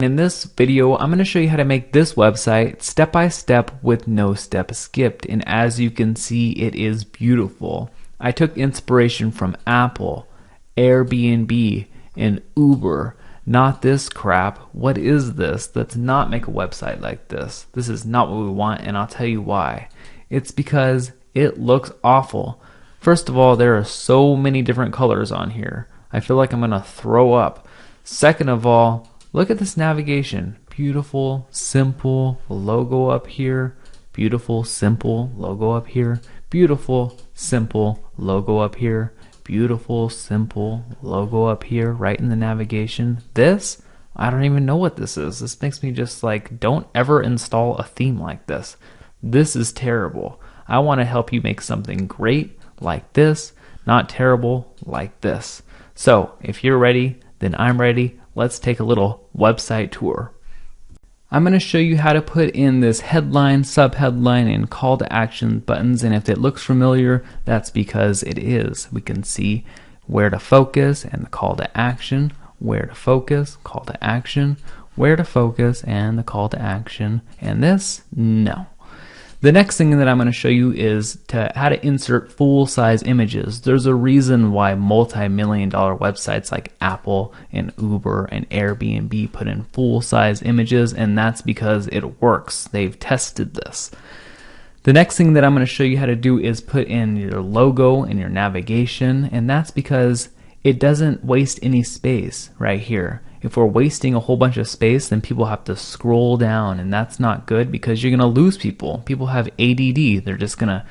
In this video, I'm going to show you how to make this website step by step with no step skipped. And as you can see, it is beautiful. I took inspiration from Apple, Airbnb, and Uber. Not this crap. What is this? Let's not make a website like this. This is not what we want, and I'll tell you why. It's because it looks awful. First of all, there are so many different colors on here. I feel like I'm going to throw up. Second of all, look at this navigation. Beautiful, simple logo up here. Beautiful, simple logo up here. Beautiful, simple logo up here. Beautiful, simple logo up here, right in the navigation. This, I don't even know what this is. This makes me just like, don't ever install a theme like this. This is terrible. I want to help you make something great like this, not terrible like this. So if you're ready, then I'm ready. Let's take a little website tour. I'm going to show you how to put in this headline, subheadline, and call to action buttons, and if it looks familiar, that's because it is. We can see where to focus and the call to action, where to focus, call to action, where to focus, and the call to action, and this, no. The next thing that I'm going to show you is how to insert full-size images. There's a reason why multi-million-dollar websites like Apple and Uber and Airbnb put in full-size images, and that's because it works. They've tested this. The next thing that I'm going to show you how to do is put in your logo and your navigation, and that's because it doesn't waste any space right here. If we're wasting a whole bunch of space, then people have to scroll down, and that's not good because you're going to lose people. People have ADD. They're just going to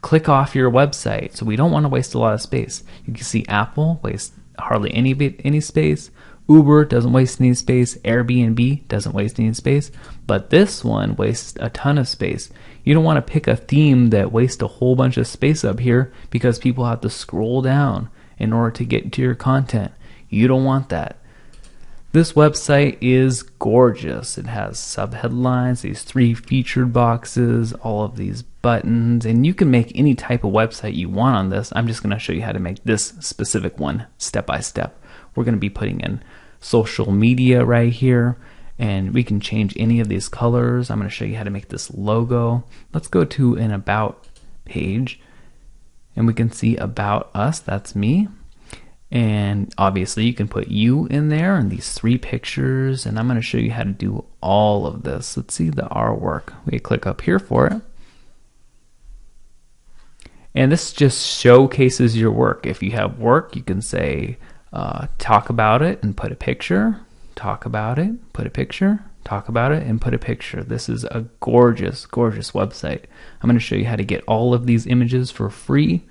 click off your website. So we don't want to waste a lot of space. You can see Apple wastes hardly any space. Uber doesn't waste any space. Airbnb doesn't waste any space. But this one wastes a ton of space. You don't want to pick a theme that wastes a whole bunch of space up here because people have to scroll down in order to get to your content. You don't want that. This website is gorgeous. It has subheadlines, these 3 featured boxes, all of these buttons, and you can make any type of website you want on this. I'm just going to show you how to make this specific one step by step. We're going to be putting in social media right here, and we can change any of these colors. I'm going to show you how to make this logo. Let's go to an about page, and we can see about us. That's me. And obviously you can put you in there and these 3 pictures, and I'm going to show you how to do all of this. Let's see the artwork. We click up here for it. And this just showcases your work. If you have work, you can say talk about it and put a picture, talk about it, put a picture, talk about it, and put a picture. This is a gorgeous, gorgeous website. I'm going to show you how to get all of these images for free.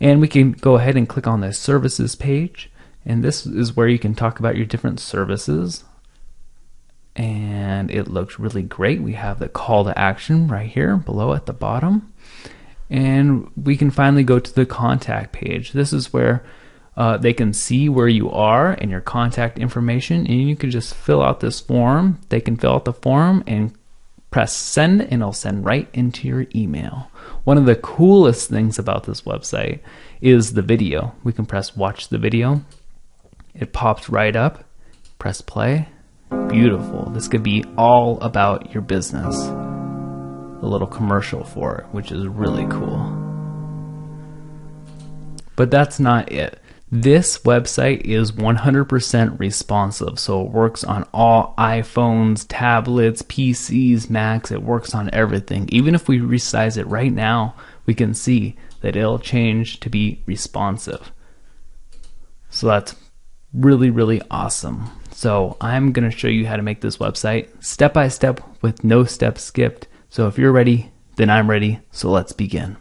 And we can go ahead and click on the services page, and this is where you can talk about your different services, and it looks really great. We have the call to action right here below at the bottom, and we can finally go to the contact page. This is where they can see where you are and your contact information, and you can just fill out this form. They can fill out the form and press send, and it'll send right into your email. One of the coolest things about this website is the video. We can press watch the video. It pops right up. Press play. Beautiful. This could be all about your business. A little commercial for it, which is really cool. But that's not it. This website is 100% responsive, so it works on all iPhones, tablets, PCs, Macs. It works on everything. Even if we resize it right now, we can see that it'll change to be responsive. So that's really, really awesome. So I'm going to show you how to make this website step by step with no steps skipped. So if you're ready, then I'm ready. So let's begin.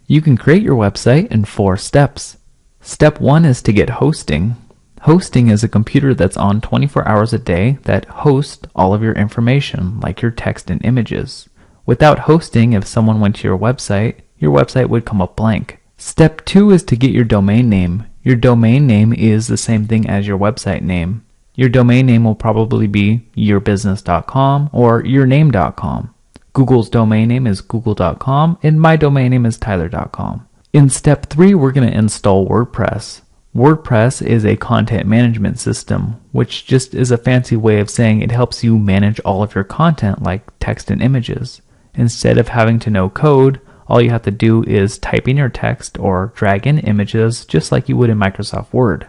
You can create your website in 4 steps. Step 1 is to get hosting. Hosting is a computer that's on 24 hours a day that hosts all of your information, like your text and images. Without hosting, if someone went to your website would come up blank. Step 2 is to get your domain name. Your domain name is the same thing as your website name. Your domain name will probably be yourbusiness.com or yourname.com. Google's domain name is google.com, and my domain name is tyler.com. In step 3, we're going to install WordPress. WordPress is a content management system, which just is a fancy way of saying it helps you manage all of your content like text and images. Instead of having to know code, all you have to do is type in your text or drag in images just like you would in Microsoft Word.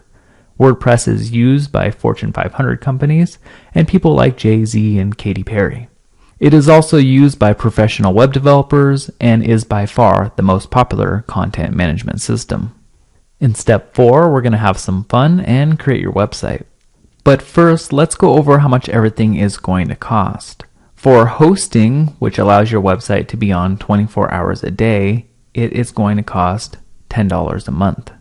WordPress is used by Fortune 500 companies and people like Jay-Z and Katy Perry. It is also used by professional web developers and is by far the most popular content management system. In step 4, we're going to have some fun and create your website. But first, let's go over how much everything is going to cost. For hosting, which allows your website to be on 24 hours a day, it is going to cost $10 a month.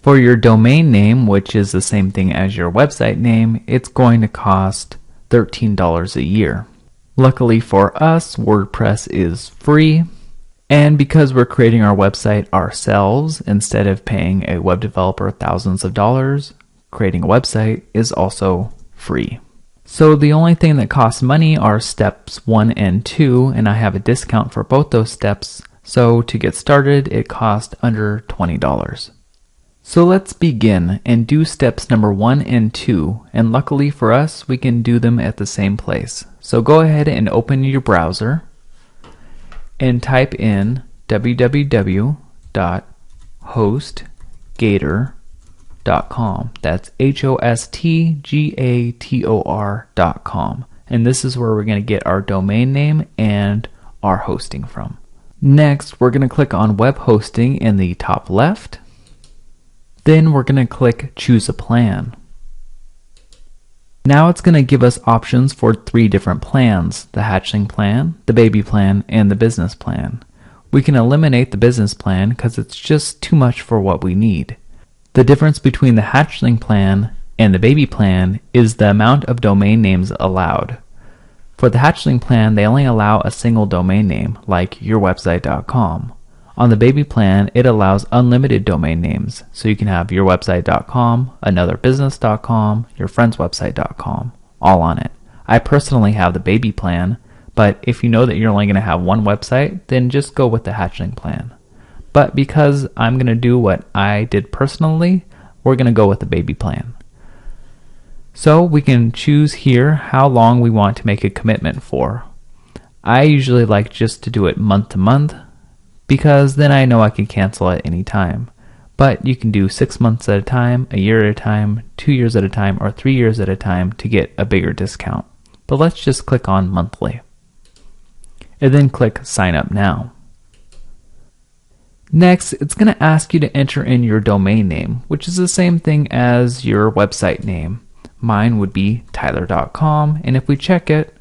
For your domain name, which is the same thing as your website name, it's going to cost $13 a year. Luckily for us, WordPress is free. And because we're creating our website ourselves, instead of paying a web developer thousands of dollars, creating a website is also free. So the only thing that costs money are steps 1 and 2, and I have a discount for both those steps. So to get started, it costs under $20. So let's begin and do steps number 1 and 2, and luckily for us, we can do them at the same place. So go ahead and open your browser and type in www.hostgator.com. That's hostgator.com. And this is where we're going to get our domain name and our hosting from. Next, we're going to click on web hosting in the top left. Then we're going to click choose a plan. Now it's going to give us options for 3 different plans: the hatchling plan, the baby plan, and the business plan. We can eliminate the business plan because it's just too much for what we need. The difference between the hatchling plan and the baby plan is the amount of domain names allowed. For the hatchling plan, they only allow a single domain name, like yourwebsite.com. On the baby plan, it allows unlimited domain names, so you can have yourwebsite.com, anotherbusiness.com, yourfriendswebsite.com, all on it. I personally have the baby plan, but if you know that you're only going to have one website, then just go with the hatchling plan. But because I'm going to do what I did personally, we're going to go with the baby plan. So we can choose here how long we want to make a commitment for. I usually like just to do it month to month, because then I know I can cancel at any time. But you can do 6 months at a time, a year at a time, 2 years at a time, or 3 years at a time to get a bigger discount. But let's just click on monthly. And then click sign up now. Next, it's going to ask you to enter in your domain name, which is the same thing as your website name. Mine would be tyler.com, and if we check it,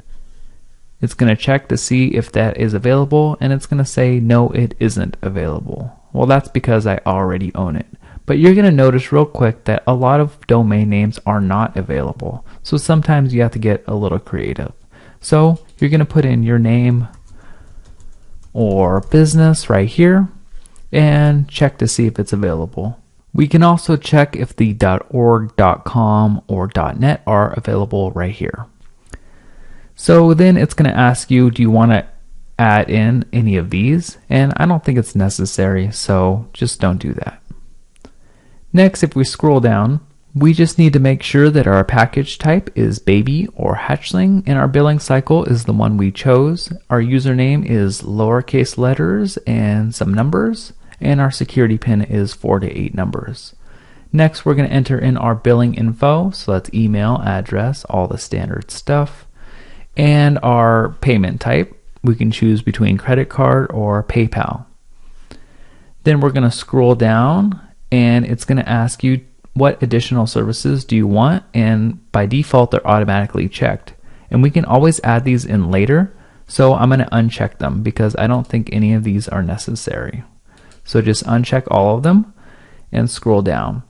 it's going to check to see if that is available, and it's going to say no, it isn't available. Well, that's because I already own it. But you're going to notice real quick that a lot of domain names are not available. So sometimes you have to get a little creative. So you're going to put in your name or business right here and check to see if it's available. We can also check if the .org, .com, or .net are available right here. So then it's going to ask you, do you want to add in any of these? And I don't think it's necessary, so just don't do that. Next, if we scroll down, we just need to make sure that our package type is baby or hatchling, and our billing cycle is the one we chose. Our username is lowercase letters and some numbers, and our security pin is 4 to 8 numbers. Next, we're going to enter in our billing info, so that's email, address, all the standard stuff. And our payment type, we can choose between credit card or PayPal. Then we're going to scroll down, and it's going to ask you what additional services do you want, and by default they're automatically checked. And we can always add these in later, so I'm going to uncheck them because I don't think any of these are necessary. So just uncheck all of them and scroll down.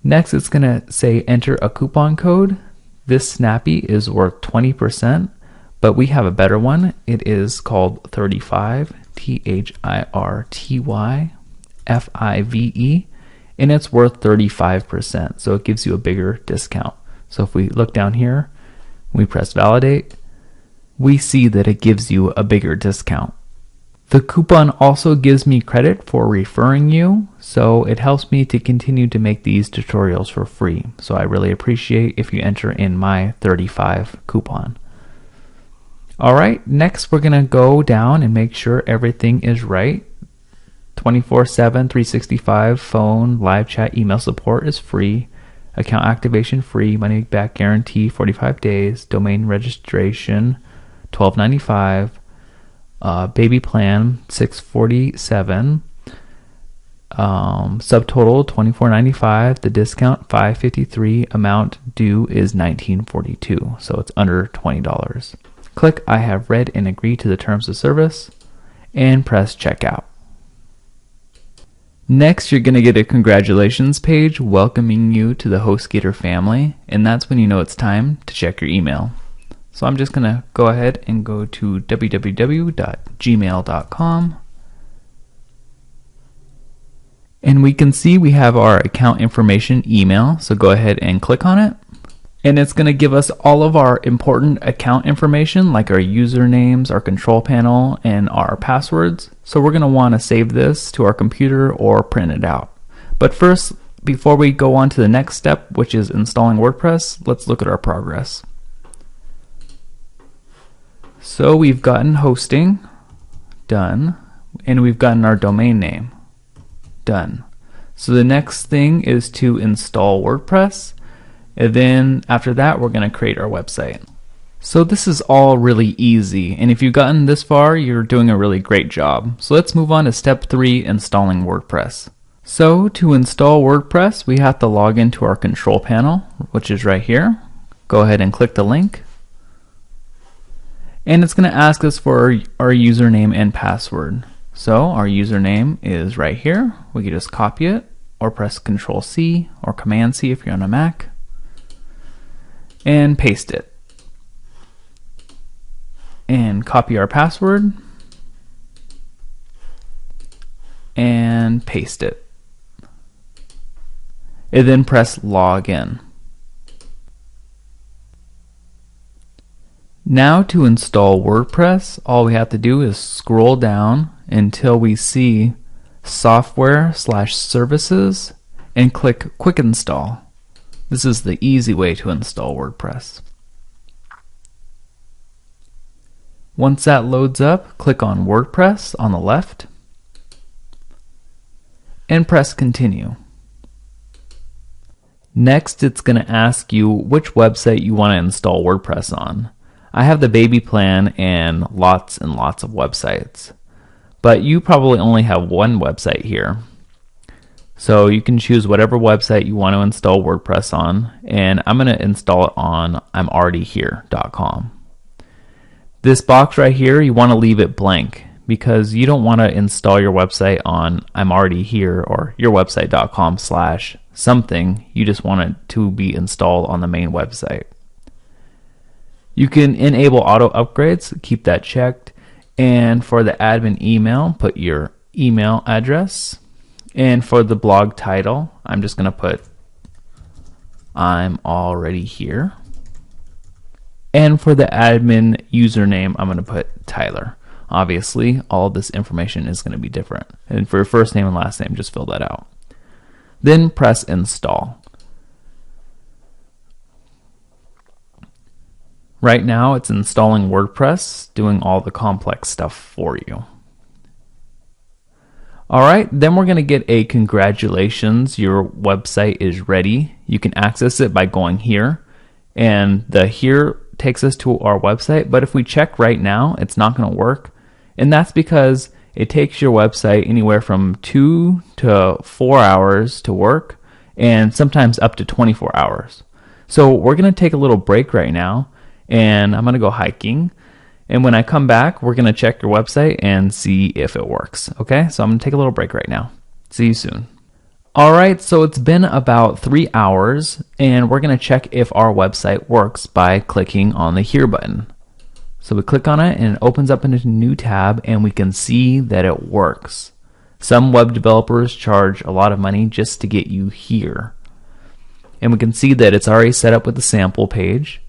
Next, it's going to say enter a coupon code. This Snappy is worth 20%, but we have a better one. It is called 35, THIRTYFIVE, and it's worth 35%, so it gives you a bigger discount. So if we look down here, we press validate, we see that it gives you a bigger discount. The coupon also gives me credit for referring you, so it helps me to continue to make these tutorials for free. So I really appreciate if you enter in my 35 coupon. Alright, next we're going to go down and make sure everything is right. 24/7, 365 phone, live chat, email support is free. Account activation free, money back guarantee 45 days, domain registration $12.95. Baby plan $647, subtotal $24.95, the discount $553, amount due is $19.42, so it's under $20. Click I have read and agree to the terms of service and press checkout. Next, you're going to get a congratulations page welcoming you to the HostGator family, and that's when you know it's time to check your email. So I'm just going to go ahead and go to www.gmail.com. And we can see we have our account information email, so go ahead and click on it. And it's going to give us all of our important account information, like our usernames, our control panel, and our passwords. So we're going to want to save this to our computer or print it out. But first, before we go on to the next step, which is installing WordPress, let's look at our progress. So we've gotten hosting, done, and we've gotten our domain name, done. So the next thing is to install WordPress, and then after that we're going to create our website. So this is all really easy, and if you've gotten this far, you're doing a really great job. So let's move on to step 3, installing WordPress. So to install WordPress, we have to log into our control panel, which is right here. Go ahead and click the link. And it's going to ask us for our username and password. So our username is right here. We can just copy it or press Control C or Command C if you're on a Mac and paste it. And copy our password and paste it. And then press Login. Now to install WordPress, all we have to do is scroll down until we see Software/Services and click Quick Install. This is the easy way to install WordPress. Once that loads up, click on WordPress on the left and press Continue. Next, it's going to ask you which website you want to install WordPress on. I have the baby plan and lots of websites, but you probably only have one website here. So you can choose whatever website you want to install WordPress on, and I'm going to install it on I'mAlreadyHere.com. This box right here, you want to leave it blank because you don't want to install your website on I'mAlreadyHere or yourwebsite.com/something. You just want it to be installed on the main website. You can enable auto upgrades, keep that checked, and for the admin email, put your email address, and for the blog title, I'm just going to put I'm already here, and for the admin username, I'm going to put Tyler. Obviously, all of this information is going to be different, and for your first name and last name, just fill that out. Then press Install. Right now it's installing WordPress, doing all the complex stuff for you. Alright, then we're going to get a congratulations, your website is ready. You can access it by going here, and the here takes us to our website, but if we check right now, it's not going to work, and that's because it takes your website anywhere from 2 to 4 hours to work, and sometimes up to 24 hours. So we're going to take a little break right now, and I'm going to go hiking, and when I come back we're going to check your website and see if it works. Okay, so I'm going to take a little break right now. See you soon. Alright, so it's been about 3 hours, and we're going to check if our website works by clicking on the Here button. So we click on it and it opens up in a new tab, and we can see that it works. Some web developers charge a lot of money just to get you here, and we can see that it's already set up with the sample page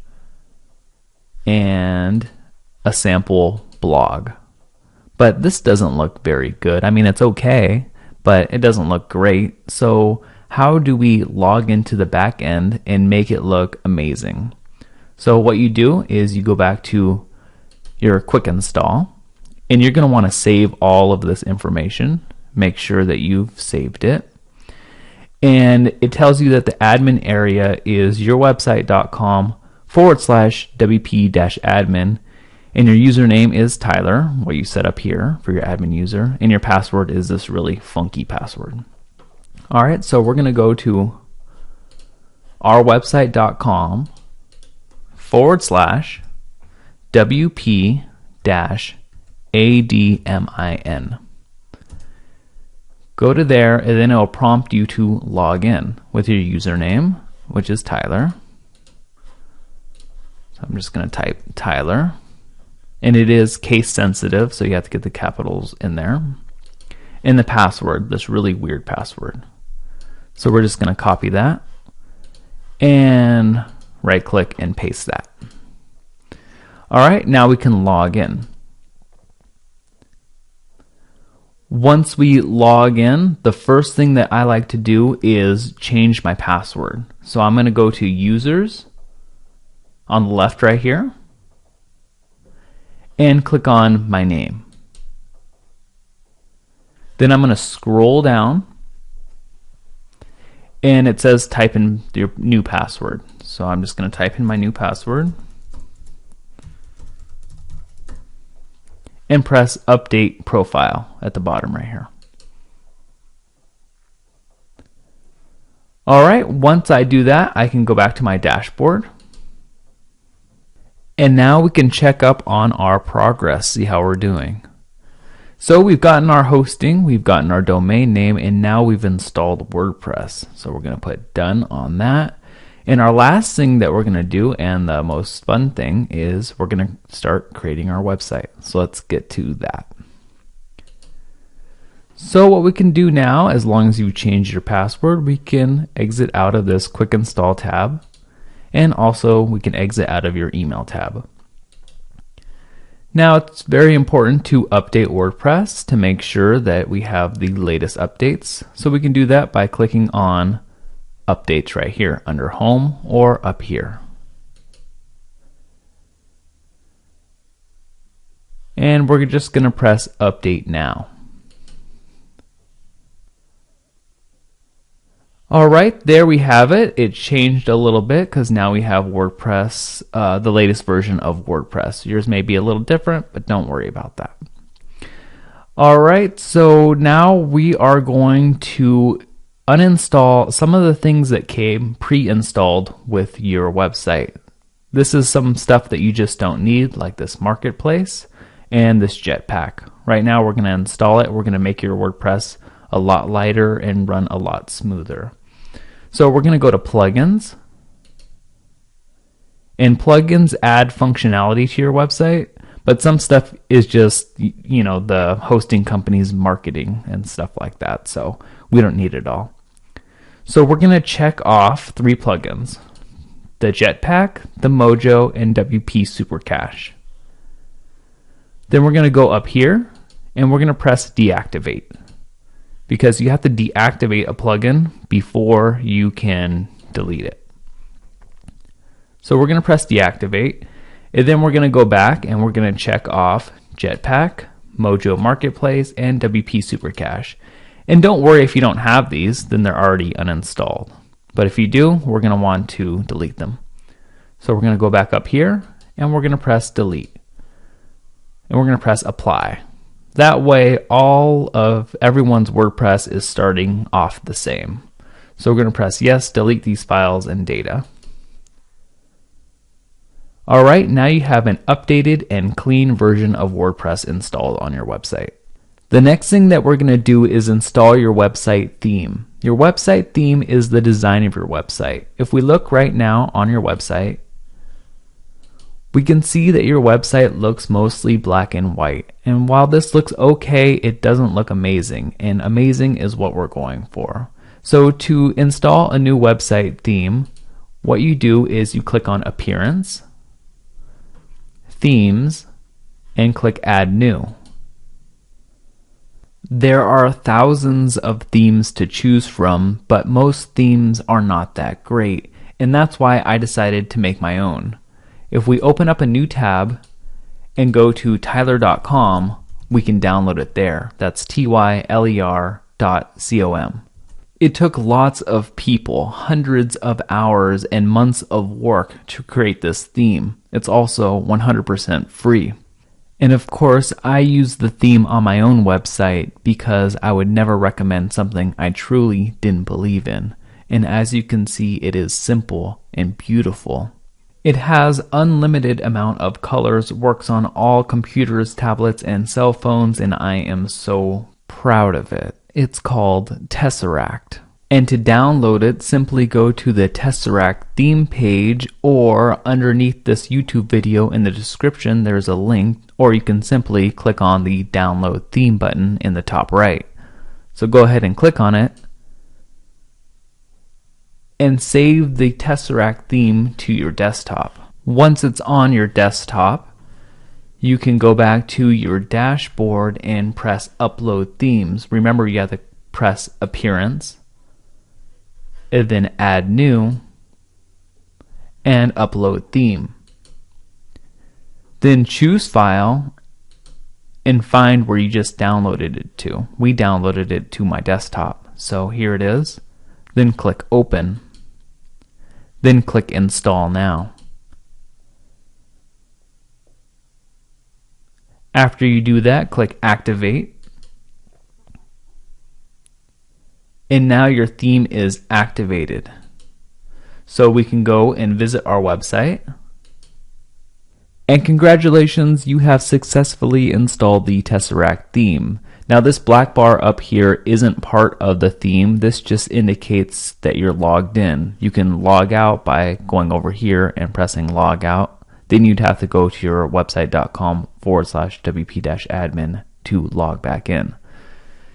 and a sample blog. but this doesn't look very good. I mean, it's okay, but it doesn't look great. So how do we log into the back end and make it look amazing? So what you do is you go back to your quick install, and you're going to want to save all of this information. Make sure that you've saved it. And it tells you that the admin area is yourwebsite.com/wp-admin, and your username is Tyler, what you set up here for your admin user, and your password is this really funky password. All right, so we're going to go to ourwebsite.com/wp-admin. Go to there, and then it'll prompt you to log in with your username, which is Tyler. So I'm just going to type Tyler, and it is case sensitive, so you have to get the capitals in there. And the password, this really weird password. So we're just going to copy that and right click and paste that. All right, now we can log in. Once we log in, the first thing that I like to do is change my password. So I'm going to go to users on the left right here and click on my name. Then I'm going to scroll down, and it says type in your new password. So I'm just going to type in my new password and press update profile at the bottom right here. All right, once I do that, I can go back to my dashboard. And now we can check up on our progress, see how we're doing. So we've gotten our hosting, we've gotten our domain name, and now we've installed WordPress. So we're going to put done on that. And our last thing that we're going to do, and the most fun thing, is we're going to start creating our website. So let's get to that. So what we can do now, as long as you change your password, we can exit out of this quick install tab, and also we can exit out of your email tab. Now it's very important to update WordPress to make sure that we have the latest updates. So we can do that by clicking on updates right here under home or up here. And we're just going to press update now. All right, there we have it. It changed a little bit because now we have WordPress, the latest version of WordPress. Yours may be a little different, but don't worry about that. All right, so now we are going to uninstall some of the things that came pre-installed with your website. This is some stuff that you just don't need, like this marketplace and this Jetpack. Right now we're going to install it. We're going to make your WordPress a lot lighter and run a lot smoother. So we're going to go to plugins, and plugins add functionality to your website, but some stuff is just, you know, the hosting company's marketing and stuff like that, so we don't need it all. So we're going to check off 3 plugins: the Jetpack, the Mojo, and WP Super Cache. Then we're going to go up here and we're going to press deactivate, because you have to deactivate a plugin before you can delete it. So we're going to press deactivate, and then we're going to go back and we're going to check off Jetpack, Mojo Marketplace, and WP Super Cache. And don't worry if you don't have these, then they're already uninstalled. But if you do, we're going to want to delete them. So we're going to go back up here and we're going to press delete. And we're going to press apply. That way, all of everyone's WordPress is starting off the same. So we're going to press yes, delete these files and data. All right, now you have an updated and clean version of WordPress installed on your website. The next thing that we're going to do is install your website theme. Your website theme is the design of your website. If we look right now on your website, we can see that your website looks mostly black and white. And while this looks okay, it doesn't look amazing. And amazing is what we're going for. So to install a new website theme, what you do is you click on Appearance, Themes, and click Add New. There are thousands of themes to choose from, but most themes are not that great, and that's why I decided to make my own. If we open up a new tab and go to tyler.com, we can download it there. That's tyler.com. It took lots of people, hundreds of hours and months of work to create this theme. It's also 100% free. And of course, I use the theme on my own website because I would never recommend something I truly didn't believe in. And as you can see, it is simple and beautiful. It has unlimited amount of colors, works on all computers, tablets, and cell phones, and I am so proud of it. It's called Tesseract. And to download it, simply go to the Tesseract theme page, or underneath this YouTube video in the description there's a link, or you can simply click on the download theme button in the top right. So go ahead and click on it and save the Tesseract theme to your desktop. Once it's on your desktop, you can go back to your dashboard and press upload themes. Remember, you have to press appearance and then add new and upload theme. Then choose file and find where you just downloaded it to. We downloaded it to my desktop, so here it is. Then click open. Then click install now. After you do that, click activate. And now your theme is activated. So we can go and visit our website. And congratulations, you have successfully installed the Tesseract theme. Now this black bar up here isn't part of the theme. This just indicates that you're logged in. You can log out by going over here and pressing log out. Then you'd have to go to your website.com/wp-admin to log back in.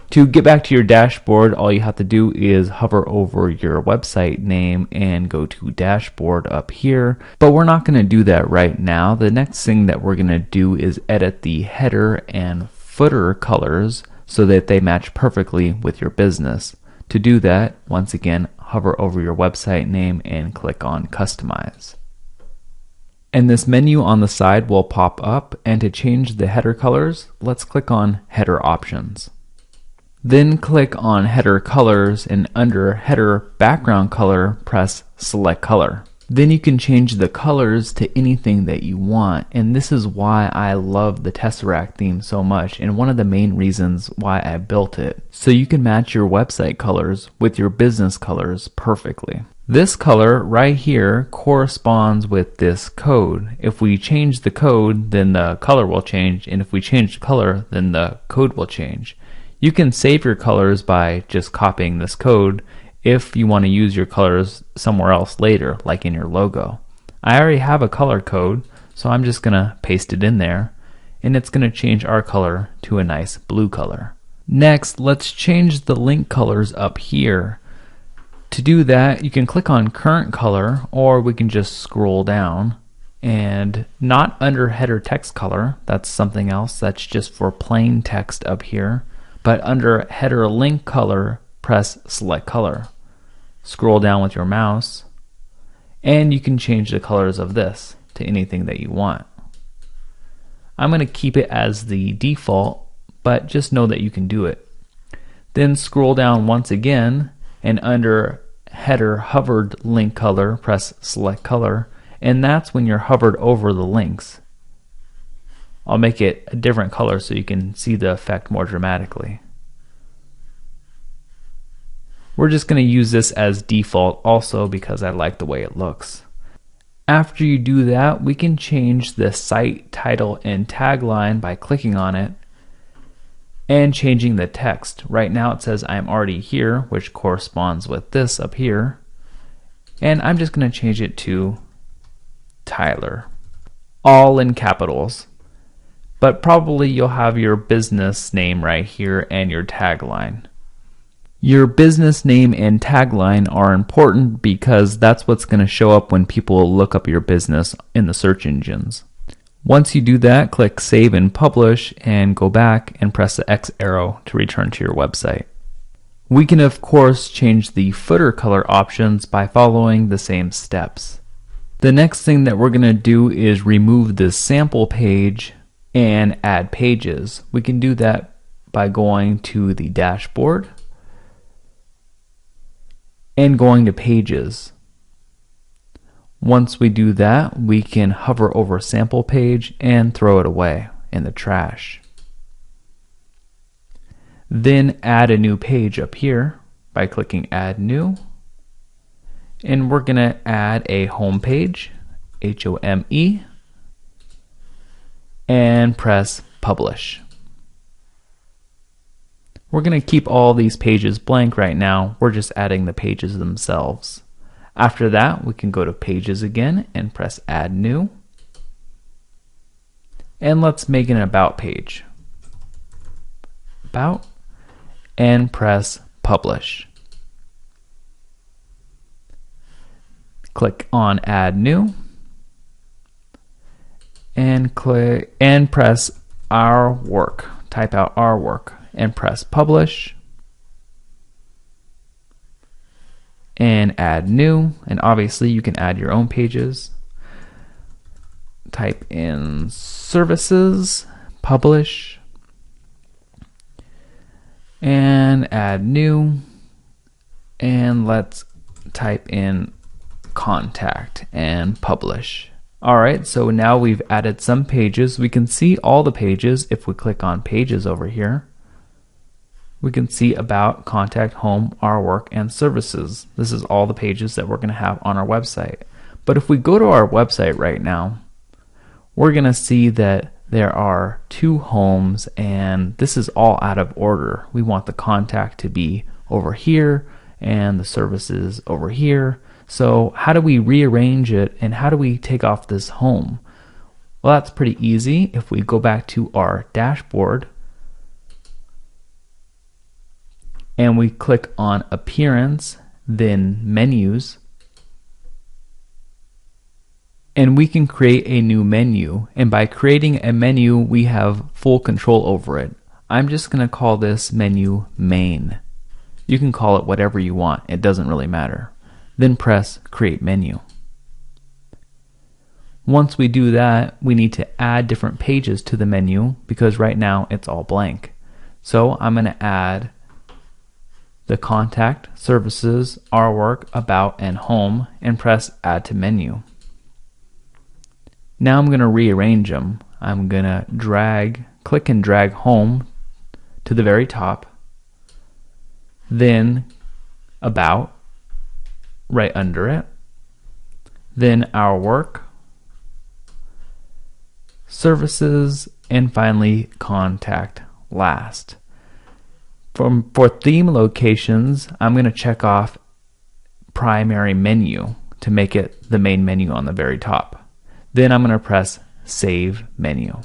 To get back to your dashboard, all you have to do is hover over your website name and go to dashboard up here. But we're not going to do that right now. The next thing that we're going to do is edit the header and footer colors so that they match perfectly with your business. To do that, once again, hover over your website name and click on Customize. And this menu on the side will pop up, and to change the header colors, let's click on Header Options. Then click on Header Colors, and under Header Background Color, press Select Color. Then you can change the colors to anything that you want, and this is why I love the Tesseract theme so much, and one of the main reasons why I built it. So you can match your website colors with your business colors perfectly. This color right here corresponds with this code. If we change the code, then the color will change, and if we change the color, then the code will change. You can save your colors by just copying this code if you want to use your colors somewhere else later, like in your logo. I already have a color code, so I'm just gonna paste it in there, and it's gonna change our color to a nice blue color. Next, let's change the link colors up here. To do that, you can click on current color, or we can just scroll down, and not under header text color, that's something else, that's just for plain text up here, but under header link color, press select color. Scroll down with your mouse, and you can change the colors of this to anything that you want. I'm going to keep it as the default, but just know that you can do it. Then scroll down once again, and under header hovered link color, press select color, and that's when you're hovered over the links. I'll make it a different color so you can see the effect more dramatically. We're just going to use this as default also because I like the way it looks. After you do that, we can change the site title and tagline by clicking on it and changing the text. Right now it says I'm already here, which corresponds with this up here, and I'm just going to change it to Tyler, all in capitals. But probably you'll have your business name right here and your tagline. Your business name and tagline are important because that's what's going to show up when people look up your business in the search engines. Once you do that, click Save and Publish and go back and press the X arrow to return to your website. We can of course change the footer color options by following the same steps. The next thing that we're going to do is remove this sample page and add pages. We can do that by going to the dashboard and going to pages. Once we do that, we can hover over sample page and throw it away in the trash. Then add a new page up here by clicking Add New. And we're going to add a home page, H-O-M-E, and press Publish. We're going to keep all these pages blank right now. We're just adding the pages themselves. After that, we can go to Pages again and press Add New. And let's make an About page. About, and press Publish. Click on Add New and click and press Our Work. Type out Our Work and press Publish. And add new, and obviously you can add your own pages. Type in services, publish, and add new, and let's type in contact and publish. Alright, so now we've added some pages. We can see all the pages if we click on pages over here. We can see about, contact, home, our work, and services. This is all the pages that we're going to have on our website. But if we go to our website right now, we're going to see that there are 2 homes, and this is all out of order. We want the contact to be over here and the services over here. So how do we rearrange it, and how do we take off this home? Well, that's pretty easy. If we go back to our dashboard and we click on Appearance, then Menus, and we can create a new menu. And by creating a menu, we have full control over it. I'm just going to call this menu Main. You can call it whatever you want, it doesn't really matter. Then press Create Menu. Once we do that, we need to add different pages to the menu because right now it's all blank. So I'm going to add the contact, services, our work, about, and home, and press Add to Menu. Now I'm going to rearrange them. I'm going to click and drag home to the very top, then about right under it, then our work, services, and finally contact last. For theme locations, I'm going to check off primary menu to make it the main menu on the very top. Then I'm going to press Save Menu.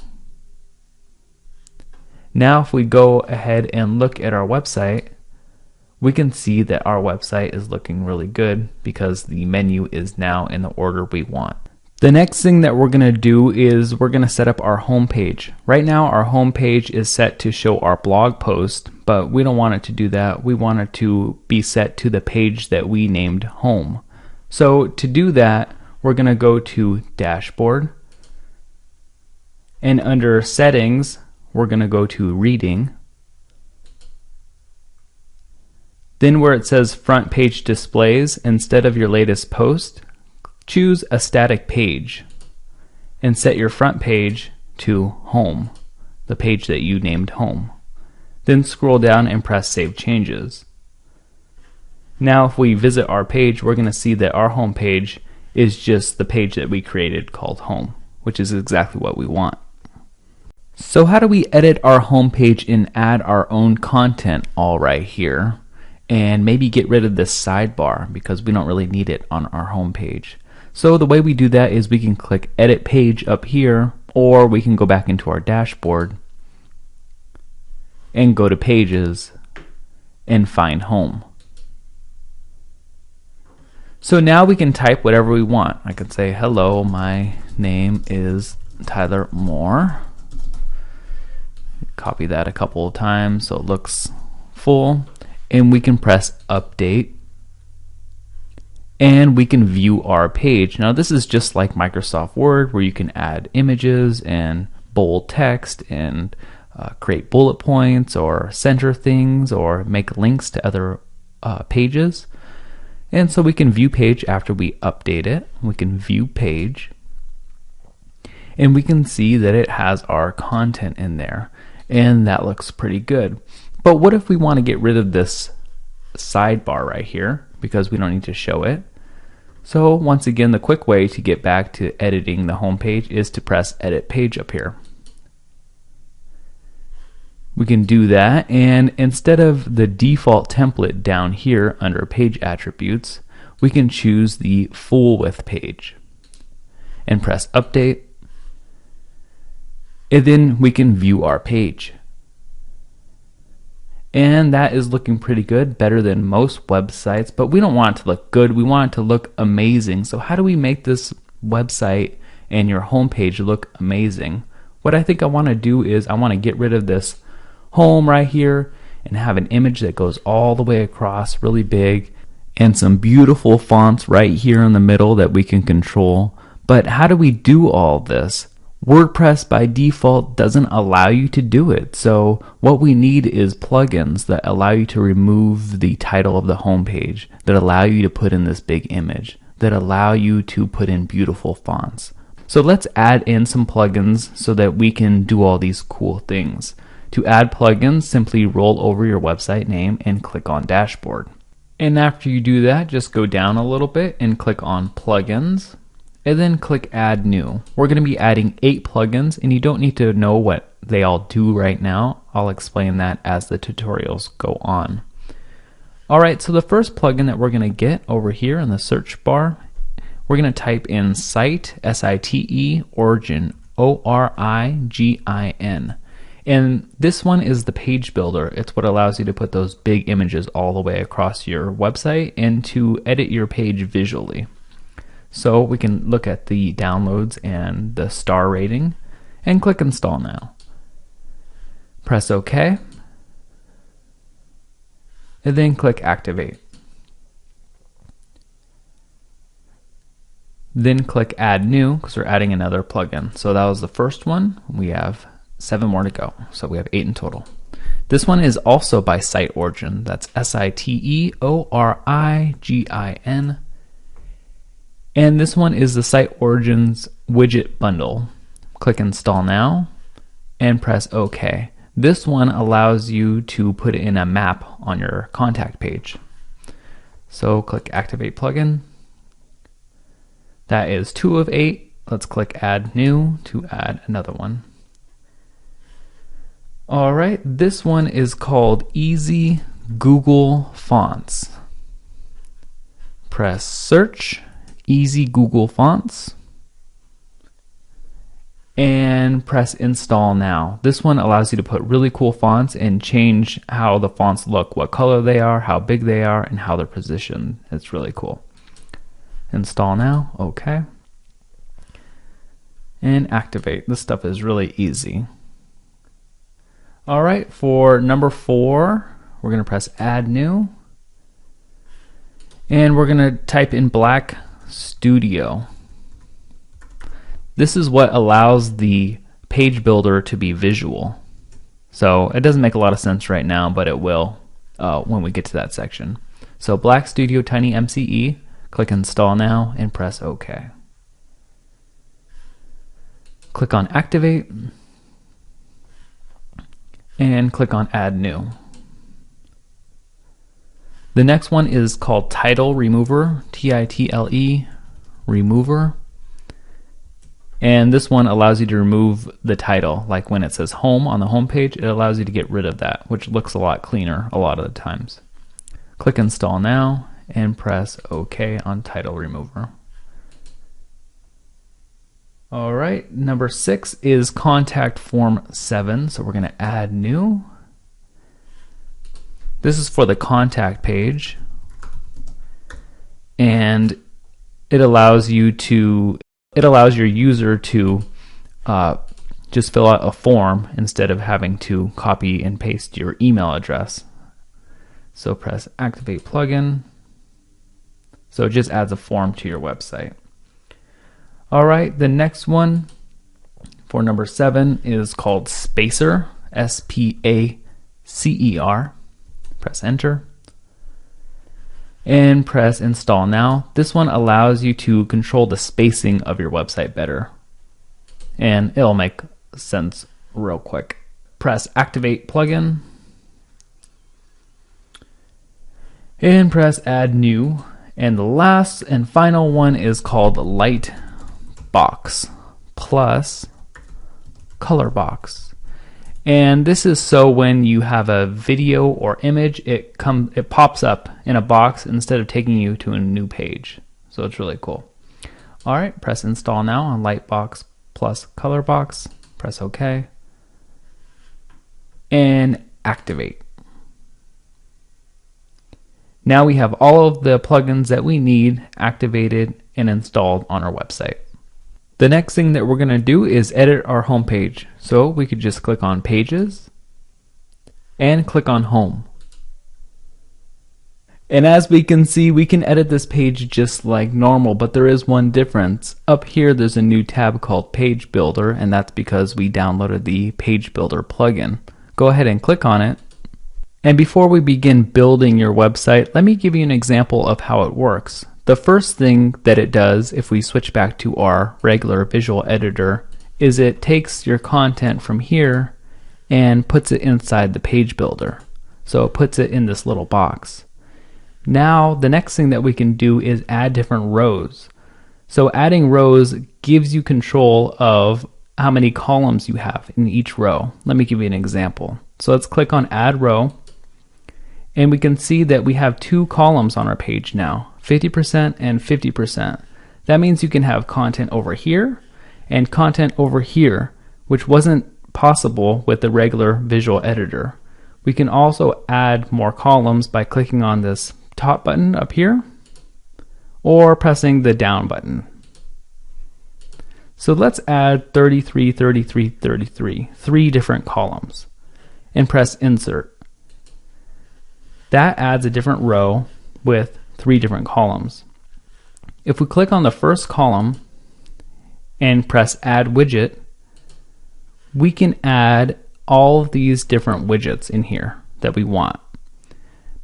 Now if we go ahead and look at our website, we can see that our website is looking really good because the menu is now in the order we want. The next thing that we're going to do is we're going to set up our home page. Right now our home page is set to show our blog post, but we don't want it to do that. We want it to be set to the page that we named home. So to do that, we're going to go to Dashboard, and under Settings, we're going to go to Reading. Then where it says Front Page Displays, instead of your latest post, choose a static page and set your front page to Home, the page that you named Home. Then scroll down and press Save Changes. Now if we visit our page, we're going to see that our home page is just the page that we created called Home, which is exactly what we want. So how do we edit our home page and add our own content all right here, and maybe get rid of this sidebar because we don't really need it on our home page? So the way we do that is we can click Edit Page up here, or we can go back into our dashboard and go to Pages and find Home. So now we can type whatever we want. I could say, hello, my name is Tyler Moore. Copy that a couple of times so it looks full, and we can press update, and we can view our page. Now this is just like Microsoft Word, where you can add images and bold text and create bullet points or center things or make links to other pages. And so we can view page after we update it. We can view page, and we can see that it has our content in there, and that looks pretty good. But what if we want to get rid of this sidebar right here because we don't need to show it? So once again, the quick way to get back to editing the home page is to press edit page up here. We can do that, and instead of the default template down here under page attributes, we can choose the full width page and press update, and then we can view our page. And that is looking pretty good, better than most websites, but we don't want it to look good, we want it to look amazing. So how do we make this website and your homepage look amazing? What I think I want to do is I want to get rid of this home right here and have an image that goes all the way across really big, and some beautiful fonts right here in the middle that we can control. But how do we do all this? WordPress by default doesn't allow you to do it. So what we need is plugins that allow you to remove the title of the home page, that allow you to put in this big image, that allow you to put in beautiful fonts. So let's add in some plugins so that we can do all these cool things. To add plugins, simply roll over your website name and click on Dashboard. And after you do that, just go down a little bit and click on Plugins, and then click Add New. We're going to be adding 8 plugins, and you don't need to know what they all do right now. I'll explain that as the tutorials go on. Alright, so the first plugin that we're going to get over here in the search bar, we're going to type in Site, S-I-T-E, Origin, O-R-I-G-I-N. And this one is the page builder. It's what allows you to put those big images all the way across your website and to edit your page visually. So we can look at the downloads and the star rating and click Install Now. Press OK, and then click Activate. Then click Add New, because we're adding another plugin. So that was the first one. We have 7 more to go, so we have 8 in total. This one is also by Site Origin. That's S-I-T-E-O-R-I-G-I-N. And this one is the Site Origins widget bundle. Click Install Now and press OK. This one allows you to put in a map on your contact page. So click Activate Plugin. That is 2 of 8. Let's click Add New to add another one. Alright, this one is called Easy Google Fonts. Press Search, Easy Google Fonts, and press Install Now. This one allows you to put really cool fonts and change how the fonts look, what color they are, how big they are, and how they're positioned. It's really cool. Install Now, OK. And activate. This stuff is really easy. Alright, for number 4, we're going to press Add New. And we're going to type in Black Studio. This is what allows the page builder to be visual. So it doesn't make a lot of sense right now, but it will when we get to that section. So Black Studio Tiny MCE, click Install Now and press OK. Click on Activate and click on Add New. The next one is called Title Remover, T-I-T-L-E, Remover. And this one allows you to remove the title. Like when it says Home on the home page, it allows you to get rid of that, which looks a lot cleaner a lot of the times. Click Install Now and press OK on Title Remover. Alright, number 6 is Contact Form 7, so we're going to add new. This is for the contact page, and it allows your user to just fill out a form instead of having to copy and paste your email address. So press activate plugin. So it just adds a form to your website. All right, the next one for number 7 is called Spacer, Spacer. Press enter and press install now. This one allows you to control the spacing of your website better, and it'll make sense real quick. Press activate plugin and press add new. And the last and final one is called Lightbox plus color box. And this is so when you have a video or image, it pops up in a box instead of taking you to a new page. So it's really cool. All right, press install now on Lightbox plus color box. Press OK and activate. Now we have all of the plugins that we need activated and installed on our website. The next thing that we're going to do is edit our home page. So we could just click on Pages and click on Home. And as we can see, we can edit this page just like normal, but there is one difference. Up here there's a new tab called Page Builder, and that's because we downloaded the Page Builder plugin. Go ahead and click on it. And before we begin building your website, let me give you an example of how it works. The first thing that it does, if we switch back to our regular visual editor, is it takes your content from here and puts it inside the page builder. So it puts it in this little box. Now the next thing that we can do is add different rows. So adding rows gives you control of how many columns you have in each row. Let me give you an example. So let's click on add row. And we can see that we have 2 columns on our page now, 50% and 50%. That means you can have content over here and content over here, which wasn't possible with the regular visual editor. We can also add more columns by clicking on this top button up here or pressing the down button. So let's add 33, 33, 33, 3 different columns, and press insert. That adds a different row with 3 different columns. If we click on the first column and press add widget, we can add all of these different widgets in here that we want.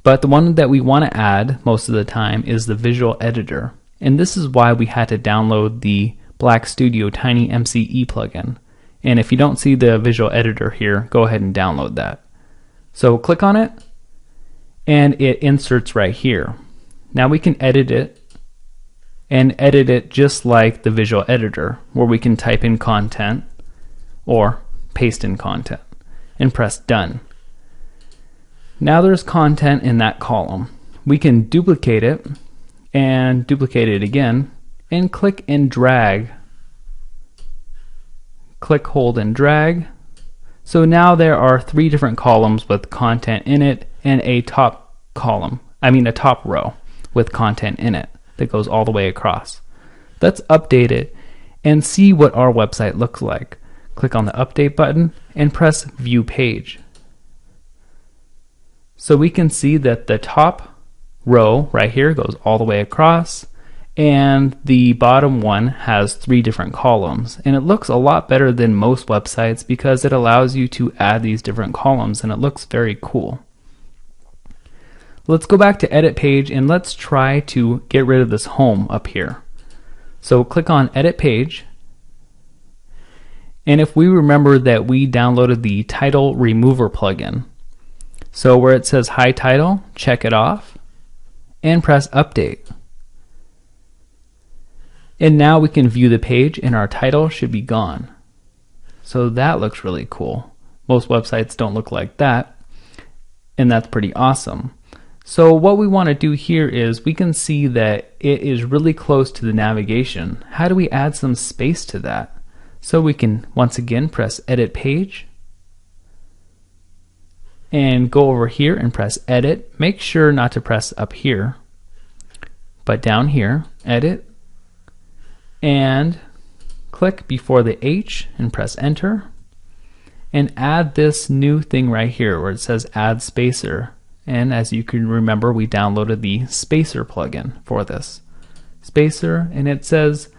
But the one that we want to add most of the time is the visual editor. And this is why we had to download the Black Studio Tiny MCE plugin. And if you don't see the visual editor here, go ahead and download that. So click on it, and it inserts right here. Now we can edit it, and edit it just like the visual editor, where we can type in content or paste in content and press done. Now there's content in that column. We can duplicate it and duplicate it again and click and drag. Click, hold, and drag. So now there are 3 different columns with content in it and a top row with content in it that goes all the way across. Let's update it and see what our website looks like. Click on the update button and press view page. So we can see that the top row right here goes all the way across, and the bottom one has 3 different columns, and it looks a lot better than most websites because it allows you to add these different columns, and it looks very cool. Let's go back to edit page and let's try to get rid of this home up here. So click on edit page, and if we remember that we downloaded the title remover plugin, so where it says hide title, check it off and press update. And now we can view the page and our title should be gone. So that looks really cool. Most websites don't look like that, and that's pretty awesome. So what we want to do here is we can see that it is really close to the navigation. How do we add some space to that? So we can once again press edit page and go over here and press edit. Make sure not to press up here, but down here, edit, and click before the H and press enter, and add this new thing right here where it says add spacer. And as you can remember, we downloaded the spacer plugin for this. Spacer, and it says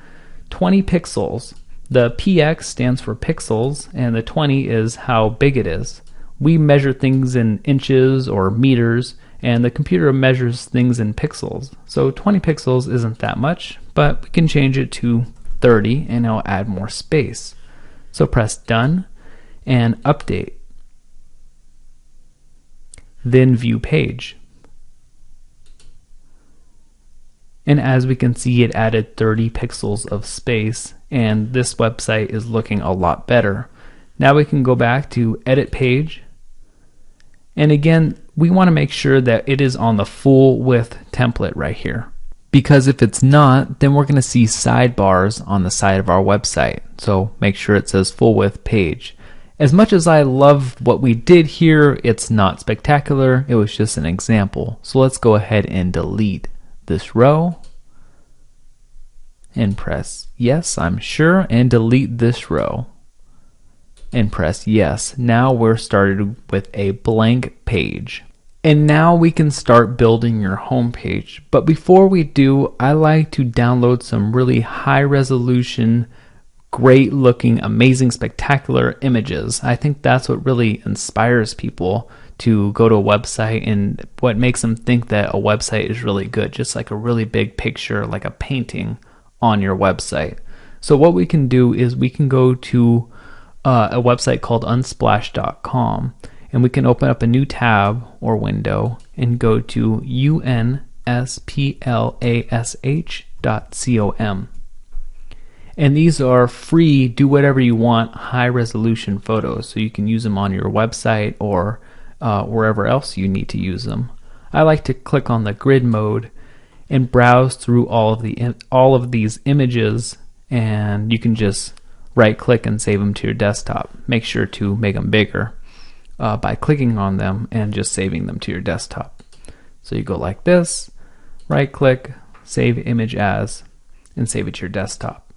20 pixels. The PX stands for pixels, and the 20 is how big it is. We measure things in inches or meters, and the computer measures things in pixels. So 20 pixels isn't that much, but we can change it to 30 and it'll add more space. So press done and update. Then view page. And as we can see, it added 30 pixels of space, and this website is looking a lot better. Now we can go back to edit page, and again we want to make sure that it is on the full width template right here, because if it's not, then we're going to see sidebars on the side of our website. So make sure it says full width page. As much as I love what we did here, it's not spectacular. It was just an example. So let's go ahead and delete this row and press yes, I'm sure, and delete this row and press yes. Now we're started with a blank page. And now we can start building your home page. But before we do, I like to download some really high resolution, great looking, amazing, spectacular images. I think that's what really inspires people to go to a website, and what makes them think that a website is really good, just like a really big picture, like a painting on your website. So what we can do is we can go to a website called unsplash.com, and we can open up a new tab or window and go to unsplash.com. And these are free, do whatever you want, high resolution photos, so you can use them on your website or wherever else you need to use them. I like to click on the grid mode and browse through all of these images, and you can just right click and save them to your desktop. Make sure to make them bigger by clicking on them and just saving them to your desktop. So you go like this, right click, save image as, and save it to your desktop.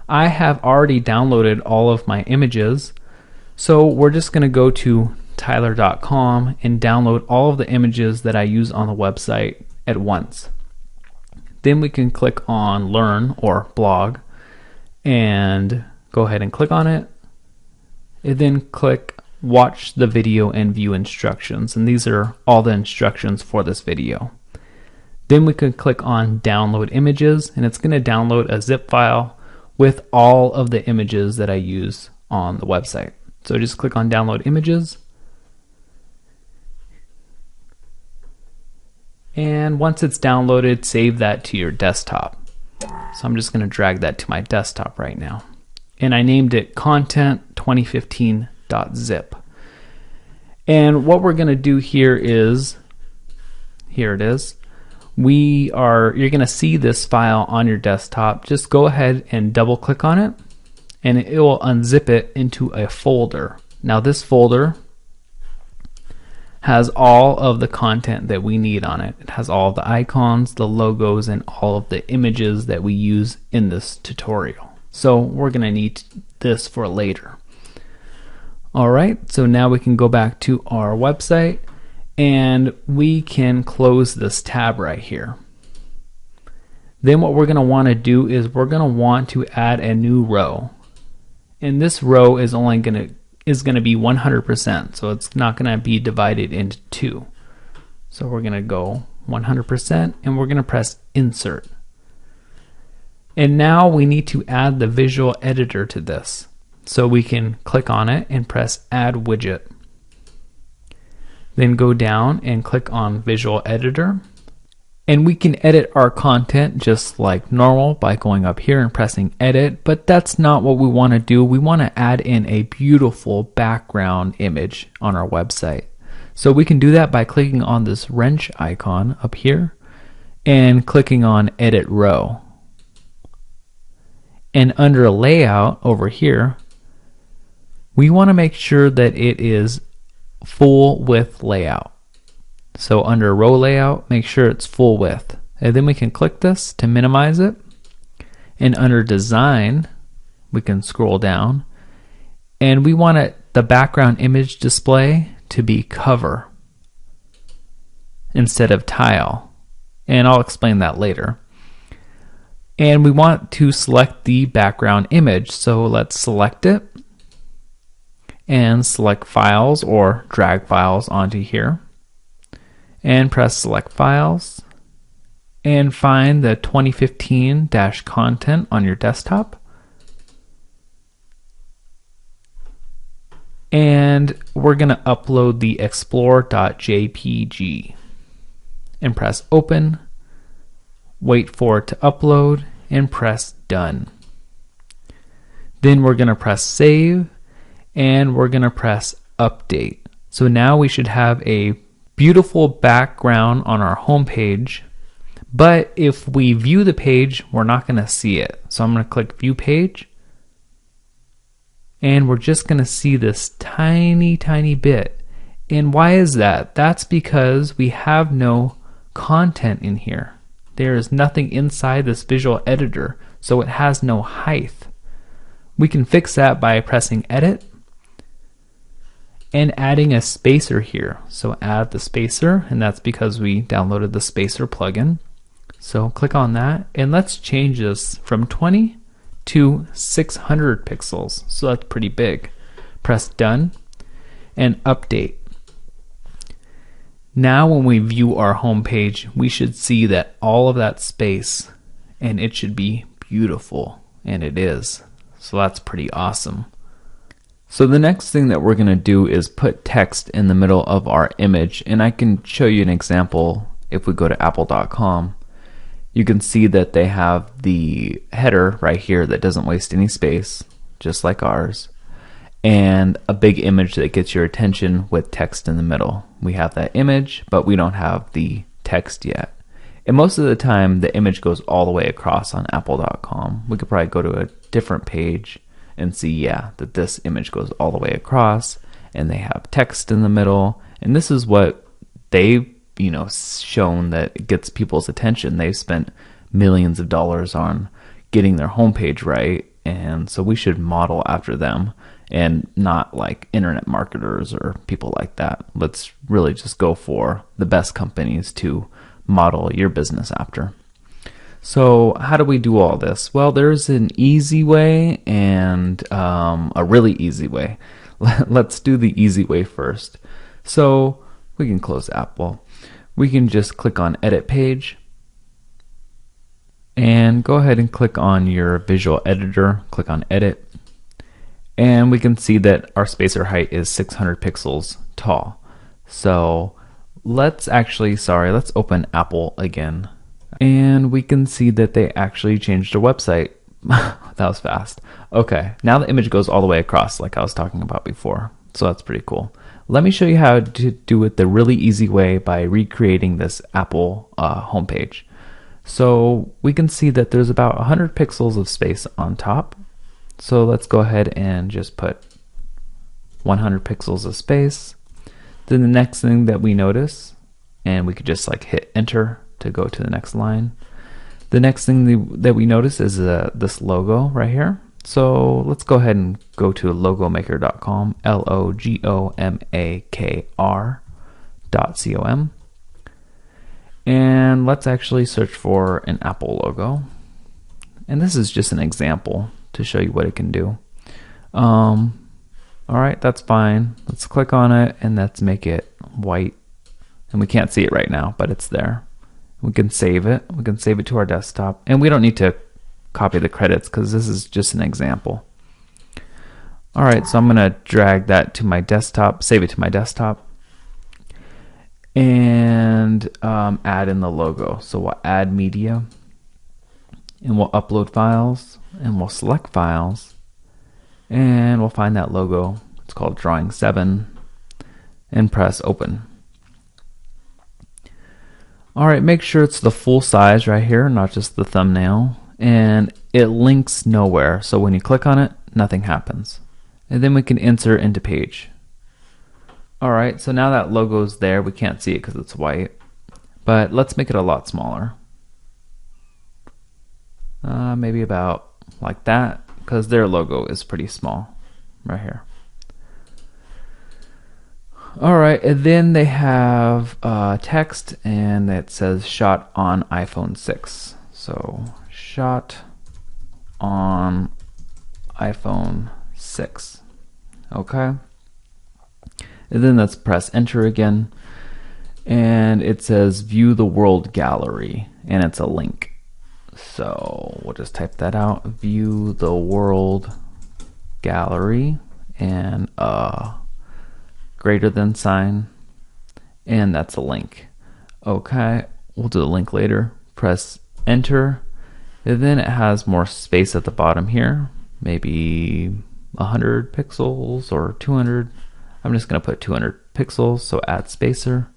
I have already downloaded all of my images, so we're just going to go to tyler.com and download all of the images that I use on the website at once. Then we can click on learn or blog and go ahead and click on it, and then click watch the video and view instructions, and these are all the instructions for this video. Then we can click on download images, and it's going to download a zip file with all of the images that I use on the website. So just click on download images, and once it's downloaded, save that to your desktop. So I'm just going to drag that to my desktop right now, and I named it content 2015.zip. And what we're going to do here is, here it is. You're going to see this file on your desktop. Just go ahead and double click on it, and it will unzip it into a folder. Now this folder has all of the content that we need on it. It has all of the icons, the logos, and all of the images that we use in this tutorial. So we're going to need this for later. Alright, so now we can go back to our website, and we can close this tab right here. Then what we're going to want to do is we're going to want to add a new row, and this row is only going to be 100%, so it's not going to be divided into two. So we're going to go 100%, and we're going to press insert. And now we need to add the visual editor to this. So we can click on it and press add widget. Then go down and click on visual editor, and we can edit our content just like normal by going up here and pressing edit, but that's not what we want to do. We want to add in a beautiful background image on our website. So we can do that by clicking on this wrench icon up here and clicking on edit row. And under layout over here, we want to make sure that it is full width layout. So under row layout, make sure it's full width. And then we can click this to minimize it. And under design, we can scroll down, and we want the background image display to be cover instead of tile, and I'll explain that later. And we want to select the background image, so let's select it and select files or drag files onto here and press select files and find the 2015-content on your desktop. And we're going to upload the explore.jpg and press open, wait for it to upload, and press done. Then we're going to press save, and we're going to press update. So now we should have a beautiful background on our home page, but if we view the page, we're not going to see it. So I'm going to click view page, and we're just going to see this tiny bit. And why is that? That's because we have no content in here. There is nothing inside this visual editor, so it has no height. We can fix that by pressing edit and adding a spacer here. So add the spacer, and that's because we downloaded the spacer plugin. So click on that, and let's change this from 20 to 600 pixels. So that's pretty big. Press done and update. Now when we view our home page, we should see that all of that space, and it should be beautiful, and it is. So that's pretty awesome. So the next thing that we're going to do is put text in the middle of our image, and I can show you an example. If we go to apple.com, you can see that they have the header right here that doesn't waste any space, just like ours, and a big image that gets your attention with text in the middle. We have that image, but we don't have the text yet. And most of the time, the image goes all the way across on apple.com. We could probably go to a different page and see, yeah, that this image goes all the way across, and they have text in the middle. And this is what they've shown that gets people's attention. They've spent millions of dollars on getting their homepage right, and so we should model after them and not like internet marketers or people like that. Let's really just go for the best companies to model your business after. So how do we do all this? Well, there's an easy way and a really easy way. Let's do the easy way first. So we can close Apple. We can just click on edit page and go ahead and click on your visual editor, click on edit, and we can see that our spacer height is 600 pixels tall. So let's open Apple again, and we can see that they actually changed their website. That was fast. Okay, now the image goes all the way across like I was talking about before, so that's pretty cool. Let me show you how to do it the really easy way by recreating this Apple homepage. So we can see that there's about 100 pixels of space on top. So let's go ahead and just put 100 pixels of space. Then the next thing that we notice, and we could just like hit enter to go to the next line. The next thing that we notice is this logo right here. So let's go ahead and go to logomaker.com, logomakr.com, and let's actually search for an Apple logo. And this is just an example to show you what it can do. All right, that's fine. Let's click on it and let's make it white. And we can't see it right now, but it's there. We can save it. We can save it to our desktop, and we don't need to copy the credits because this is just an example. All right, so I'm gonna drag that to my desktop, save it to my desktop, and add in the logo. So we'll add media, and we'll upload files, and we'll select files, and we'll find that logo. It's called Drawing 7, and press open. All right, make sure it's the full size right here, not just the thumbnail. And it links nowhere, so when you click on it, nothing happens. And then we can insert into page. Alright, so now that logo's there, we can't see it because it's white, but let's make it a lot smaller. Maybe about like that, because their logo is pretty small right here. Alright, and then they have text, and it says shot on iPhone 6. So shot on iPhone 6. Okay, and then let's press enter again, and it says view the world gallery, and it's a link. So we'll just type that out, view the world gallery, and greater than sign, and that's a link. Okay, we'll do the link later. Press enter, and then it has more space at the bottom here, maybe 100 pixels or 200. I'm just going to put 200 pixels, so add spacer.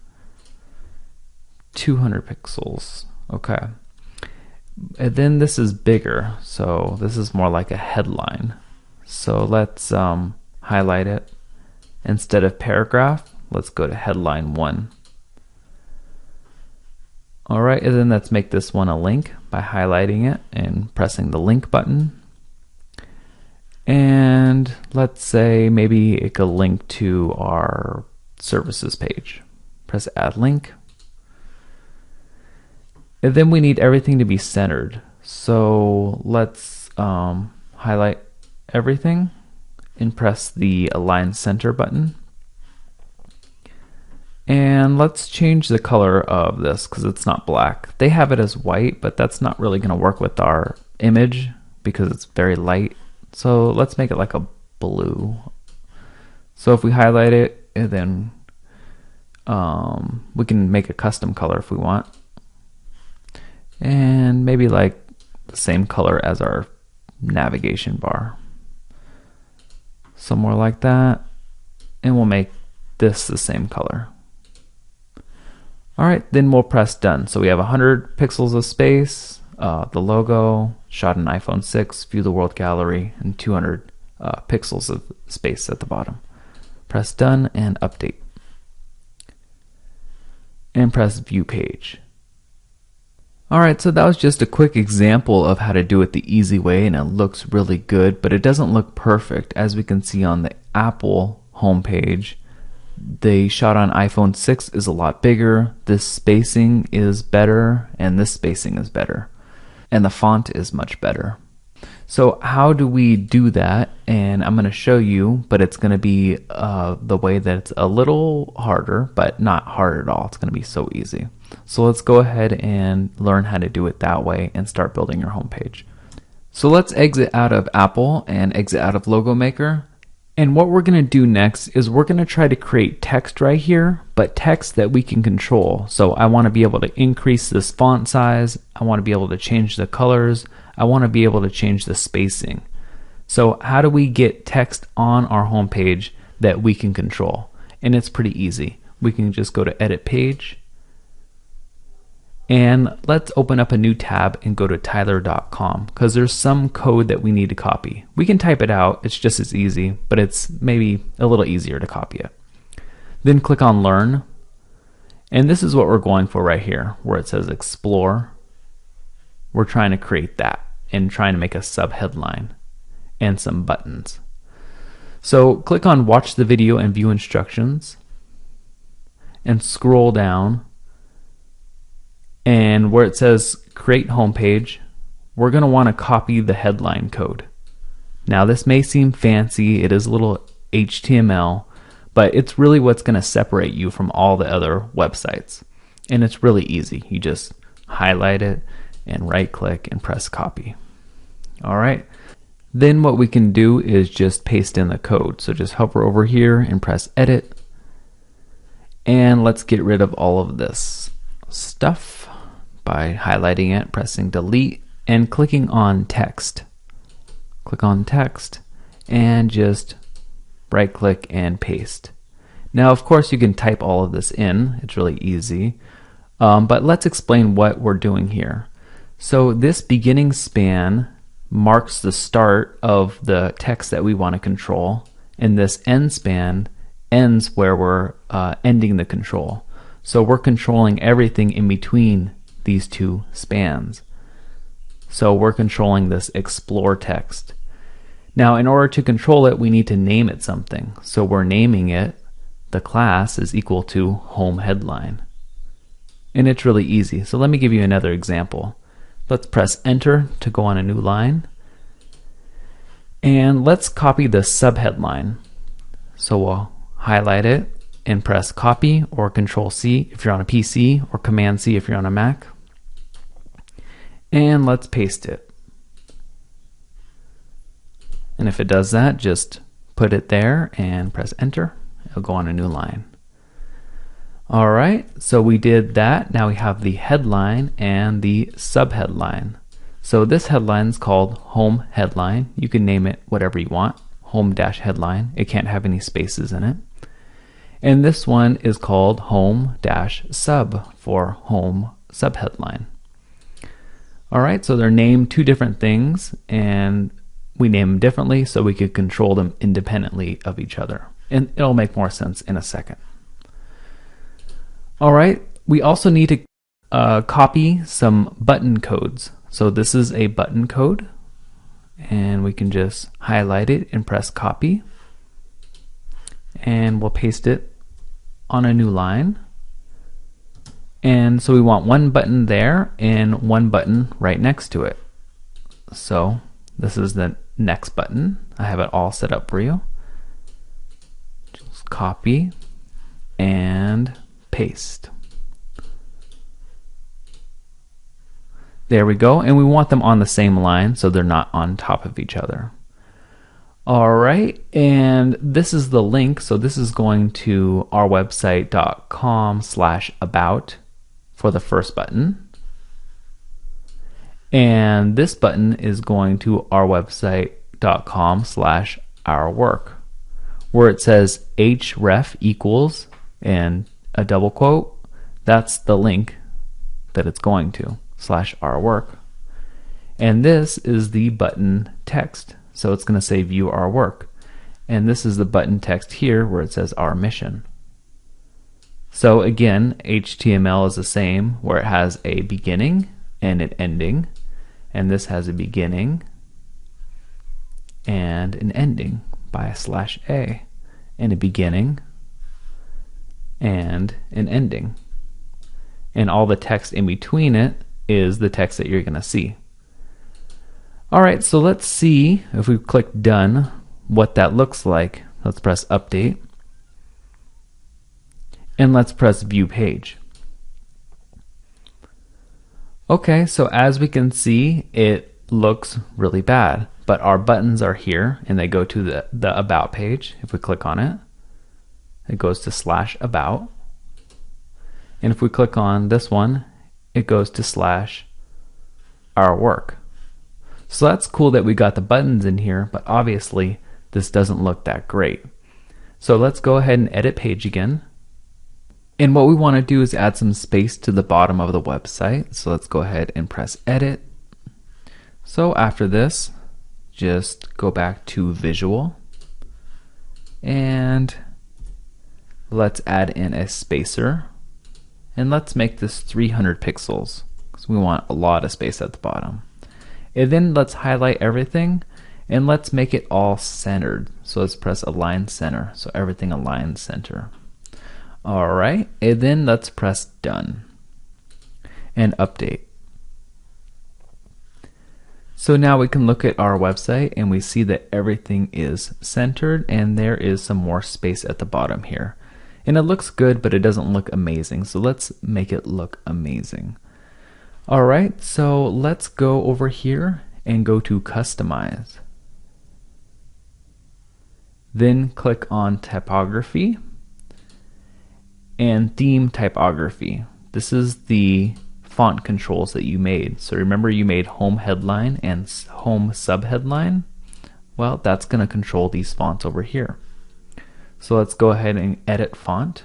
200 pixels. Okay, and then this is bigger, so this is more like a headline. So let's highlight it. Instead of paragraph, let's go to headline 1. Alright, and then let's make this one a link by highlighting it and pressing the link button. And let's say maybe it could link to our services page. Press add link. And then we need everything to be centered. So let's highlight everything and press the align center button. And let's change the color of this because it's not black. They have it as white, but that's not really going to work with our image because it's very light. So let's make it like a blue. So if we highlight it, and then we can make a custom color if we want. And maybe like the same color as our navigation bar. Somewhere like that, and we'll make this the same color. Alright, then we'll press done. So we have 100 pixels of space, the logo, shot an iPhone 6, view the world gallery, and 200 pixels of space at the bottom. Press done and update. And press view page. Alright, so that was just a quick example of how to do it the easy way, and it looks really good, but it doesn't look perfect. As we can see on the Apple homepage, the shot on iPhone 6 is a lot bigger, this spacing is better, and this spacing is better, and the font is much better. So how do we do that? And I'm going to show you, but it's going to be the way that it's a little harder, but not hard at all. It's going to be so easy. So let's go ahead and learn how to do it that way and start building your home page. So let's exit out of Apple and exit out of Logo Maker. And what we're going to do next is we're going to try to create text right here, but text that we can control. So I want to be able to increase this font size. I want to be able to change the colors. I want to be able to change the spacing. So how do we get text on our home page that we can control? And it's pretty easy. We can just go to Edit Page. And let's open up a new tab and go to tyler.com because there's some code that we need to copy. We can type it out, it's just as easy, but it's maybe a little easier to copy it. Then click on Learn, and this is what we're going for right here, where it says Explore. We're trying to create that and trying to make a subheadline and some buttons. So click on Watch the Video and View Instructions, and scroll down. And where it says create homepage, we're going to want to copy the headline code. Now this may seem fancy, it is a little HTML, but it's really what's going to separate you from all the other websites. And it's really easy. You just highlight it and right click and press copy. Alright, then what we can do is just paste in the code. So just hover over here and press edit. And let's get rid of all of this stuff by highlighting it, pressing delete, and clicking on text. Click on text and just right click and paste. Now of course you can type all of this in, it's really easy, but let's explain what we're doing here. So this beginning span marks the start of the text that we want to control, and this end span ends where we're ending the control. So we're controlling everything in between these two spans. So we're controlling this explore text. Now, in order to control it, we need to name it something. So we're naming it, the class is equal to home headline. And it's really easy. So let me give you another example. Let's press enter to go on a new line. And let's copy the subheadline. So we'll highlight it and press copy or Control C if you're on a PC or Command C if you're on a Mac. And let's paste it. And if it does that, just put it there and press enter. It'll go on a new line. Alright, so we did that. Now we have the headline and the subheadline. So this headline is called home headline. You can name it whatever you want. Home-headline. It can't have any spaces in it. And this one is called home-sub for home subheadline. Alright, so they're named two different things, and we name them differently so we could control them independently of each other. And it'll make more sense in a second. Alright, we also need to copy some button codes. So this is a button code, and we can just highlight it and press copy. And we'll paste it on a new line. And so we want one button there and one button right next to it. So this is the next button. I have it all set up for you. Just copy and paste. There we go. And we want them on the same line so they're not on top of each other. Alright, and this is the link. So this is going to our website.com/about for the first button. And this button is going to our website.com/ourwork, where it says href equals and a double quote. That's the link that it's going to, /ourwork. And this is the button text. So it's going to say view our work. And this is the button text here where it says our mission. So again, HTML is the same, where it has a beginning and an ending. And this has a beginning and an ending by a /a, and a beginning and an ending. And all the text in between it is the text that you're going to see. Alright, so let's see if we click done what that looks like. Let's press update. And let's press view page. Okay, so as we can see, it looks really bad, but our buttons are here and they go to the about page. If we click on it, it goes to /about. And if we click on this one, it goes to /ourwork. So that's cool that we got the buttons in here, but obviously this doesn't look that great. So let's go ahead and edit page again. And what we want to do is add some space to the bottom of the website. So let's go ahead and press edit. So after this, just go back to visual and let's add in a spacer. And let's make this 300 pixels because we want a lot of space at the bottom. And then let's highlight everything and let's make it all centered. So let's press align center so everything aligns center. Alright, and then let's press done and update. So now we can look at our website and we see that everything is centered and there is some more space at the bottom here. And it looks good, but it doesn't look amazing. So let's make it look amazing. Alright, so let's go over here and go to customize. Then click on typography and theme typography. This is the font controls that you made. So remember you made home headline and home subheadline? Well, that's going to control these fonts over here. So let's go ahead and edit font.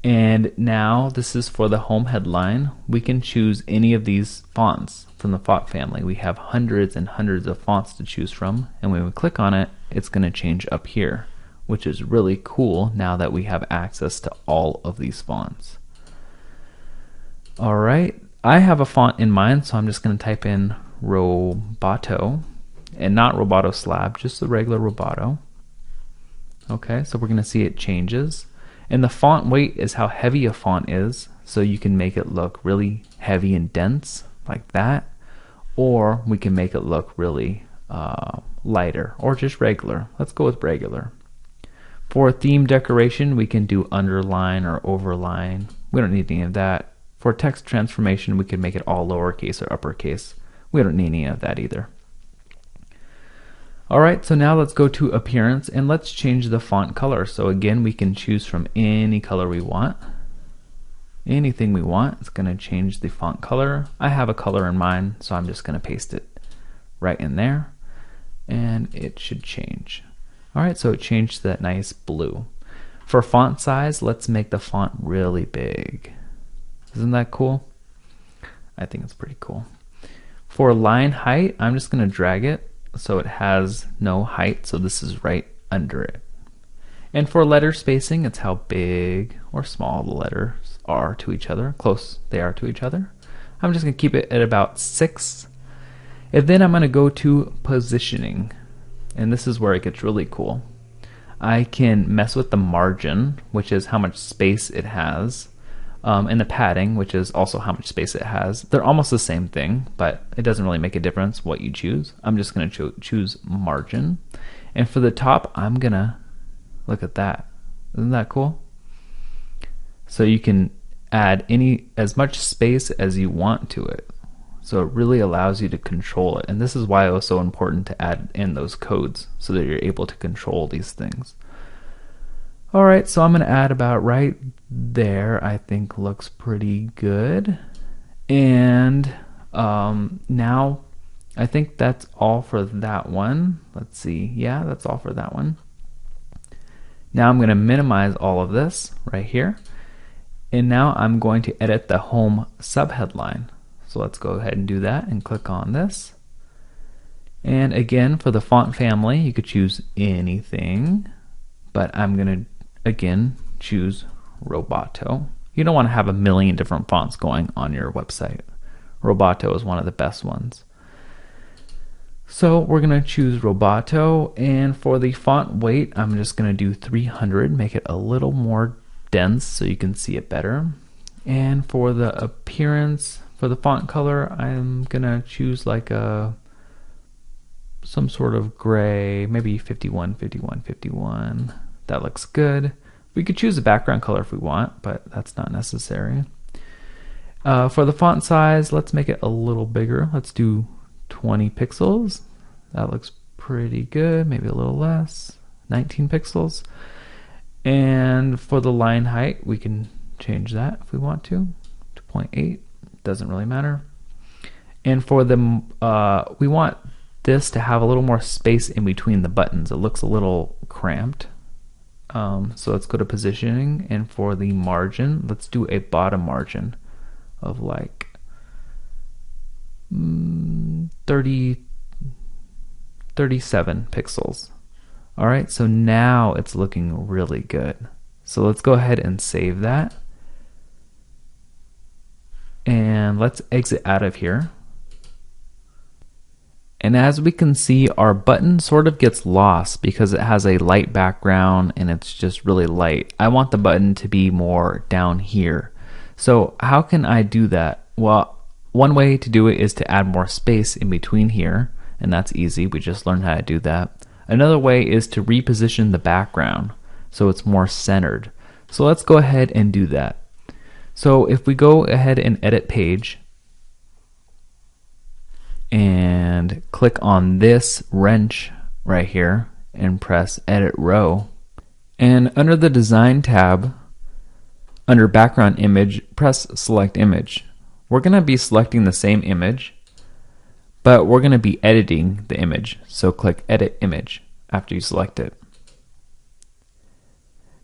And now this is for the home headline. We can choose any of these fonts from the font family. We have hundreds and hundreds of fonts to choose from, and when we click on it, it's going to change up here, which is really cool now that we have access to all of these fonts. Alright, I have a font in mind, so I'm just going to type in Roboto. and not Roboto Slab, just the regular Roboto. Okay, so we're going to see it changes. And the font weight is how heavy a font is, so you can make it look really heavy and dense like that, or we can make it look really lighter or just regular. Let's go with regular. For theme decoration, we can do underline or overline. We don't need any of that. For text transformation, we can make it all lowercase or uppercase. We don't need any of that either. Alright, so now let's go to appearance and let's change the font color. So again, we can choose from any color we want. Anything we want. It's going to change the font color. I have a color in mind, so I'm just going to paste it right in there, and it should change. Alright, so it changed to that nice blue. For font size, let's make the font really big. Isn't that cool? I think it's pretty cool. For line height, I'm just going to drag it so it has no height, so this is right under it. And for letter spacing, it's how big or small the letters are to each other, close they are to each other. I'm just going to keep it at about 6. And then I'm going to go to positioning. And this is where it gets really cool. I can mess with the margin, which is how much space it has, and the padding, which is also how much space it has. They're almost the same thing, but it doesn't really make a difference what you choose. I'm just going to choose margin. And for the top, I'm going to look at that. Isn't that cool? So you can add as much space as you want to it. So it really allows you to control it. And this is why it was so important to add in those codes so that you're able to control these things. Alright, so I'm going to add about right there. I think looks pretty good. And now I think that's all for that one. Let's see. Yeah, that's all for that one. Now I'm going to minimize all of this right here. And now I'm going to edit the home subheadline. So let's go ahead and do that and click on this. And again, for the font family, you could choose anything, but I'm going to again choose Roboto. You don't want to have a million different fonts going on your website. Roboto is one of the best ones. So we're going to choose Roboto, and for the font weight, I'm just going to do 300, make it a little more dense so you can see it better. And for the appearance, for the font color, I'm going to choose like some sort of gray, maybe 51, 51, 51. That looks good. We could choose a background color if we want, but that's not necessary. For the font size, let's make it a little bigger. Let's do 20 pixels. That looks pretty good. Maybe a little less. 19 pixels. And for the line height, we can change that if we want to 0.8. Doesn't really matter. And for the we want this to have a little more space in between the buttons. It looks a little cramped. So let's go to positioning, and for the margin, let's do a bottom margin of like 37 pixels. Alright, so now it's looking really good. So let's go ahead and save that. And let's exit out of here. And as we can see, our button sort of gets lost because it has a light background and it's just really light. I want the button to be more down here. So how can I do that? Well, one way to do it is to add more space in between here, and that's easy. We just learned how to do that. Another way is to reposition the background so it's more centered. So let's go ahead and do that. So if we go ahead and edit page and click on this wrench right here and press edit row, and under the design tab under background image, press select image. We're going to be selecting the same image, but we're going to be editing the image. So click edit image after you select it.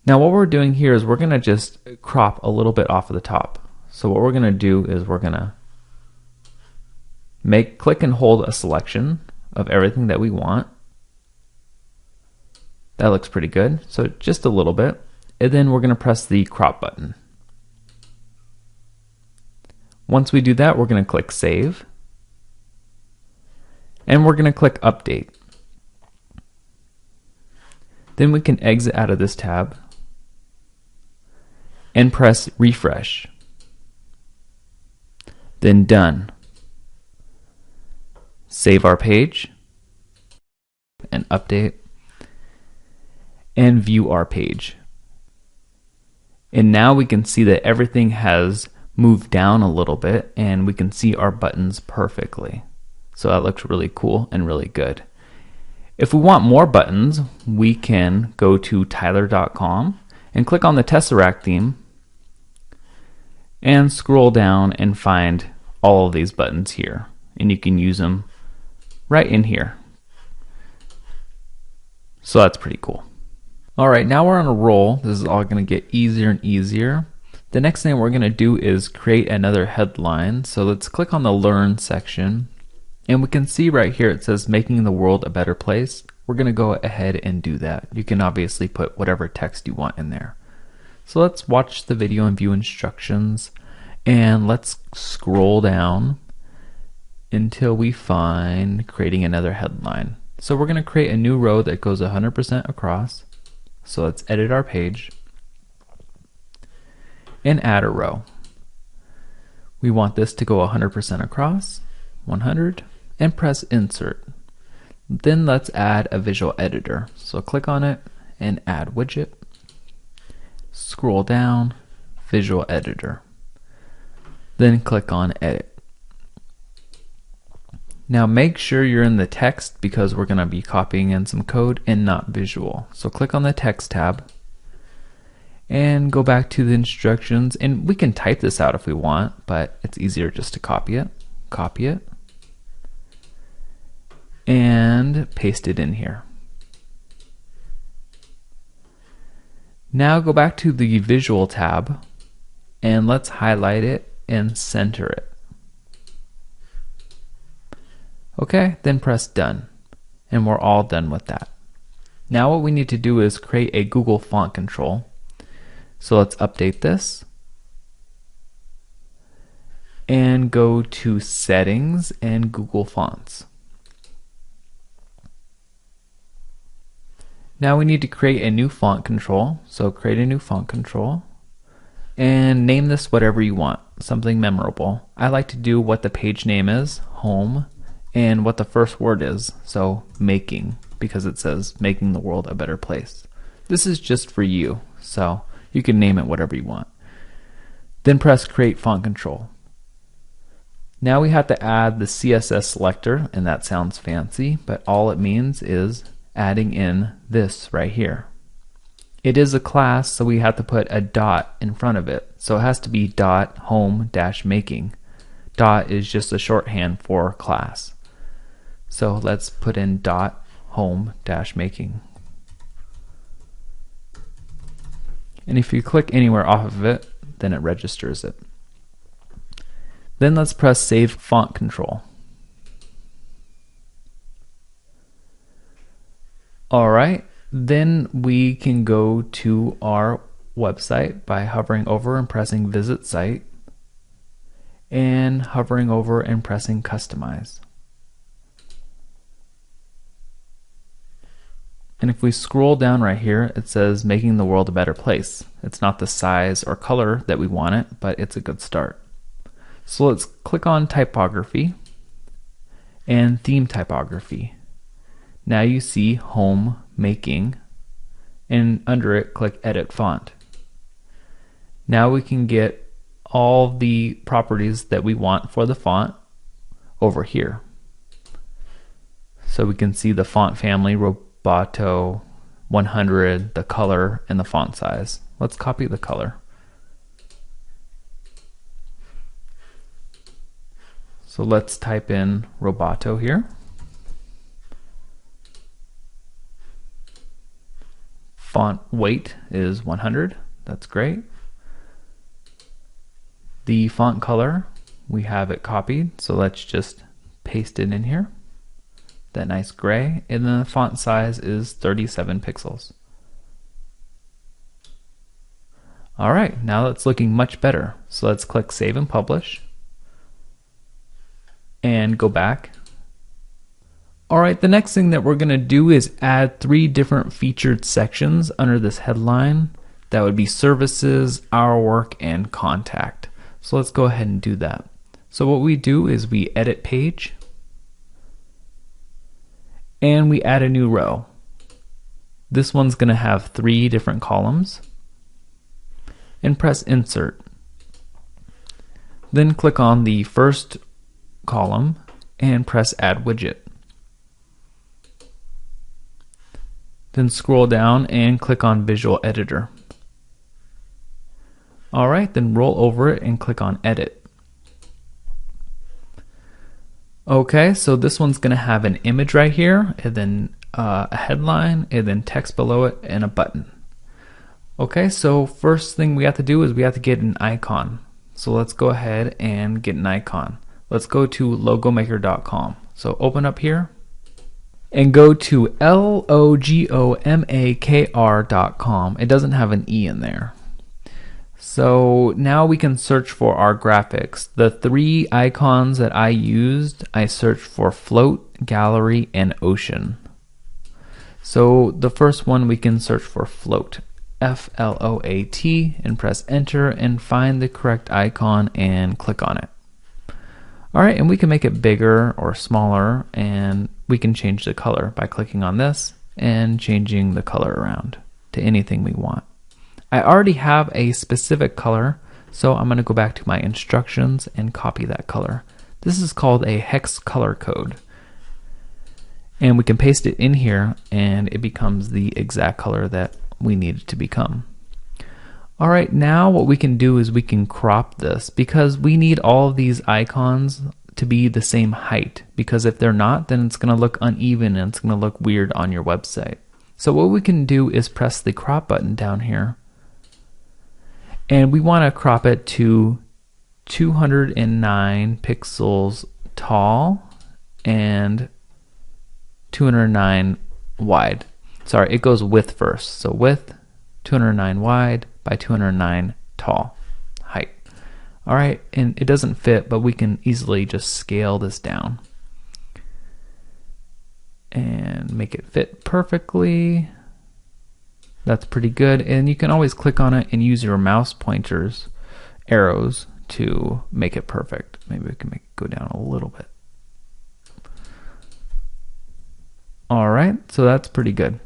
Now what we're doing here is we're going to just crop a little bit off of the top. So what we're going to do is we're going to click and hold a selection of everything that we want. That looks pretty good. So just a little bit. And then we're going to press the crop button. Once we do that, we're going to click save. And we're going to click Update. Then we can exit out of this tab and press Refresh. Then Done. Save our page and update and view our page. And now we can see that everything has moved down a little bit and we can see our buttons perfectly. So that looks really cool and really good. If we want more buttons, we can go to tyler.com and click on the Tesseract theme and scroll down and find all of these buttons here. And you can use them right in here. So that's pretty cool. Alright, now we're on a roll. This is all going to get easier and easier. The next thing we're going to do is create another headline. So let's click on the Learn section. And we can see right here it says Making the World a Better Place. We're going to go ahead and do that. You can obviously put whatever text you want in there. So let's watch the video and view instructions. And let's scroll down until we find creating another headline. So we're going to create a new row that goes 100% across. So let's edit our page and add a row. We want this to go 100% across, 100, and press Insert. Then let's add a visual editor. So click on it and add widget. Scroll down, visual editor. Then click on Edit. Now make sure you're in the text because we're going to be copying in some code and not visual. So click on the text tab and go back to the instructions, and we can type this out if we want, but it's easier just to copy it, and paste it in here. Now go back to the visual tab and let's highlight it and center it. Okay, then press Done, and we're all done with that. Now what we need to do is create a Google font control. So let's update this and go to Settings and Google Fonts. Now we need to create a new font control. So create a new font control and name this whatever you want, something memorable. I like to do what the page name is, home, and what the first word is, so making, because it says making the world a better place. This is just for you, so you can name it whatever you want. Then press Create Font Control. Now we have to add the CSS selector, and that sounds fancy, but all it means is adding in this right here. It is a class, so we have to put a dot in front of it. So it has to be dot home dash making. Dot is just a shorthand for class. So let's put in dot home dash making. And if you click anywhere off of it, then it registers it. Then let's press Save Font Control. Alright, then we can go to our website by hovering over and pressing Visit Site, and hovering over and pressing Customize. And if we scroll down right here, it says Making the World a Better Place. It's not the size or color that we want it, but it's a good start. So let's click on Typography and Theme Typography. Now you see Home Making, and under it click Edit Font. Now we can get all the properties that we want for the font over here. So we can see the font family, Roboto 100, the color, and the font size. Let's copy the color. So let's type in Roboto here. Font weight is 100. That's great. The font color, we have it copied, so let's just paste it in here. That nice gray, and then the font size is 37 pixels. Alright, now that's looking much better. So let's click Save and Publish, and go back, Alright, the next thing that we're going to do is add 3 different featured sections under this headline. That would be services, our work, and contact. So let's go ahead and do that. So what we do is we edit page and we add a new row. This one's going to have 3 different columns, and press insert. Then click on the first column and press add widget. Then scroll down and click on Visual Editor. Alright, then roll over it and click on Edit. Okay, so this one's going to have an image right here, and then a headline, and then text below it, and a button. Okay, so first thing we have to do is we have to get an icon. So let's go ahead and get an icon. Let's go to logomaker.com. So open up here and go to logomakr.com. It doesn't have an E in there. So now we can search for our graphics. The 3 icons that I used, I searched for float, gallery, and ocean. So the first one we can search for float, F-L-O-A-T, and press enter and find the correct icon and click on it. Alright, and we can make it bigger or smaller, and we can change the color by clicking on this and changing the color around to anything we want. I already have a specific color, so I'm going to go back to my instructions and copy that color. This is called a hex color code. And we can paste it in here and it becomes the exact color that we need it to become. Alright, now what we can do is we can crop this, because we need all of these icons to be the same height, because if they're not, then it's going to look uneven and it's going to look weird on your website. So what we can do is press the crop button down here, and we want to crop it to 209 pixels tall and 209 wide. Sorry, it goes width first. So width 209 wide by 209 tall height. Alright, and it doesn't fit, but we can easily just scale this down and make it fit perfectly. That's pretty good, and you can always click on it and use your mouse pointers, arrows, to make it perfect. Maybe we can make it go down a little bit. Alright, so that's pretty good.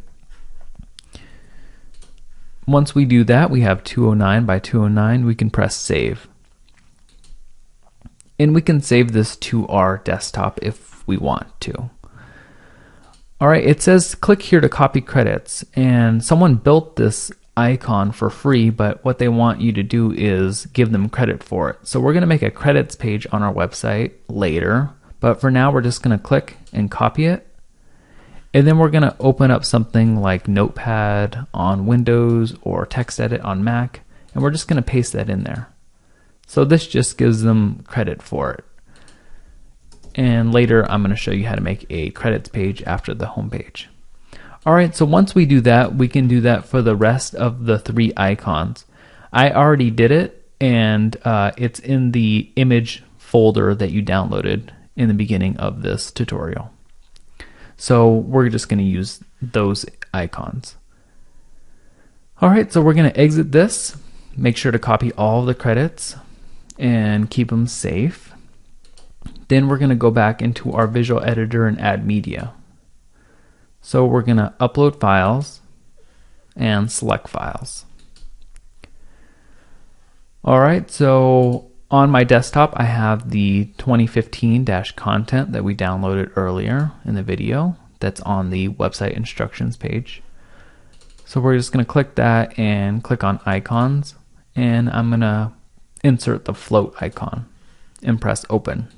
Once we do that, we have 209 by 209, we can press save. And we can save this to our desktop if we want to. Alright, it says click here to copy credits, and someone built this icon for free, but what they want you to do is give them credit for it. So we're going to make a credits page on our website later, but for now we're just going to click and copy it. And then we're going to open up something like Notepad on Windows or TextEdit on Mac, and we're just going to paste that in there. So this just gives them credit for it. And later I'm going to show you how to make a credits page after the home page. Alright, so once we do that, we can do that for the rest of the 3 icons. I already did it, and it's in the image folder that you downloaded in the beginning of this tutorial. So we're just going to use those icons. Alright, so we're going to exit this, make sure to copy all of the credits and keep them safe. Then we're going to go back into our visual editor and add media. So we're going to upload files and select files. Alright, so on my desktop I have the 2015-content that we downloaded earlier in the video that's on the website instructions page. So we're just going to click that and click on icons, and I'm going to insert the float icon and press open.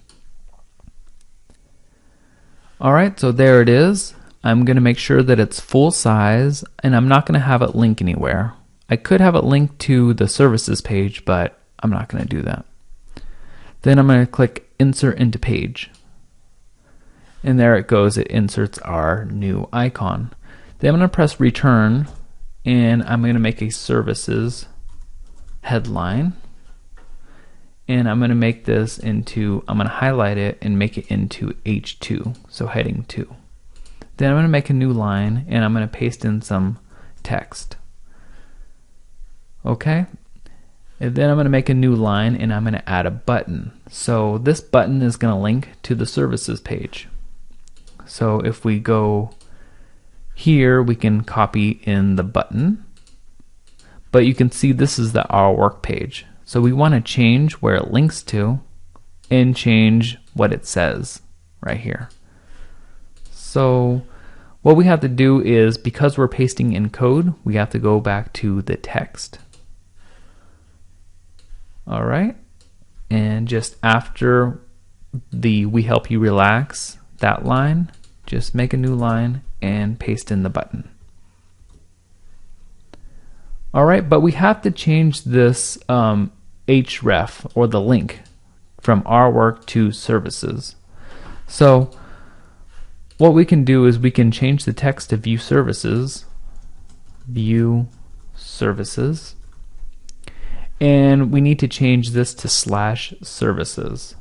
Alright, so there it is. I'm going to make sure that it's full size, and I'm not going to have it link anywhere. I could have it linked to the services page, but I'm not going to do that. Then I'm going to click insert into page, and there it goes. It inserts our new icon. Then I'm going to press return, and I'm going to make a services headline, and I'm going to make this into, I'm going to highlight it and make it into H2, so heading 2. Then I'm going to make a new line and I'm going to paste in some text. Okay, and then I'm going to make a new line and I'm going to add a button. So this button is going to link to the services page. So if we go here, we can copy in the button, but you can see this is the Our Work page. So we want to change where it links to and change what it says right here. So what we have to do is, because we're pasting in code, we have to go back to the text. All right, and just after the "We help you relax," that line, just make a new line and paste in the button. All right, but we have to change this href, or the link, from Our Work to services. So what we can do is we can change the text to view services, and we need to change this to /services.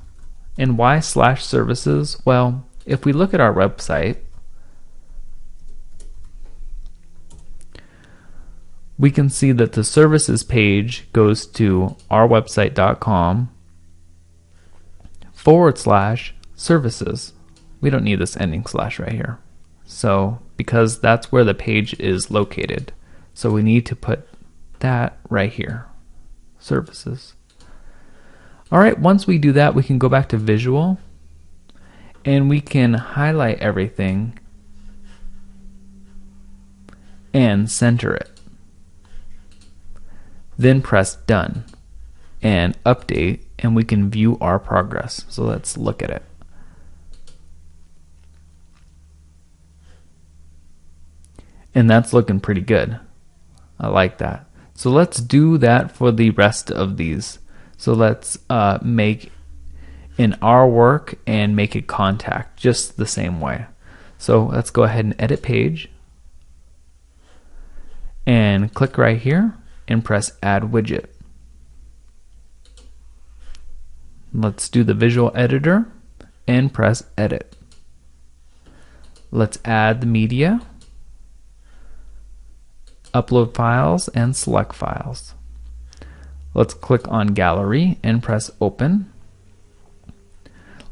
And why /services? Well, if we look at our website, we can see that the services page goes to ourwebsite.com/services. We don't need this ending slash right here. So, because that's where the page is located. So we need to put that right here. Services. All right, once we do that, we can go back to visual and we can highlight everything and center it. Then press done and update, and we can view our progress. So let's look at it. And that's looking pretty good. I like that. So let's do that for the rest of these. So let's make an Our Work and make a contact just the same way. So let's go ahead and edit page and click right here and press add widget. Let's do the visual editor and press edit. Let's add the media, upload files, and select files. Let's click on gallery and press open.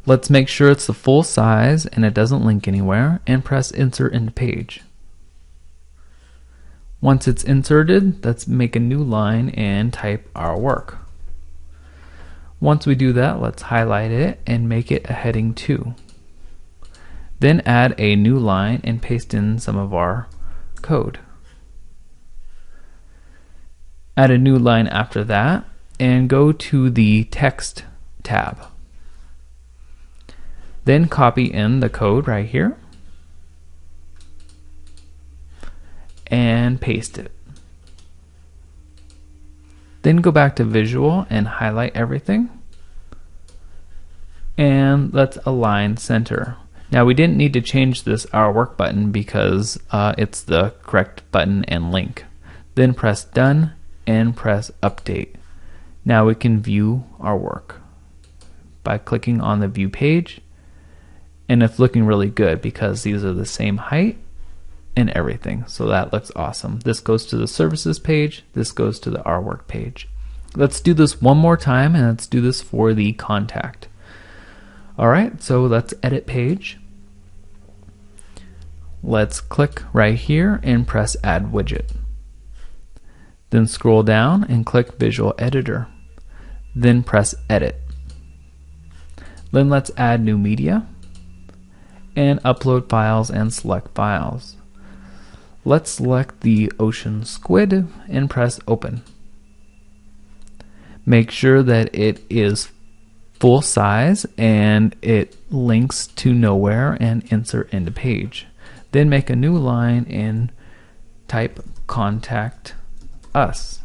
Let's make sure it's the full size and it doesn't link anywhere, and press insert into page. Once it's inserted, let's make a new line and type Our Work. Once we do that, let's highlight it and make it a heading 2. Then add a new line and paste in some of our code. Add a new line after that and go to the text tab. Then copy in the code right here and paste it. Then go back to visual and highlight everything, and let's align center. Now we didn't need to change this Our Work button because it's the correct button and link. Then press done and press update. Now we can view our work by clicking on the view page, and it's looking really good because these are the same height and everything. So that looks awesome. This goes to the services page, this goes to the Our Work page. Let's do this one more time, and let's do this for the contact. Alright, so let's edit page. Let's click right here and press add widget. Then scroll down and click visual editor. Then press edit. Then let's add new media and upload files and select files. Let's select the ocean squid and press open. Make sure that it is full size and it links to nowhere, and insert into page. Then make a new line and type contact us.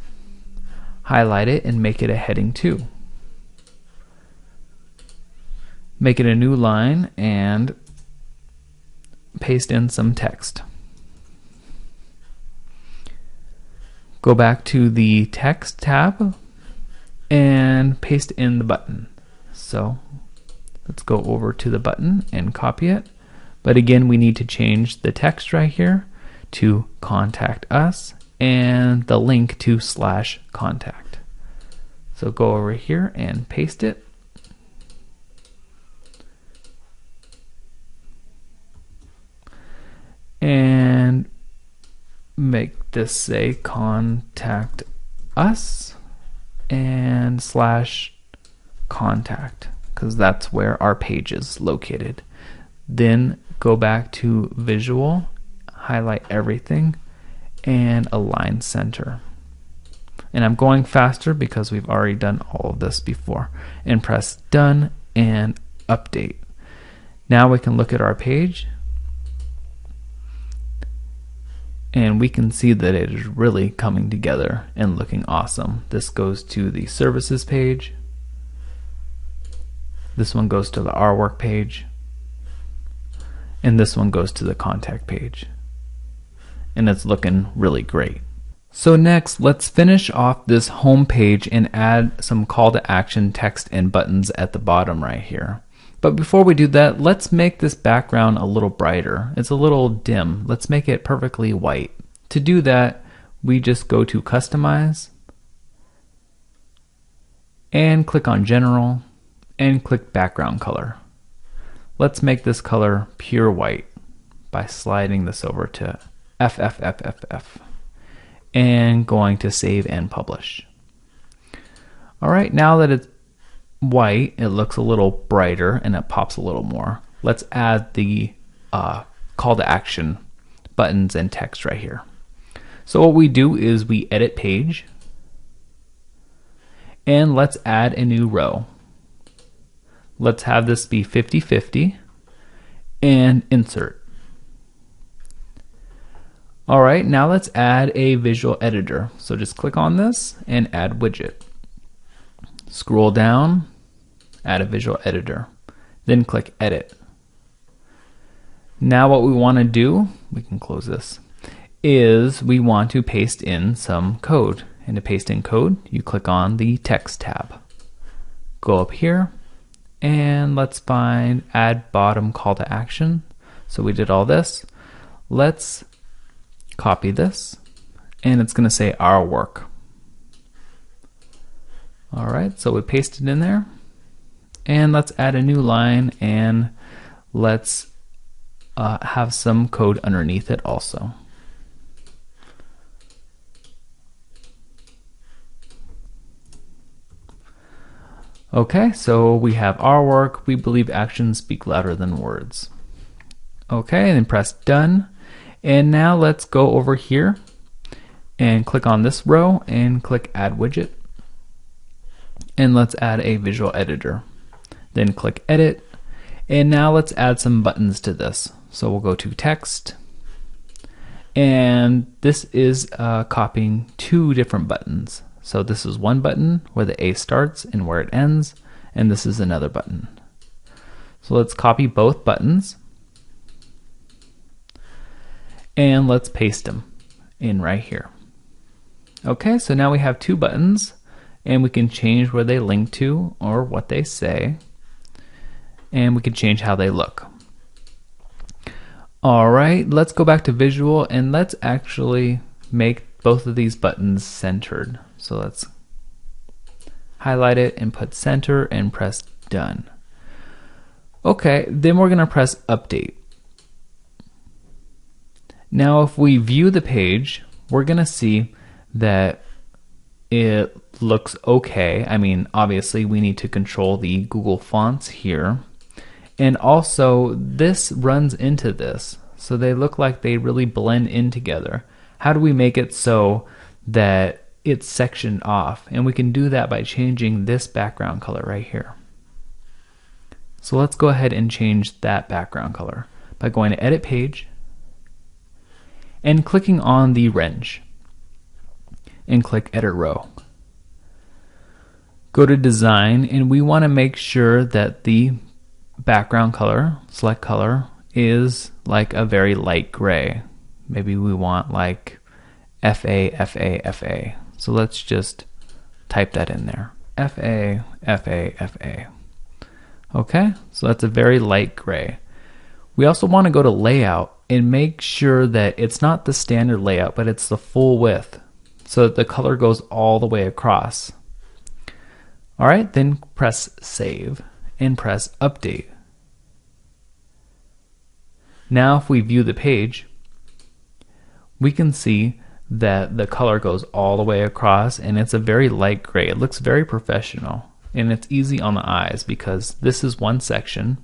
Highlight it and make it a heading 2. Make it a new line and paste in some text. Go back to the text tab and paste in the button. So let's go over to the button and copy it, But again, we need to change the text right here to contact us and the link to /contact. So go over here and paste it. And make this say contact us and /contact, because that's where our page is located. Then go back to visual, highlight everything, and align center. And I'm going faster because we've already done all of this before. And press done and update. Now we can look at our page and we can see that it is really coming together and looking awesome. This goes to the services page. This one goes to the Our Work page. And this one goes to the contact page. And it's looking really great. So next, let's finish off this home page and add some call to action text and buttons at the bottom right here. But before we do that, let's make this background a little brighter. It's a little dim. Let's make it perfectly white. To do that, we just go to Customize and click on General and click Background Color. Let's make this color pure white by sliding this over to FFFFF and going to Save and Publish. Alright, now that it's white, it looks a little brighter and it pops a little more. Let's add the call to action buttons and text right here. So what we do is we edit page and let's add a new row. Let's have this be 50-50 and insert. Alright, now let's add a visual editor. So just click on this and add widget. Scroll down, add a visual editor, then click edit. Now what we want to do, we can close this, is we want to paste in some code. And to paste in code, you click on the text tab. Go up here and let's find add bottom call to action. So we did all this. Let's copy this and it's going to say Our Work. Alright, so we paste it in there and let's add a new line and let's have some code underneath it also. Okay, so we have Our Work. We believe actions speak louder than words. Okay, and then press done. And now let's go over here and click on this row and click Add Widget. And let's add a visual editor. Then click Edit. And now let's add some buttons to this. So we'll go to Text. And this is copying two different buttons. So this is one button where the A starts and where it ends. And this is another button. So let's copy both buttons. And let's paste them in right here. Okay, so now we have two buttons and we can change where they link to or what they say, and we can change how they look. Alright, let's go back to visual and let's actually make both of these buttons centered. So let's highlight it and put center and press done. Okay, then we're going to press update. Now if we view the page, we're going to see that it looks okay. I mean, obviously we need to control the Google fonts here. And also this runs into this. So they look like they really blend in together. How do we make it so that it's sectioned off? And we can do that by changing this background color right here. So let's go ahead and change that background color by going to Edit Page and clicking on the wrench and click Edit Row. Go to Design and we want to make sure that the background color, select color, is like a very light gray. Maybe we want like FA, FA, FA. So let's just type that in there. FA, FA, FA. Okay, so that's a very light gray. We also want to go to layout and make sure that it's not the standard layout, but it's the full width, so that the color goes all the way across. All right, then press save and press update. Now if we view the page, we can see that the color goes all the way across, and it's a very light gray. It looks very professional, and it's easy on the eyes because this is one section,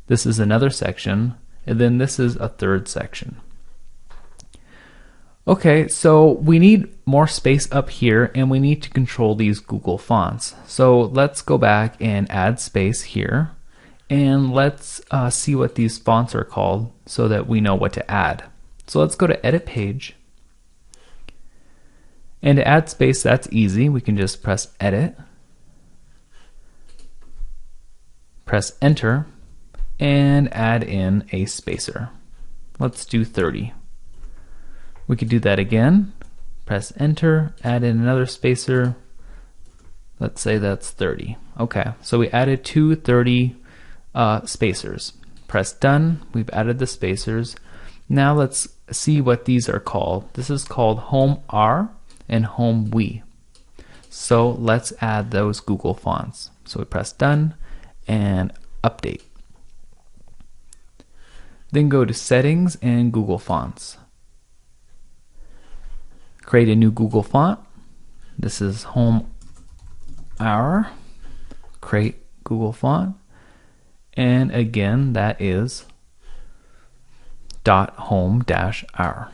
this is another section, and then this is a third section. Okay, so we need more space up here, and we need to control these Google fonts. So let's go back and add space here, and let's see what these fonts are called so that we know what to add. So let's go to Edit Page. And to add space, that's easy. We can just press Edit, press Enter, and add in a spacer. Let's do 30. We could do that again. Press Enter, add in another spacer. Let's say that's 30. Okay, so we added two 30 spacers. Press Done. We've added the spacers. Now let's see what these are called. This is called Home R and Home We. So let's add those Google fonts. So we press Done and Update. Then go to Settings and Google Fonts. Create a new Google font. This is Home R. Create Google font. And again, that is .home-r.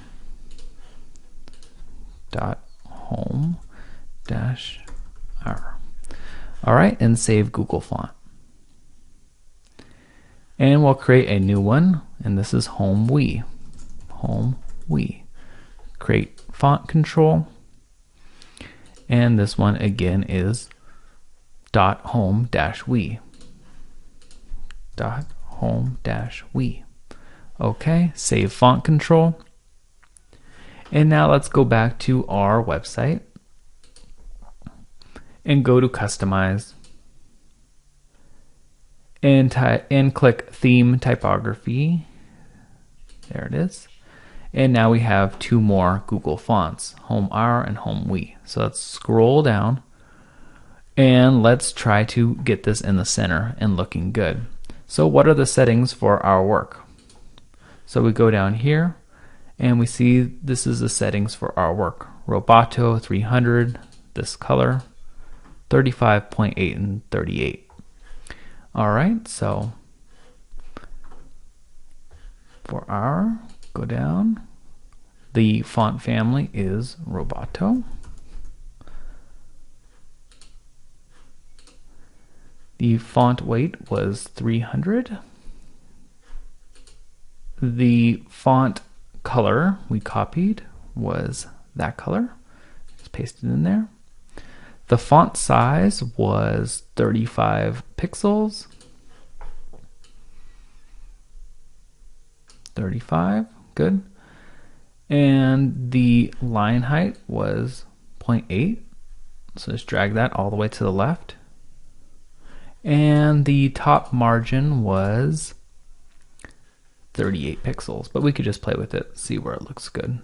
.home-r. All right, and save Google font. And we'll create a new one, and this is Home We. Home We. Create font control, and this one again is .home-we. .home-we. Okay, save font control. And now let's go back to our website and go to Customize and click Theme Typography. There it is. And now we have two more Google fonts, Home R and Home We. So let's scroll down and let's try to get this in the center and looking good. So what are the settings for our work? So we go down here and we see this is the settings for our work. Roboto 300, this color, 35.8 and 38. All right, so for our, go down, the font family is Roboto. The font weight was 300. The font color we copied was that color. Just pasted in there. The font size was 35 pixels. 35, good. And the line height was 0.8. So just drag that all the way to the left. And the top margin was 38 pixels, but we could just play with it, see where it looks good.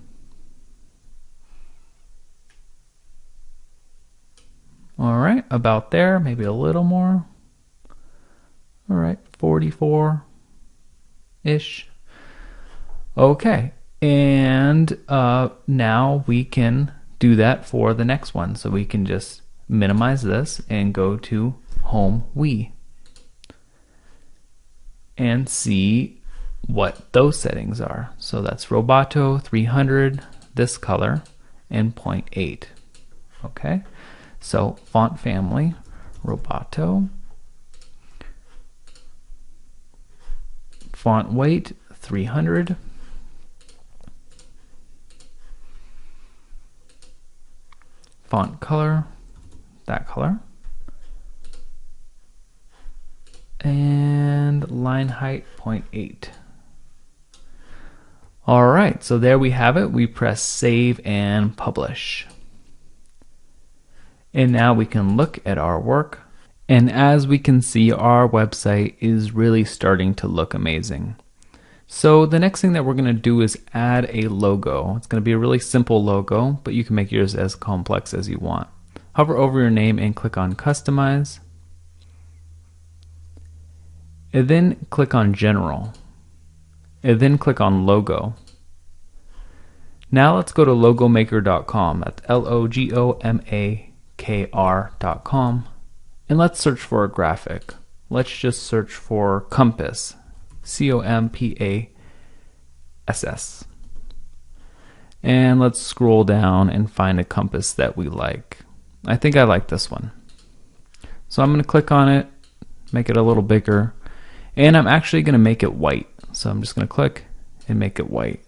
All right, about there, maybe a little more. All right, 44-ish. Okay, and now we can do that for the next one. So we can just minimize this and go to Home We and see what those settings are. So that's Roboto 300, this color, and 0.8. Okay, so font family, Roboto, font weight 300, font color, that color, and line height 0.8. All right, so there we have it. We press save and publish. And now we can look at our work. And as we can see, our website is really starting to look amazing. So the next thing that we're going to do is add a logo. It's going to be a really simple logo, but you can make yours as complex as you want. Hover over your name and click on Customize. And then click on General. And then click on Logo. Now let's go to logomaker.com. That's logomaker.com. And let's search for a graphic. Let's just search for compass. COMPASS. And let's scroll down and find a compass that we like. I think I like this one. So I'm going to click on it, make it a little bigger, and I'm actually going to make it white. So I'm just going to click and make it white.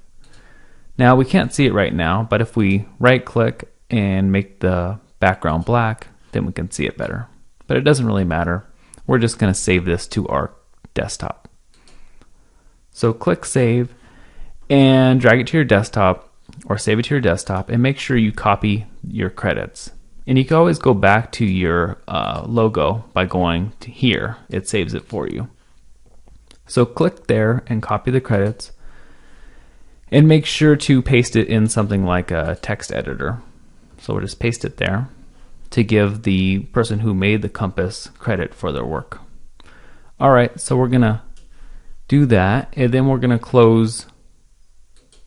Now we can't see it right now, but if we right click and make the background black, then we can see it better. But it doesn't really matter. We're just going to save this to our desktop. So click save and drag it to your desktop or save it to your desktop and make sure you copy your credits. And you can always go back to your logo by going to here. It saves it for you. So click there and copy the credits and make sure to paste it in something like a text editor. So we'll just paste it there to give the person who made the compass credit for their work. Alright, so we're gonna do that, and then we're gonna close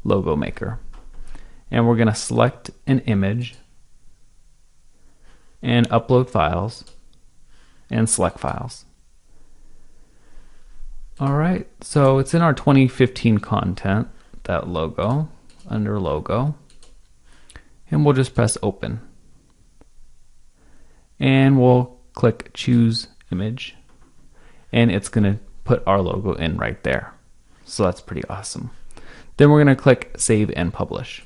Logo Maker. And we're gonna select an image and upload files and select files. Alright, so it's in our 2015 content, that logo, under logo, and we'll just press open. And we'll click choose image, and it's going to put our logo in right there. So that's pretty awesome. Then we're going to click save and publish.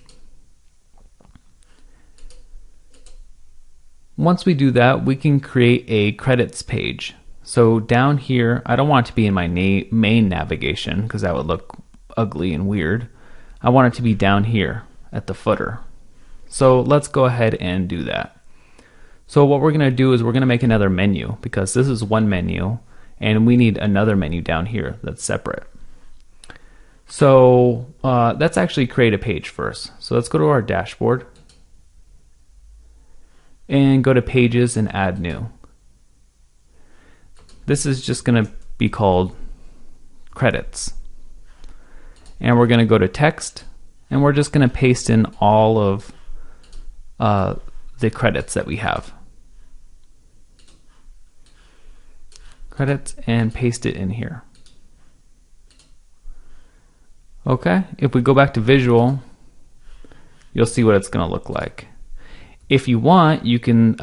Once we do that, we can create a credits page. So down here, I don't want it to be in my main navigation because that would look ugly and weird. I want it to be down here at the footer. So let's go ahead and do that. So what we're going to do is we're going to make another menu because this is one menu and we need another menu down here that's separate. So let's actually create a page first. So let's go to our dashboard and go to pages and add new. This is just going to be called credits. And we're going to go to text and we're just going to paste in all of the credits that we have. Credits and paste it in here. Okay, if we go back to visual, you'll see what it's going to look like. If you want, you can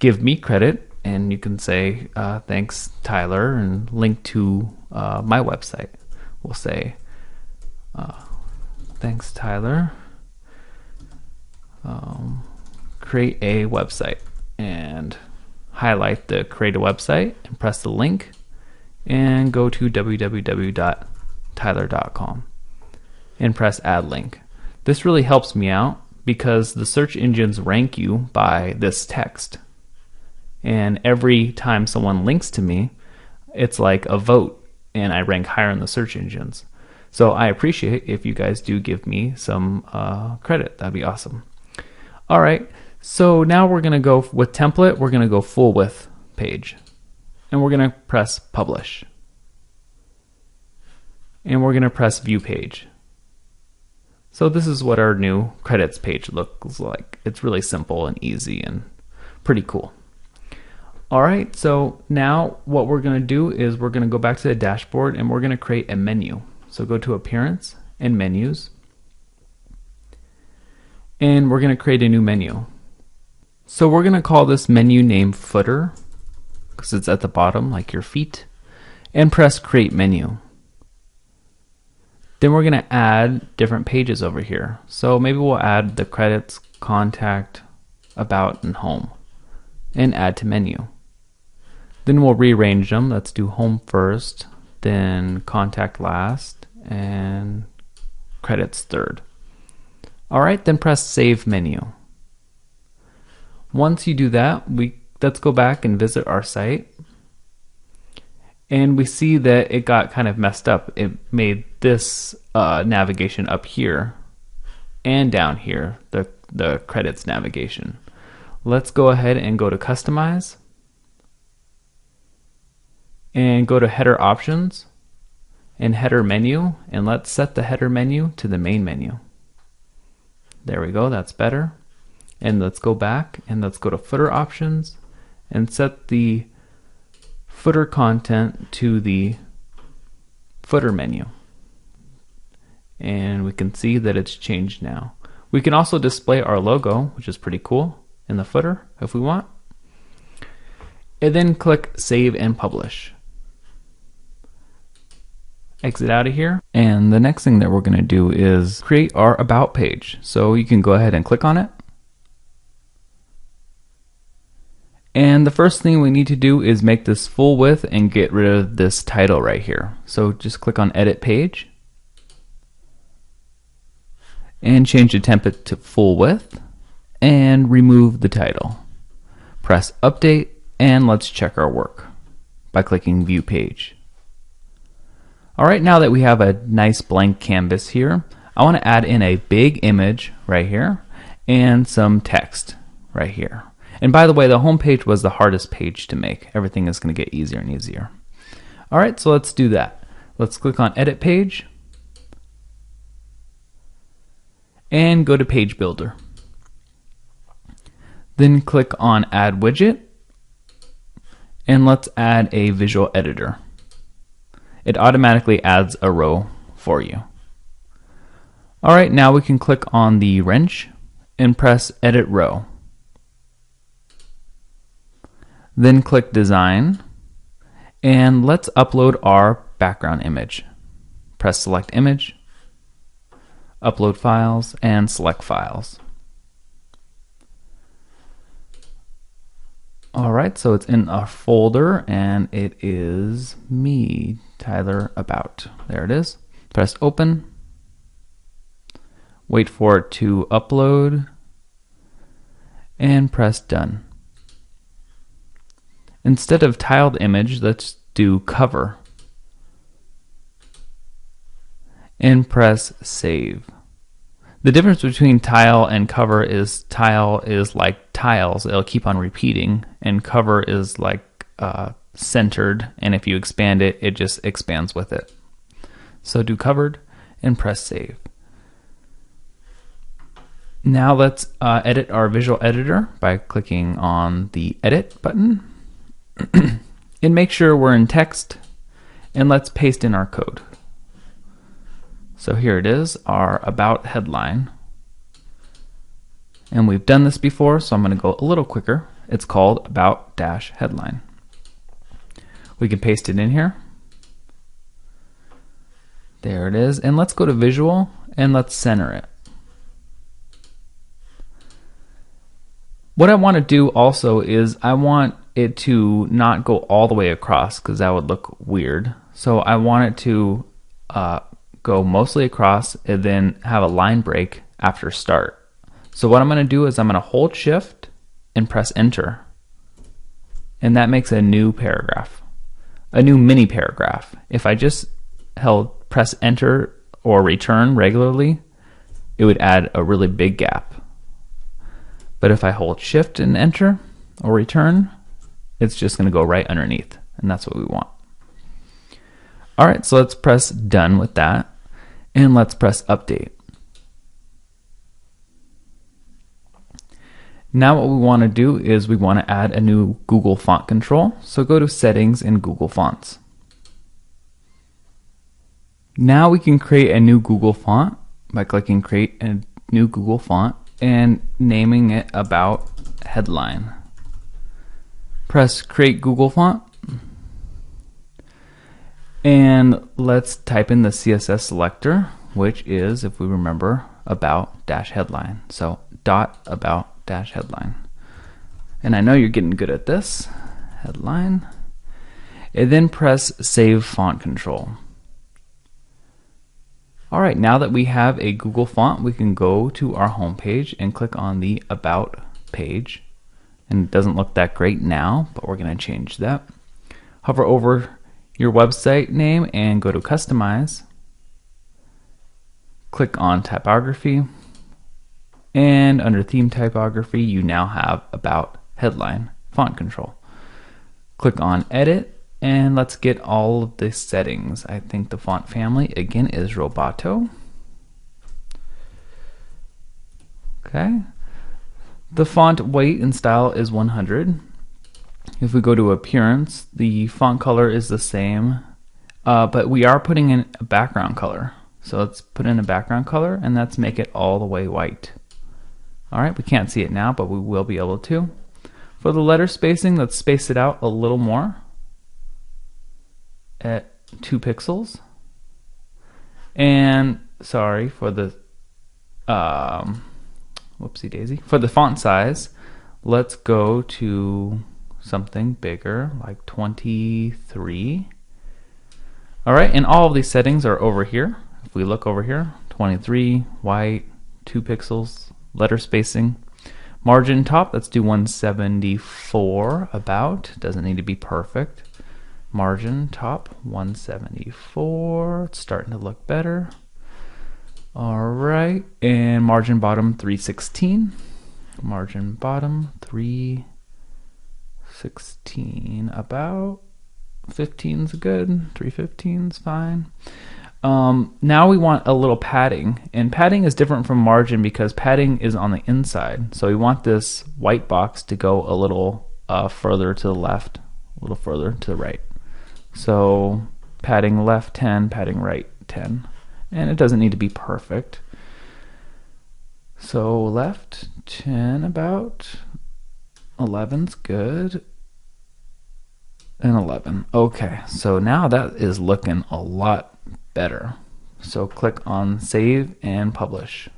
give me credit and you can say thanks Tyler and link to my website. We'll say thanks Tyler, create a website, and highlight the create a website and press the link and go to www.tyler.com and press add link. This really helps me out because the search engines rank you by this text, and every time someone links to me, it's like a vote and I rank higher in the search engines. So I appreciate if you guys do give me some credit. That'd be awesome. Alright, so now we're going to go with template. We're going to go full width page and we're going to press publish and we're going to press view page. So this is what our new credits page looks like. It's really simple and easy and pretty cool. Alright, so now what we're going to do is we're going to go back to the dashboard and we're going to create a menu. So go to appearance and menus and we're going to create a new menu. So we're going to call this menu name footer because it's at the bottom like your feet, and press create menu. Then we're going to add different pages over here. So maybe we'll add the credits, contact, about, and home, and add to menu. Then we'll rearrange them. Let's do home first, then contact last, and credits third. Alright, then press save menu. Once you do that, let's go back and visit our site. And we see that it got kind of messed up. It made this navigation up here and down here, the credits navigation. Let's go ahead and go to Customize and go to Header Options and Header Menu, and let's set the header menu to the main menu. There we go, that's better. And let's go back and let's go to Footer Options and set the footer content to the footer menu. And we can see that it's changed now. We can also display our logo, which is pretty cool, in the footer if we want. And then click Save and Publish. Exit out of here. And the next thing that we're going to do is create our About page. So you can go ahead and click on it. And the first thing we need to do is make this full width and get rid of this title right here. So just click on Edit Page and change the template to full width and remove the title. Press Update and let's check our work by clicking View Page. Alright, now that we have a nice blank canvas here, I want to add in a big image right here and some text right here. And by the way, the home page was the hardest page to make. Everything is going to get easier and easier. Alright, so let's do that. Let's click on Edit Page and go to Page Builder. Then click on Add Widget and let's add a visual editor. It automatically adds a row for you. Alright, now we can click on the wrench and press Edit Row. Then click Design and let's upload our background image. Press Select Image, Upload Files, and Select Files. Alright, so it's in a folder and it is me, Tyler About. There it is. Press Open. Wait for it to upload and press Done. Instead of tiled image, let's do cover and press Save. The difference between tile and cover is tile is like tiles, it'll keep on repeating, and cover is like centered, and if you expand it, it just expands with it. So do covered and press Save. Now let's edit our visual editor by clicking on the Edit button. And make sure we're in text, and let's paste in our code. So here it is, our About headline. And we've done this before, so I'm going to go a little quicker. It's called About-Headline. We can paste it in here. There it is. And let's go to Visual and let's center it. What I want to do also is I want it to not go all the way across because that would look weird. So I want it to go mostly across and then have a line break after start. So what I'm going to do is I'm going to hold Shift and press Enter. And that makes a new paragraph, a new mini paragraph. If I just press Enter or Return regularly, it would add a really big gap. But if I hold Shift and Enter or Return, it's just going to go right underneath, and that's what we want. Alright, so let's press Done with that, and let's press Update. Now what we want to do is we want to add a new Google font control, so go to Settings in Google Fonts. Now we can create a new Google font by clicking Create a new Google font and naming it About Headline. Press Create Google Font and let's type in the CSS selector, which is, if we remember, About-Headline. So .about-headline. And I know you're getting good at this. Headline. And then press Save Font Control. Alright, now that we have a Google font, we can go to our home page and click on the About page. And it doesn't look that great now, but we're going to change that. Hover over your website name and go to Customize. Click on Typography. And under Theme Typography, you now have About, Headline, Font Control. Click on Edit, and let's get all of the settings. I think the font family, again, is Roboto. Okay. The font weight and style is 100. If we go to Appearance, the font color is the same, but we are putting in a background color. So let's put in a background color, and let's make it all the way white. All right, we can't see it now, but we will be able to. For the letter spacing, let's space it out a little more at 2 pixels. And sorry for the whoopsie daisy. For the font size, let's go to something bigger, like 23. All right, and all of these settings are over here. If we look over here, 23, white, 2 pixels, letter spacing. Margin top, let's do 174 about. Doesn't need to be perfect. Margin top, 174. It's starting to look better. All right, and margin bottom, 316. Margin bottom, 316 about. 15's good, 315's fine. Now we want a little padding, and padding is different from margin because padding is on the inside. So we want this white box to go a little further to the left, a little further to the right. So padding left 10, padding right 10. And it doesn't need to be perfect. So left 10 about, 11's good, and 11. Okay, so now that is looking a lot better. So click on Save and Publish.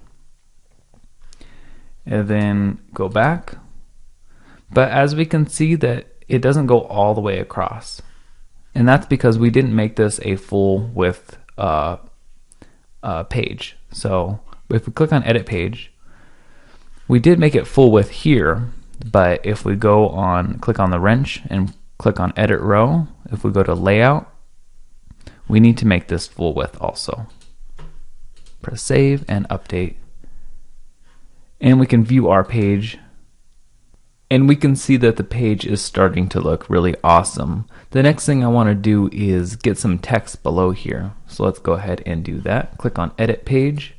And then go back. But as we can see that it doesn't go all the way across. And that's because we didn't make this a full width page. So if we click on Edit Page, we did make it full width here, but if we go on, click on the wrench and click on Edit Row, if we go to Layout, we need to make this full width also. Press Save and Update. And we can view our page, and we can see that the page is starting to look really awesome. The next thing I want to do is get some text below here. So let's go ahead and do that. Click on Edit Page.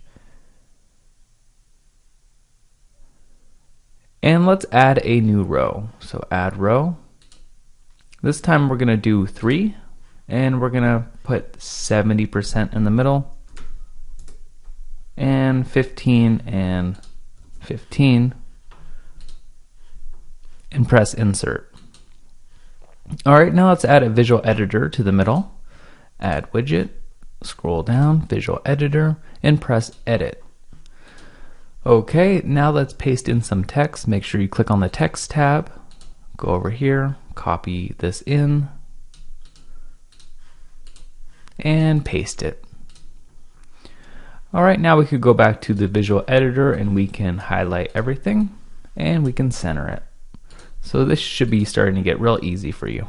And let's add a new row. So add row. This time we're going to do 3, and we're going to put 70% in the middle, and 15 and 15, and press Insert. Alright, now let's add a visual editor to the middle. Add widget, scroll down, visual editor, and press Edit. Okay, now let's paste in some text. Make sure you click on the Text tab, go over here, copy this in, and paste it. Alright, now we could go back to the visual editor and we can highlight everything and we can center it. So this should be starting to get real easy for you.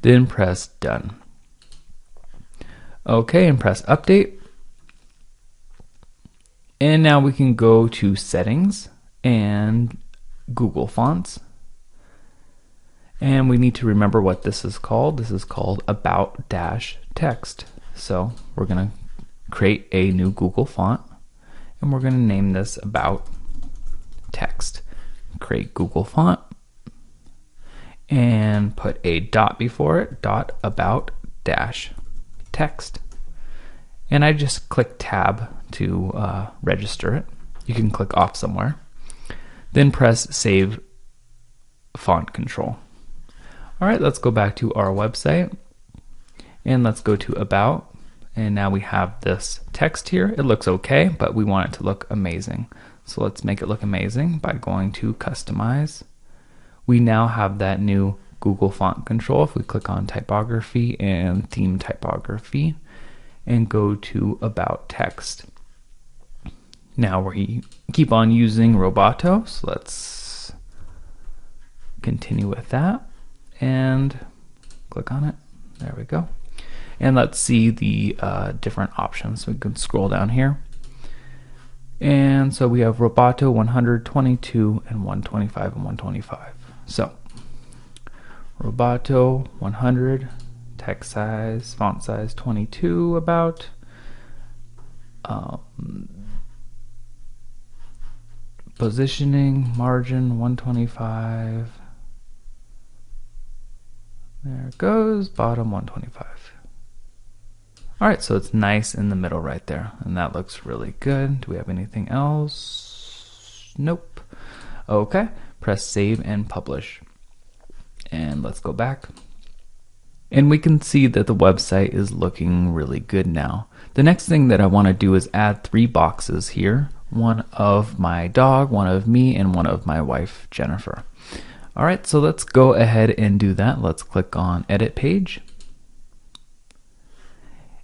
Then press Done. Okay, and press Update. And now we can go to Settings and Google Fonts. And we need to remember what this is called. This is called About-Text. So we're going to create a new Google font, and we're going to name this About Text. Create Google font, and put a dot before it, dot about dash text. And I just click Tab to register it. You can click off somewhere. Then press Save Font Control. All right, let's go back to our website, and let's go to About. And now we have this text here. It looks okay, but we want it to look amazing. So let's make it look amazing by going to Customize. We now have that new Google Font Control. If we click on Typography and Theme Typography and go to About Text. Now we keep on using Roboto, so let's continue with that and click on it. There we go. And let's see the different options. We can scroll down here. And so we have Roboto 122 and 125 and 125. So Roboto 100, text size, font size 22 about. Positioning, margin 125. There it goes, bottom 125. Alright, so it's nice in the middle right there, and that looks really good. Do we have anything else? Nope. Okay, press save and publish. And let's go back. And we can see that the website is looking really good now. The next thing that I want to do is add 3 boxes here. One of my dog, one of me, and one of my wife, Jennifer. Alright, so let's go ahead and do that. Let's click on Edit Page.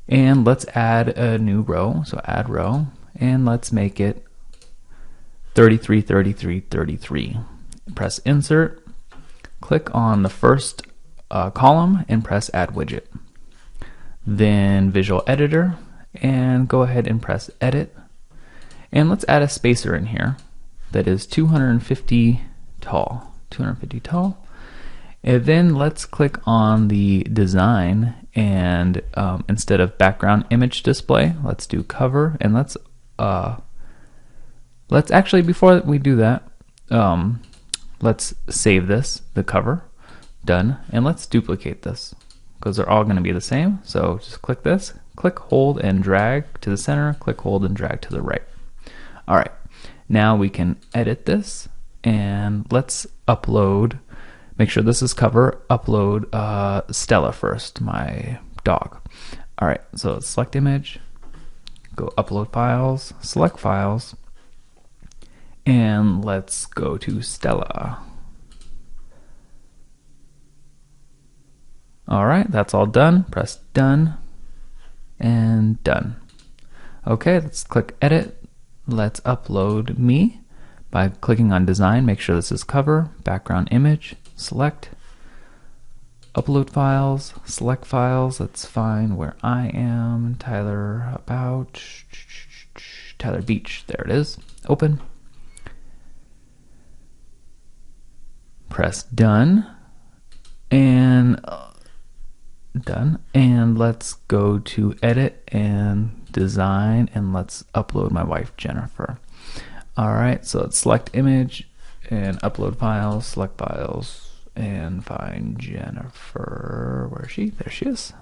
And let's add a new row. So add row, and let's make it 33, 33, 33. Press Insert, click on the first column, and press Add Widget. Then Visual Editor, and go ahead and press Edit. And let's add a spacer in here that is 250 tall. 250 tall. And then let's click on the design, and instead of background image display, let's do cover, and let's actually, before we do that, let's save this, the cover, done, and let's duplicate this because they're all going to be the same. So just click this, click, hold, and drag to the center, click, hold, and drag to the right. All right, now we can edit this, and let's upload. Make sure this is cover. Upload Stella first, my dog. All right, so select image, go upload files, select files, and let's go to Stella. All right, that's all done. Press done and done. Okay, let's click edit. Let's upload me by clicking on design. Make sure this is cover, background image, select, upload files, select files. Let's find where I am. Tyler about Tyler Beach. There it is. Open. Press done and done. And let's go to edit and design, and let's upload my wife Jennifer. All right, so let's select image and upload files, select files, and find Jennifer. Where is she? There she is.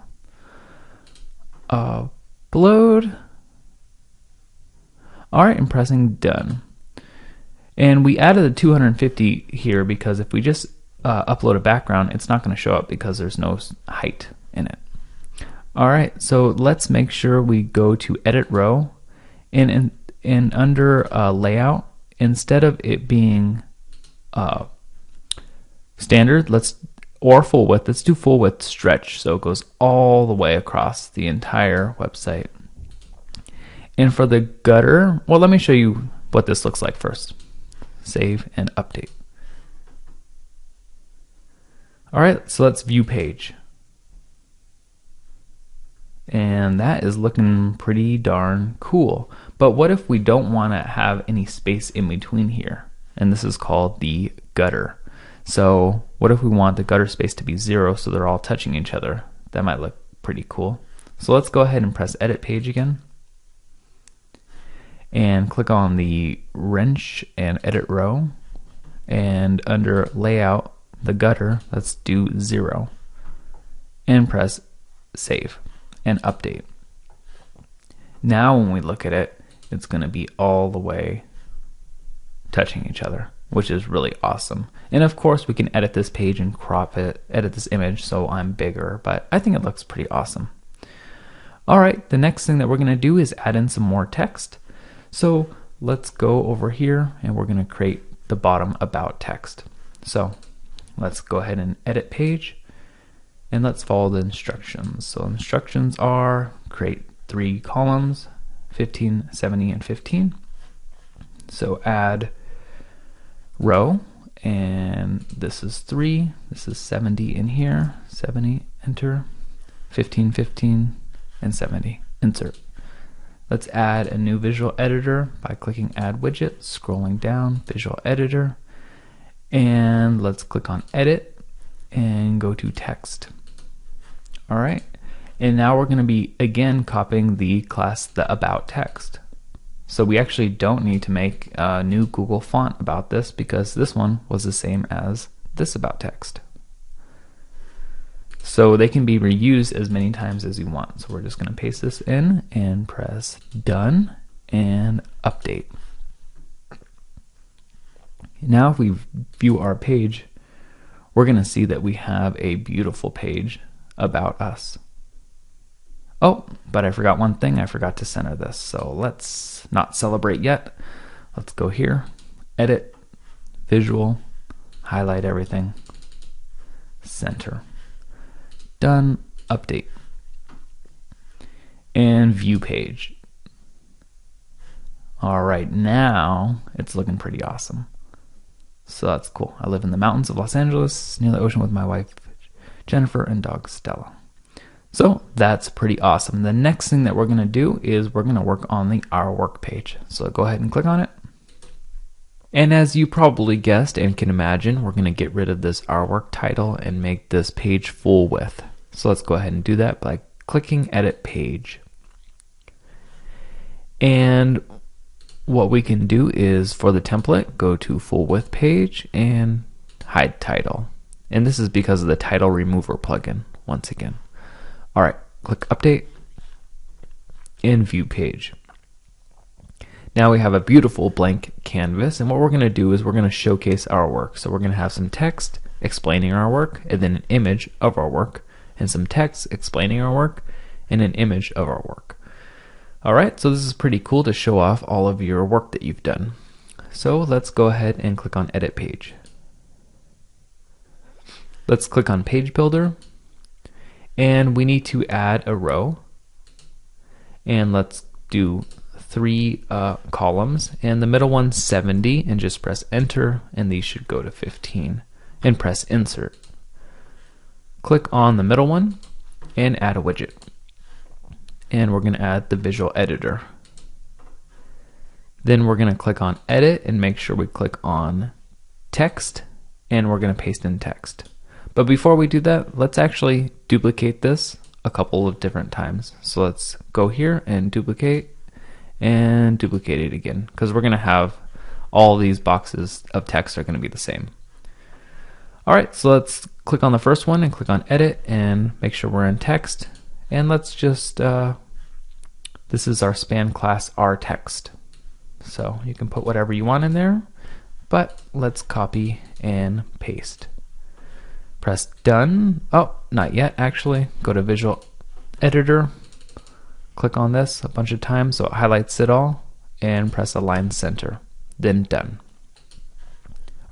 Upload. All right, I'm pressing done. And we added the 250 here because if we just upload a background, it's not going to show up because there's no height in it. All right, so let's make sure we go to edit row, and under layout, instead of it being standard, or full width, let's do full width stretch, so it goes all the way across the entire website. And for the gutter, well, let me show you what this looks like first. Save and update. All right, so let's view page. And that is looking pretty darn cool. But what if we don't want to have any space in between here? And this is called the gutter. So what if we want the gutter space to be 0 so they're all touching each other? That might look pretty cool. So let's go ahead and press edit page again. And click on the wrench and edit row. And under layout, the gutter, let's do 0. And press save and update. Now when we look at it, it's going to be all the way touching each other, which is really awesome. And of course we can edit this page and crop it, edit this image so I'm bigger, but I think it looks pretty awesome. Alright, the next thing that we're going to do is add in some more text. So let's go over here and we're going to create the bottom about text. So let's go ahead and edit page. And let's follow the instructions. So instructions are create 3 columns, 15, 70, and 15. So add row, and this is 3, this is 70 in here, 70, enter. 15, 15, and 70. Insert. Let's add a new visual editor by clicking Add Widget, scrolling down, Visual Editor, and let's click on Edit and go to Text. All right, and now we're going to be again copying the class the About text. So we actually don't need to make a new Google font about this because this one was the same as this About text. So they can be reused as many times as you want. So we're just going to paste this in and press Done and Update. Now if we view our page, we're going to see that we have a beautiful page about us. Oh, but I forgot one thing. I forgot to center this. So let's not celebrate yet. Let's go here, Edit, Visual, highlight everything, center. Done, Update, and View Page. All right, now it's looking pretty awesome. So that's cool. I live in the mountains of Los Angeles, near the ocean with my wife, Jennifer, and dog Stella. So that's pretty awesome. The next thing that we're going to do is we're going to work on the Our Work page. So go ahead and click on it. And as you probably guessed and can imagine, we're going to get rid of this Our Work title and make this page full width. So let's go ahead and do that by clicking Edit Page. And what we can do is for the template, go to Full Width Page and hide title. And this is because of the title remover plugin once again. All right, click Update and View Page. Now we have a beautiful blank canvas, and what we're going to do is we're going to showcase our work. So we're going to have some text explaining our work, and then an image of our work, and some text explaining our work, and an image of our work. All right, so this is pretty cool to show off all of your work that you've done. So let's go ahead and click on Edit Page. Let's click on Page Builder, and we need to add a row, and let's do 3 columns, and the middle one's 70, and just press Enter, and these should go to 15, and press Insert. Click on the middle one and add a widget, and we're going to add the visual editor. Then we're going to click on Edit and make sure we click on Text, and we're going to paste in text. But before we do that, let's actually duplicate this a couple of different times. So let's go here and duplicate it again, because we're going to have all these boxes of text are going to be the same. All right, so let's click on the first one and click on Edit and make sure we're in text. And let's just, this is our span class R text. So you can put whatever you want in there, but let's copy and paste. Press Done. Oh, not yet actually. Go to Visual Editor, click on this a bunch of times so it highlights it all, and press Align Center, then Done.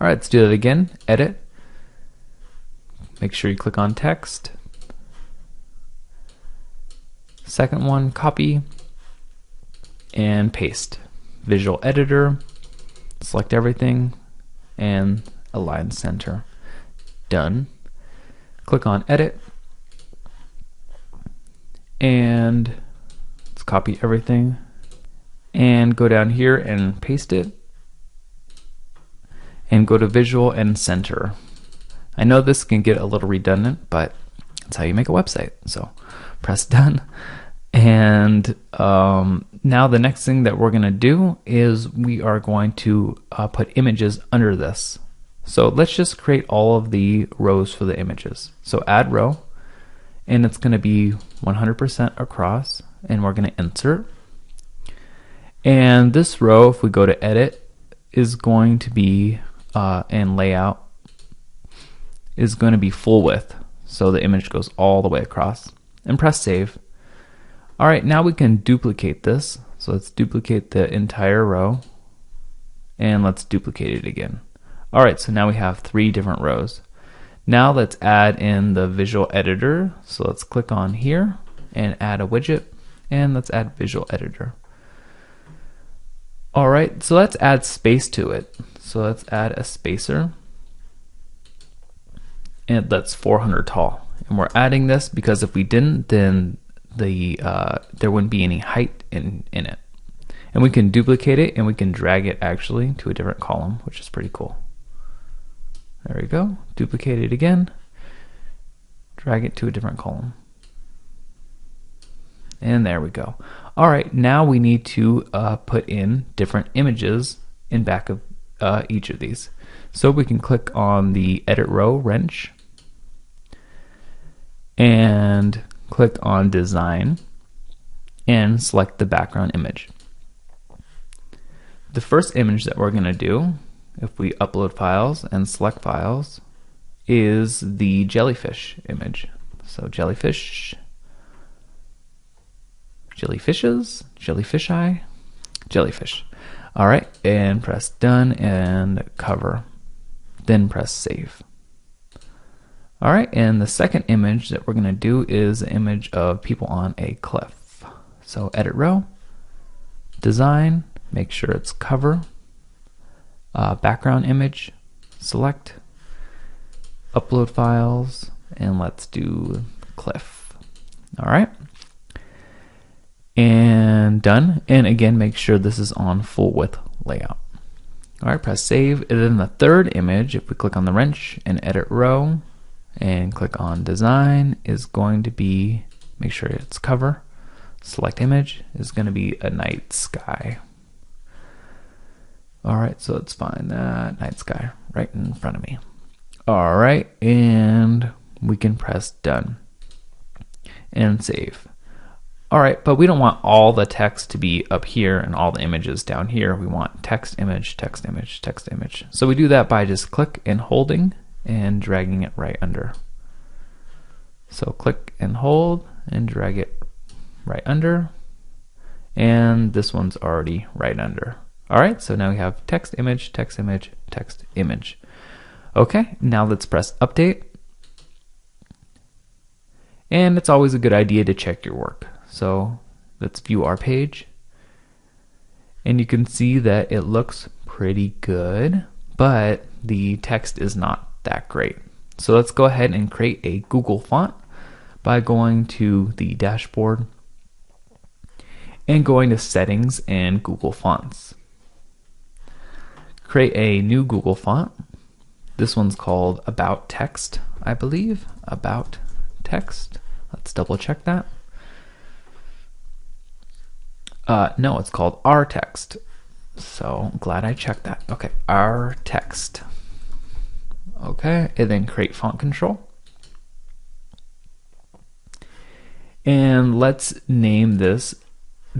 All right, let's do that again. Edit. Make sure you click on Text. Second one, copy and paste. Visual Editor, select everything, and Align Center. Done. Click on Edit, and let's copy everything and go down here and paste it, and go to Visual and Center. I know this can get a little redundant, but that's how you make a website. So press Done. And now the next thing that we're going to do is we are going to put images under this. So let's just create all of the rows for the images. So add row, and it's going to be 100% across, and we're going to insert. And this row, if we go to edit, is going to be, and layout, is going to be full width. So the image goes all the way across, and press save. All right, now we can duplicate this. So let's duplicate the entire row, and let's duplicate it again. All right, so now we have 3 different rows. Now let's add in the visual editor. So let's click on here and add a widget, and let's add visual editor. All right, so let's add space to it. So let's add a spacer, and that's 400 tall. And we're adding this because if we didn't, then there wouldn't be any height in it. And we can duplicate it and we can drag it actually to a different column, which is pretty cool. There we go. Duplicate it again. Drag it to a different column. And there we go. All right, now we need to put in different images in back of each of these. So we can click on the edit row wrench and click on design and select the background image. The first image that we're going to do, if we upload files and select files, is the jellyfish image. So jellyfish, jellyfishes, jellyfish. All right, and press done and cover, then press save. All right, and the second image that we're going to do is an image of people on a cliff. So edit row, design, make sure it's cover, background image, select, upload files, and let's do cliff. All right. And done. And again, make sure this is on full width layout. All right, press save. And then the third image, if we click on the wrench and edit row and click on design, is going to be, make sure it's cover, select image, is going to be a night sky. All right, so let's find that night sky right in front of me. All right, and we can press done and save. All right, but we don't want all the text to be up here and all the images down here. We want text, image, text, image, text, image. So we do that by just click and holding and dragging it right under. So click and hold and drag it right under. And this one's already right under. All right, so now we have text, image, text, image, text, image. Okay, now let's press update. And it's always a good idea to check your work. So let's view our page. And you can see that it looks pretty good, but the text is not that great. So let's go ahead and create a Google font by going to the dashboard and going to settings and Google Fonts. Create a new Google font. This one's called About Text, I believe. About Text. Let's double check that. No, it's called Our Text. So I'm glad I checked that. Okay, Our Text. Okay, and then create font control. And let's name this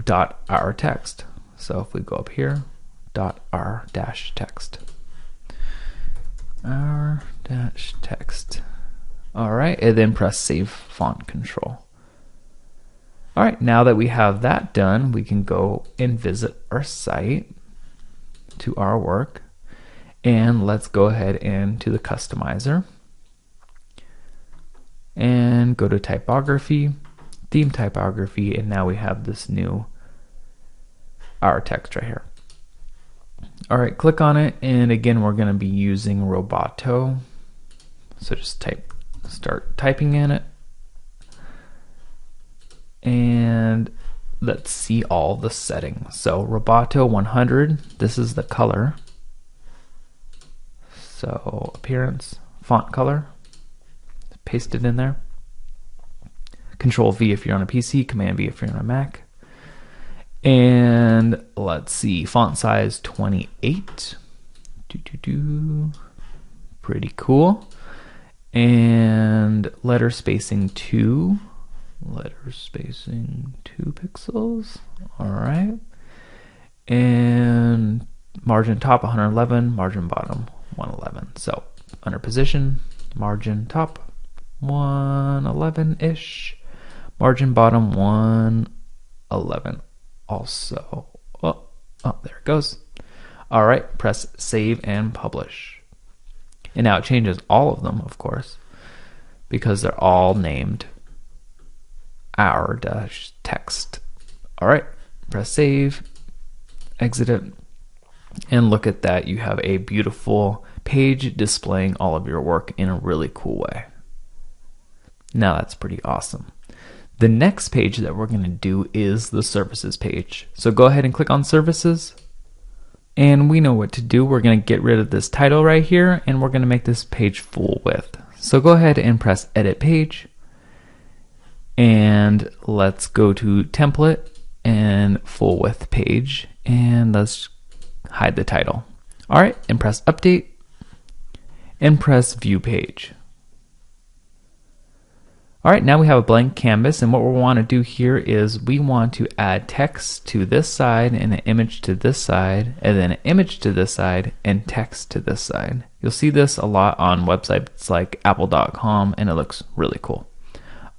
.our text. So if we go up here, .our text. Our text. All right, and then press save font control. All right, now that we have that done, we can go and visit our site to our work. And let's go ahead and to the customizer and go to typography, theme typography, and now we have this new our text right here. All right, click on it, and again, we're going to be using Roboto. So just start typing in it. And let's see all the settings. So Roboto 100, this is the color. So appearance, font color, paste it in there. Control V if you're on a PC, Command V if you're on a Mac. And let's see, font size 28. Pretty cool. And letter spacing 2. Letter spacing 2 pixels. All right. And margin top 111, margin bottom 111. So under position, margin top 111-ish, margin bottom 111 also. Oh, there it goes. All right, press save and publish. And now it changes all of them, of course, because they're all named our text. All right, press save, exit it, and look at that. You have a beautiful page displaying all of your work in a really cool way. Now that's pretty awesome. The next page that we're going to do is the services page. So go ahead and click on services. And we know what to do. We're going to get rid of this title right here, and we're going to make this page full width. So go ahead and press edit page. And let's go to template and full width page. And let's hide the title. All right, and press update and press view page. All right, now we have a blank canvas, and what we want to do here is we want to add text to this side and an image to this side, and then an image to this side and text to this side. You'll see this a lot on websites like apple.com, and it looks really cool.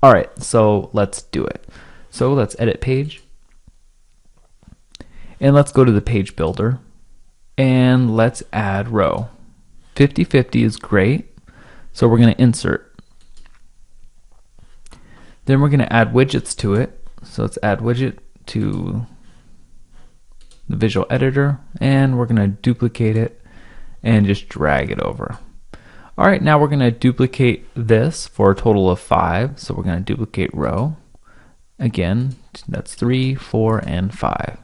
All right, so let's do it. So let's edit page, and let's go to the page builder, and let's add row. 50-50 is great, so we're going to insert. Then we're going to add widgets to it. So let's add widget to the visual editor, and we're going to duplicate it and just drag it over. All right, now we're going to duplicate this for a total of 5. So we're going to duplicate row. Again, that's 3, 4, and 5.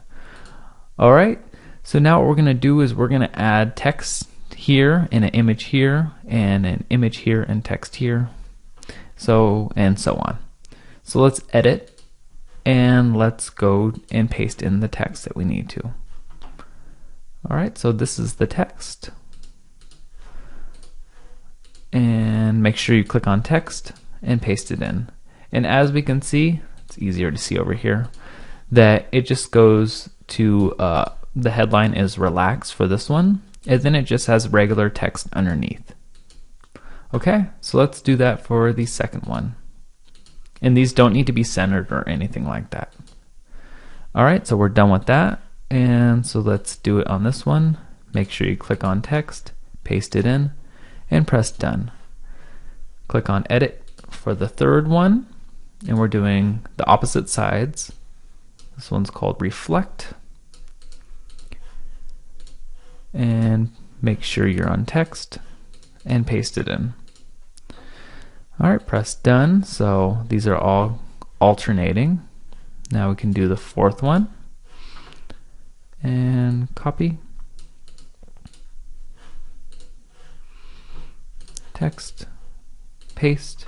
All right, so now what we're going to do is we're going to add text here and an image here and an image here and text here. So, and so on. So let's edit, and let's go and paste in the text that we need to. All right, so this is the text. And make sure you click on text and paste it in. And as we can see, it's easier to see over here, that it just goes to, the headline is relax for this one, and then it just has regular text underneath. Okay, so let's do that for the second one. And these don't need to be centered or anything like that. All right, so we're done with that. And so let's do it on this one. Make sure you click on text, paste it in, and press done. Click on edit for the third one. And we're doing the opposite sides. This one's called reflect. And make sure you're on text and paste it in. All right, press done. So these are all alternating. Now we can do the fourth one and copy text, paste,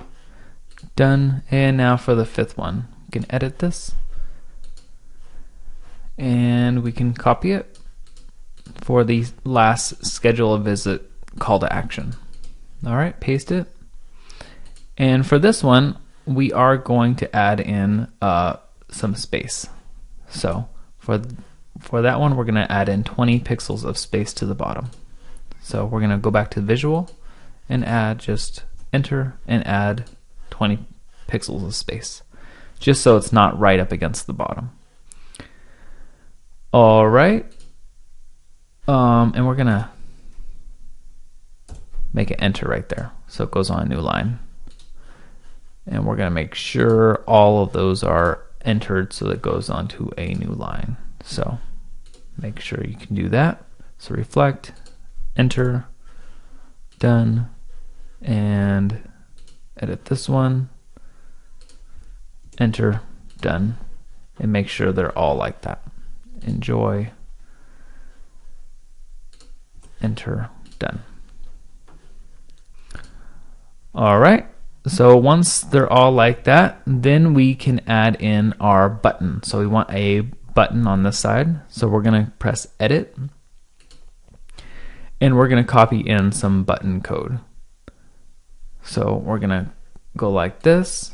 done. And now for the fifth one, we can edit this and we can copy it for the last schedule a visit call to action. All right, paste it. And for this one, we are going to add in some space. So for that one, we're going to add in 20 pixels of space to the bottom. So we're going to go back to visual and add, just enter and add 20 pixels of space, just so it's not right up against the bottom. All right. And we're going to make it enter right there. So it goes on a new line. And we're going to make sure all of those are entered so that it goes onto a new line. So make sure you can do that. So reflect, enter, done, and edit this one, enter, done, and make sure they're all like that. Enjoy, enter, done. All right. So once they're all like that, then we can add in our button. So we want a button on this side. So we're going to press edit, and we're going to copy in some button code. So we're going to go like this.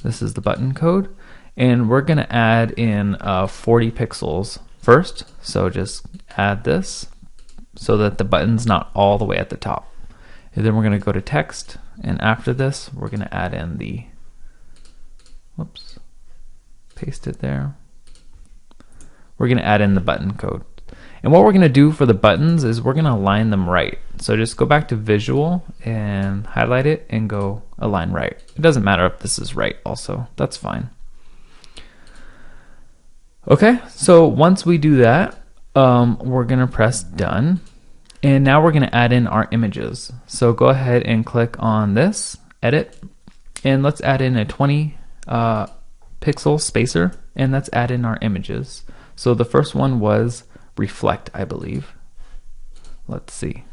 This is the button code, and we're going to add in 40 pixels first. So just add this so that the button's not all the way at the top. And then we're going to go to text, and after this we're going to add in the, whoops, paste it there. We're going to add in the button code. And what we're going to do for the buttons is we're going to align them right. So just go back to visual and highlight it and go align right. It doesn't matter if this is right also, that's fine. Okay, so once we do that, we're going to press done. And now we're going to add in our images. So go ahead and click on this, edit, And let's add in a 20 pixel spacer, and let's add in our images. So the first one was reflect, I believe. Let's see.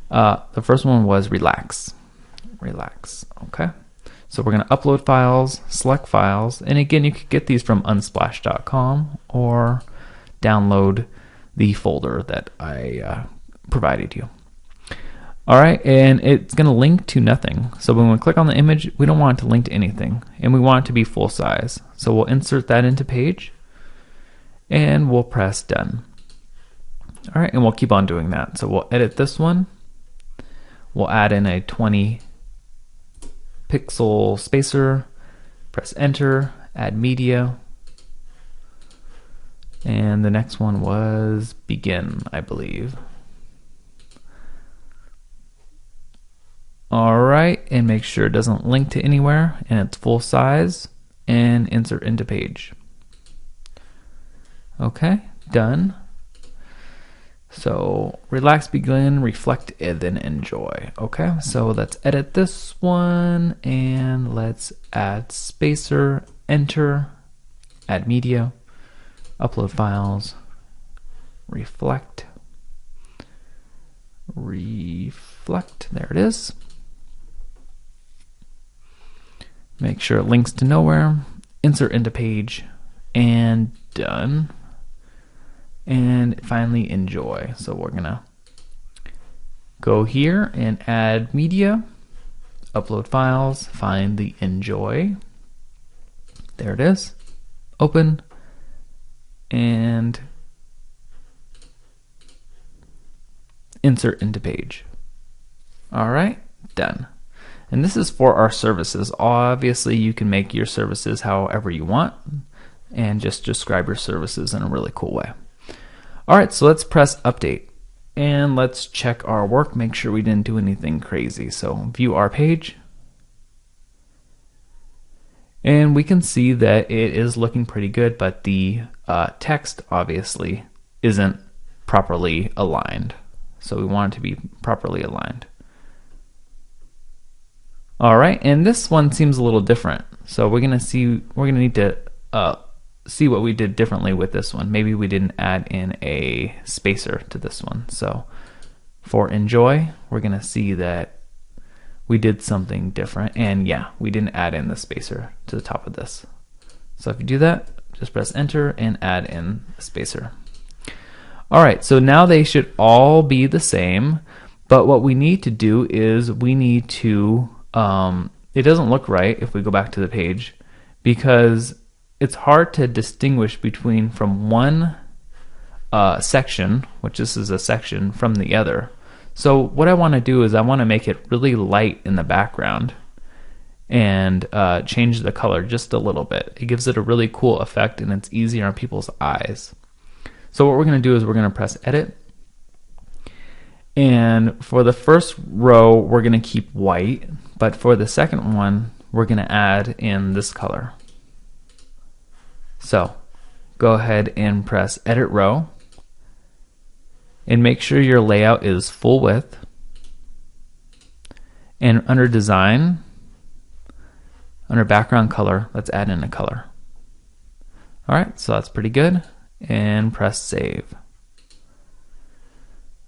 The first one was relax. Relax. Okay. So we're going to upload files, select files, and again, you could get these from unsplash.com or download the folder that I provided you. All right, and it's going to link to nothing. So when we click on the image, we don't want it to link to anything, and we want it to be full size. So we'll insert that into page, and we'll press done. All right, and we'll keep on doing that. So we'll edit this one. We'll add in a 20 pixel spacer, press enter, add media, and the next one was begin, I believe. All right, and make sure it doesn't link to anywhere and it's full size, and insert into page. Okay, done. So relax, begin, reflect, and then enjoy. Okay, so let's edit this one and let's add spacer, enter, add media, upload files, reflect, there it is. Make sure it links to nowhere, insert into page, and done. And finally enjoy. So we're gonna go here and add media, upload files, find the enjoy. There it is. Open and insert into page. All right, done. And this is for our services. Obviously, you can make your services however you want and just describe your services in a really cool way. All right, so let's press update and let's check our work, make sure we didn't do anything crazy. So view our page, and we can see that it is looking pretty good, but the text obviously isn't properly aligned. So we want it to be properly aligned. All right, and this one seems a little different. So we're gonna need to see what we did differently with this one. Maybe we didn't add in a spacer to this one. So for enjoy, we're gonna see that we did something different, and yeah, we didn't add in the spacer to the top of this. So if you do that, just press enter and add in a spacer. All right, so now they should all be the same, but what we need to do is we need to, it doesn't look right if we go back to the page, because it's hard to distinguish between from one section, which this is a section, from the other. So what I want to do is I want to make it really light in the background and change the color just a little bit. It gives it a really cool effect and it's easier on people's eyes. So what we're going to do is we're going to press edit, and for the first row we're going to keep white, but for the second one we're going to add in this color. So go ahead and press edit row and make sure your layout is full width, and under design, under background color, let's add in a color. Alright, so that's pretty good, and press save.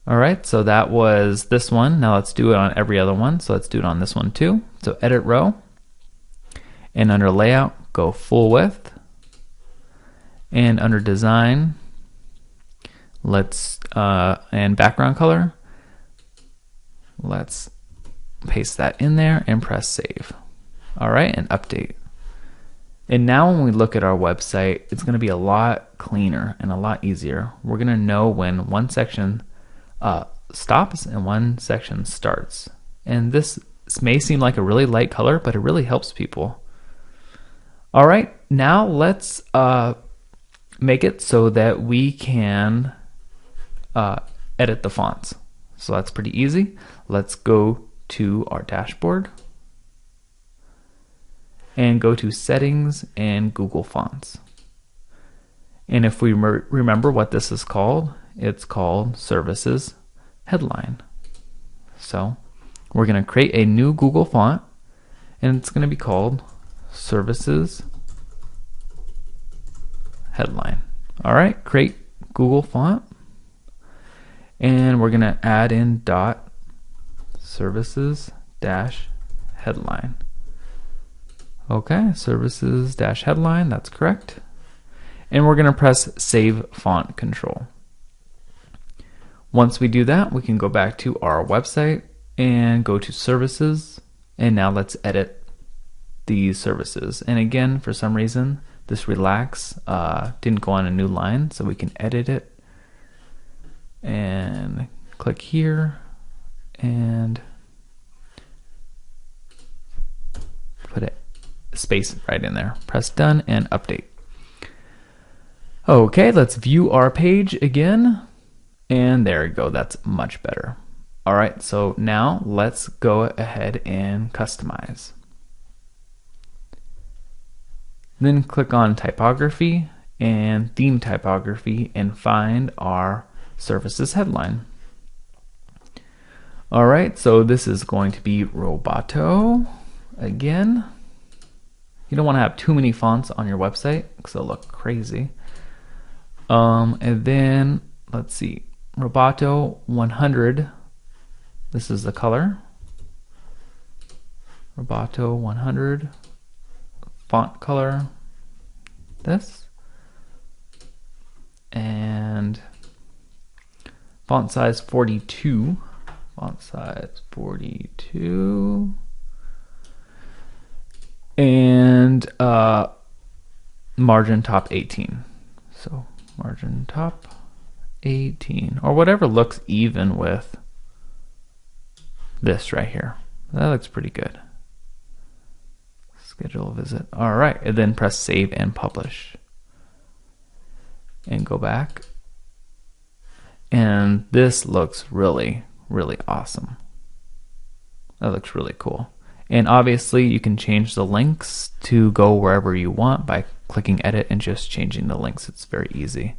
Alright, so that was this one. Now let's do it on every other one. So let's do it on this one too. So edit row, and under layout, go full width. And under design, let's and background color, let's paste that in there and press save. All right, and update. And now when we look at our website, it's going to be a lot cleaner and a lot easier. We're going to know when one section stops and one section starts. And this may seem like a really light color, but it really helps people. All right, now let's make it so that we can edit the fonts. So that's pretty easy. Let's go to our dashboard and go to settings and Google Fonts. And if we remember what this is called, it's called Services Headline. So we're going to create a new Google font, and it's going to be called Services Headline. All right, create Google font, and we're going to add in dot services dash headline. Okay, services dash headline, that's correct. And we're going to press Save Font Control. Once we do that, we can go back to our website and go to Services, and now let's edit these services. And again, for some reason, this relax didn't go on a new line, so we can edit it and click here and put a space right in there. Press done and update. Okay, let's view our page again. And there we go, that's much better. All right, so now let's go ahead and customize. Then click on typography and theme typography and find our services headline. All right, so this is going to be Roboto again. You don't want to have too many fonts on your website because they'll look crazy. And then let's see, Roboto 100. This is the color. Roboto 100. Font color. This. And font size 42. Font size 42. And margin top 18. So margin top 18, or whatever looks even with this right here. That looks pretty good. Schedule a visit. All right, and then press save and publish. And go back. And this looks really, really awesome. That looks really cool. And obviously you can change the links to go wherever you want by clicking edit and just changing the links. It's very easy.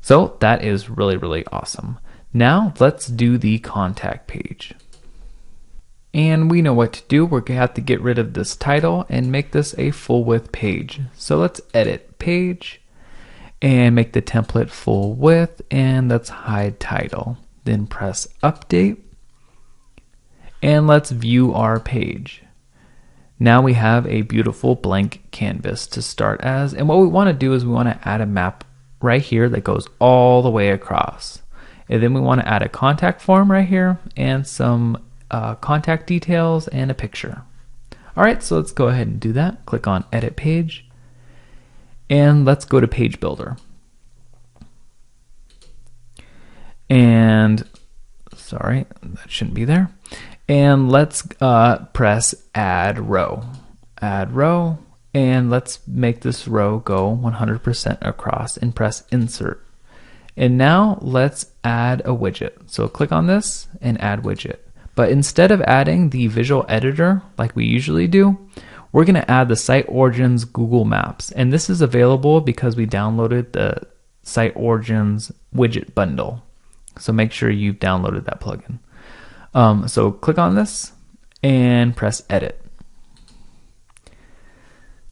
So that is really, really awesome. Now let's do the contact page. And we know what to do. We're going to have to get rid of this title and make this a full width page. So let's edit page and make the template full width, and let's hide title. Then press update. And let's view our page. Now we have a beautiful blank canvas to start as. And what we want to do is we want to add a map right here that goes all the way across. And then we want to add a contact form right here and some contact details and a picture. All right, so let's go ahead and do that. Click on edit page and let's go to page builder. And sorry, that shouldn't be there. And let's press add row. Add row, and let's make this row go 100% across and press insert. And now let's add a widget. So click on this and add widget. But instead of adding the visual editor like we usually do, we're going to add the Site Origins Google Maps. And this is available because we downloaded the Site Origins widget bundle. So make sure you've downloaded that plugin. So click on this and press edit.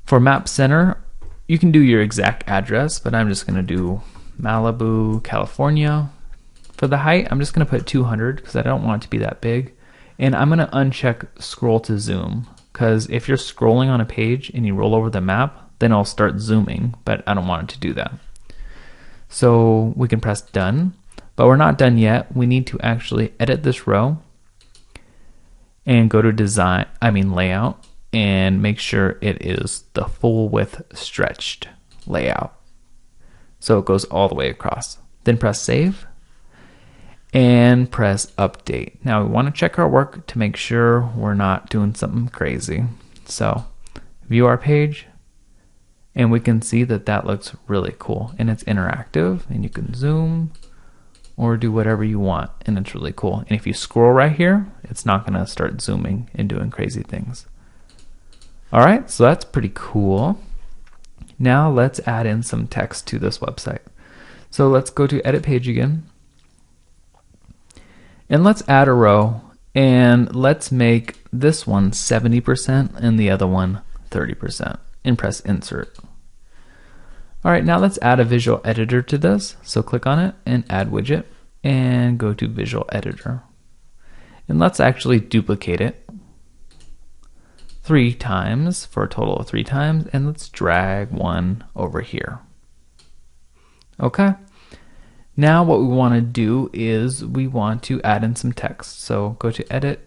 For Map Center, you can do your exact address, but I'm just going to do Malibu, California. For the height, I'm just going to put 200 because I don't want it to be that big. And I'm going to uncheck scroll to zoom, because if you're scrolling on a page and you roll over the map, then I'll start zooming, but I don't want it to do that. So we can press done, but we're not done yet. We need to actually edit this row and go to layout, and make sure it is the full width stretched layout. So it goes all the way across. Then press save and press update. Now we want to check our work to make sure we're not doing something crazy. So view our page, and we can see that that looks really cool, and it's interactive, and you can zoom or do whatever you want, and it's really cool. And if you scroll right here, it's not going to start zooming and doing crazy things. All right, so that's pretty cool. Now let's add in some text to this website. So let's go to edit page again, and let's add a row, And let's make this one 70% and the other one 30%, and press insert. All right, now let's add a visual editor to this. So click on it and add widget and go to visual editor. And let's actually duplicate it 3 times for a total of 3 times, and let's drag one over here. Okay. Now what we want to do is we want to add in some text. So go to edit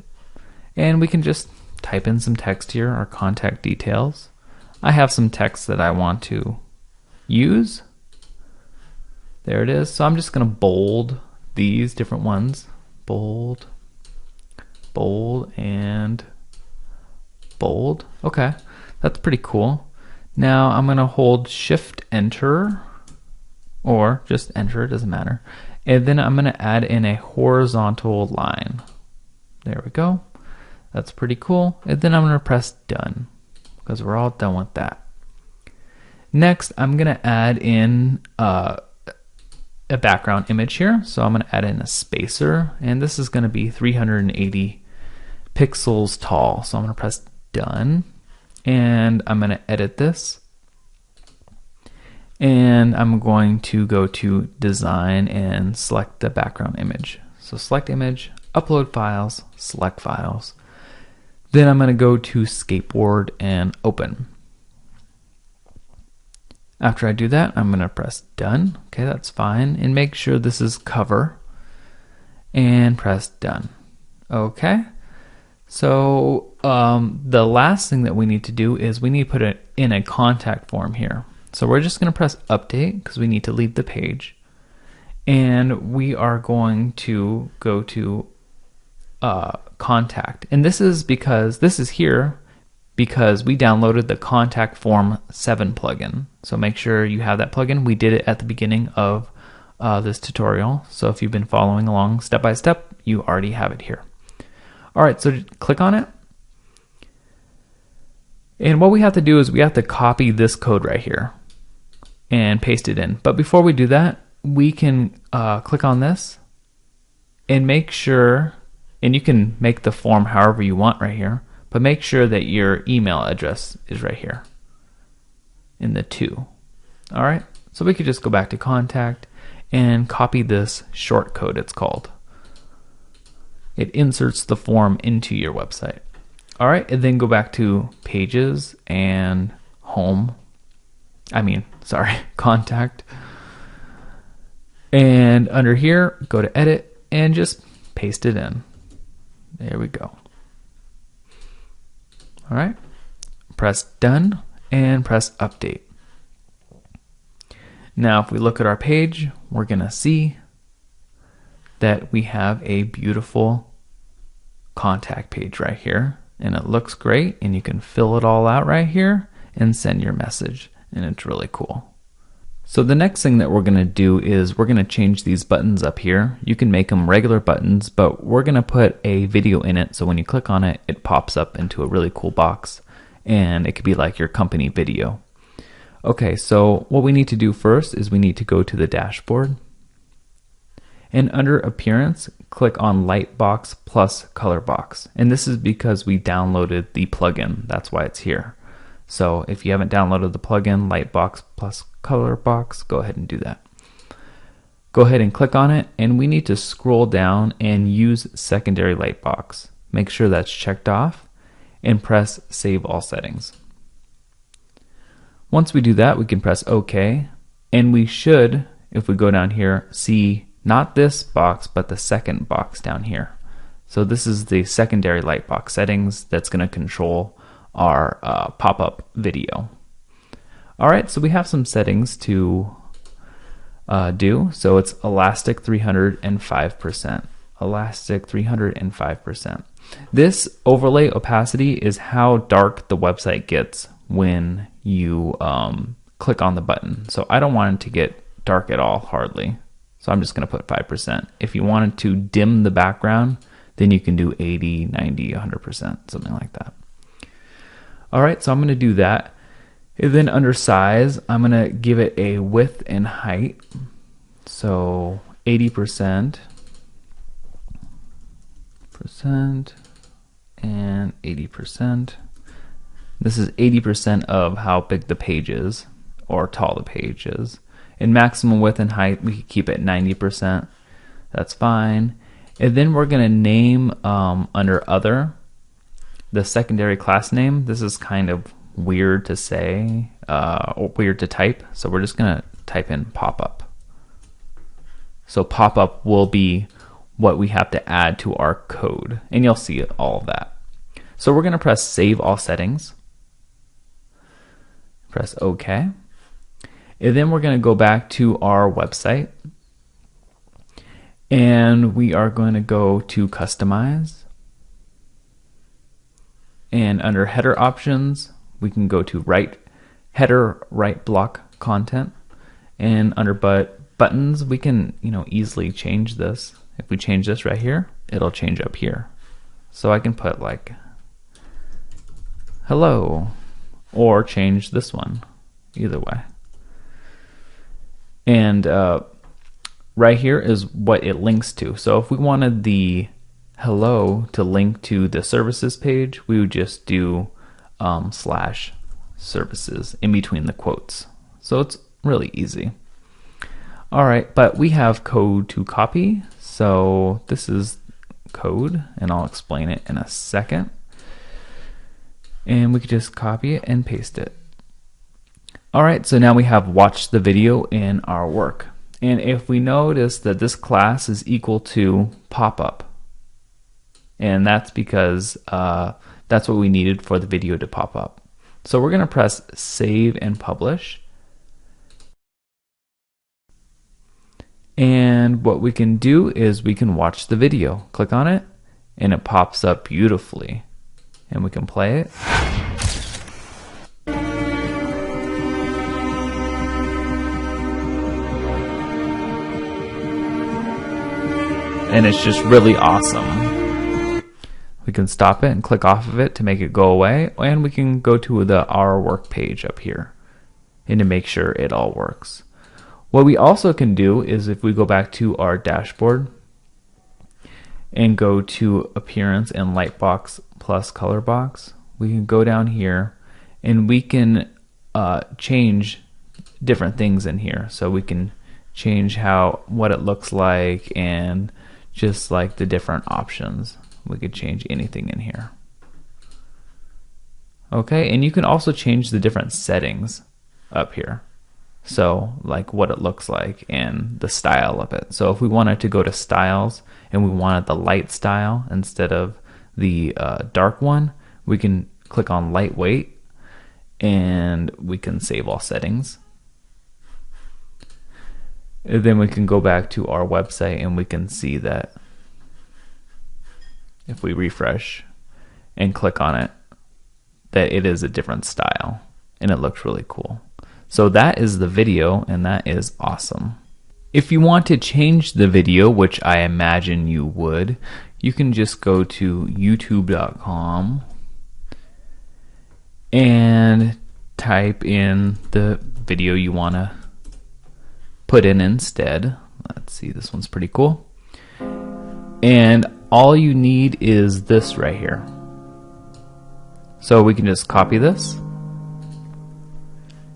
and we can just type in some text here, our contact details. I have some text that I want to use. There it is. So I'm just going to bold these different ones. Bold, bold, and bold. Okay, that's pretty cool. Now I'm going to hold Shift Enter, or just enter, it doesn't matter. And then I'm going to add in a horizontal line. There we go. That's pretty cool. And then I'm going to press done because we're all done with that. Next, I'm going to add in a background image here. So I'm going to add in a spacer, and this is going to be 380 pixels tall. So I'm going to press done, and I'm going to edit this. And I'm going to go to design and select the background image. So select image, upload files, select files. Then I'm going to go to skateboard and open. After I do that, I'm going to press done. Okay, that's fine. And make sure this is cover and press done. Okay. So the last thing that we need to do is we need to put it in a contact form here. So we're just going to press update because we need to leave the page, and we are going to go to contact, and this is here because we downloaded the Contact Form 7 plugin. So make sure you have that plugin. We did it at the beginning of this tutorial, so if you've been following along step by step, you already have it here. All right, so click on it. And what we have to do is we have to copy this code right here and paste it in. But before we do that, we can click on this and make sure, and you can make the form however you want right here, but make sure that your email address is right here in the 2. All right, so we could just go back to contact and copy this short code, it's called. It inserts the form into your website. All right, and then go back to pages and home. Contact. And under here, go to edit and just paste it in. There we go. All right, press done and press update. Now, if we look at our page, we're gonna see that we have a beautiful contact page right here, and it looks great, and you can fill it all out right here and send your message, and it's really cool. So the next thing that we're going to do is we're going to change these buttons up here. You can make them regular buttons, but we're going to put a video in it, so when you click on it, it pops up into a really cool box, and it could be like your company video. Okay, so what we need to do first is we need to go to the dashboard, and under appearance, click on Lightbox plus Color Box. And this is because we downloaded the plugin. That's why it's here. So if you haven't downloaded the plugin, Lightbox plus Color Box, go ahead and do that. Go ahead and click on it, and we need to scroll down and use secondary Lightbox. Make sure that's checked off and press Save All Settings. Once we do that, we can press OK, and we should, if we go down here, see not this box, but the second box down here. So this is the secondary Lightbox settings that's going to control our pop-up video. All right, so we have some settings to do. So it's elastic 305%. Elastic 305%. This overlay opacity is how dark the website gets when you click on the button. So I don't want it to get dark at all, hardly. So I'm just going to put 5%. If you wanted to dim the background, then you can do 80, 90, 100%, something like that. All right, so I'm going to do that. And then under size, I'm going to give it a width and height. So 80% 80% and 80%. This is 80% of how big the page is, or tall the page is. In maximum width and height, we can keep it 90%. That's fine. And then we're going to name under other, the secondary class name. This is kind of weird to say, or weird to type. So we're just going to type in pop-up. So pop-up will be what we have to add to our code. And you'll see all of that. So we're going to press Save All Settings. Press OK. And then we're going to go back to our website. And we are going to go to Customize. And under Header Options, we can go to Header Right Block Content. And under Buttons, we can easily change this. If we change this right here, it'll change up here. So I can put like hello, or change this one, either way. And right here is what it links to. So if we wanted the hello to link to the services page, we would just do /services in between the quotes. So it's really easy. All right, but we have code to copy. So this is code, and I'll explain it in a second. And we could just copy it and paste it. All right, so now we have watched the video in our work. And if we notice that this class is equal to pop-up, and that's because that's what we needed for the video to pop up. So we're going to press Save and Publish. And what we can do is we can watch the video. Click on it, and it pops up beautifully. And we can play it. And it's just really awesome. We can stop it and click off of it to make it go away, and we can go to the Our Work page up here and to make sure it all works. What we also can do is, if we go back to our dashboard and go to Appearance and Lightbox plus Color Box, we can go down here and we can change different things in here. So we can change what it looks like, and just like the different options. We could change anything in here. Okay, and you can also change the different settings up here. So like what it looks like and the style of it. So if we wanted to go to styles and we wanted the light style instead of the dark one, we can click on lightweight and we can save all settings. And then we can go back to our website and we can see that if we refresh and click on it, that it is a different style and it looks really cool. So that is the video, and that is awesome. If you want to change the video, which I imagine you would, you can just go to youtube.com and type in the video you want to put in instead. Let's see, this one's pretty cool. And all you need is this right here. So we can just copy this.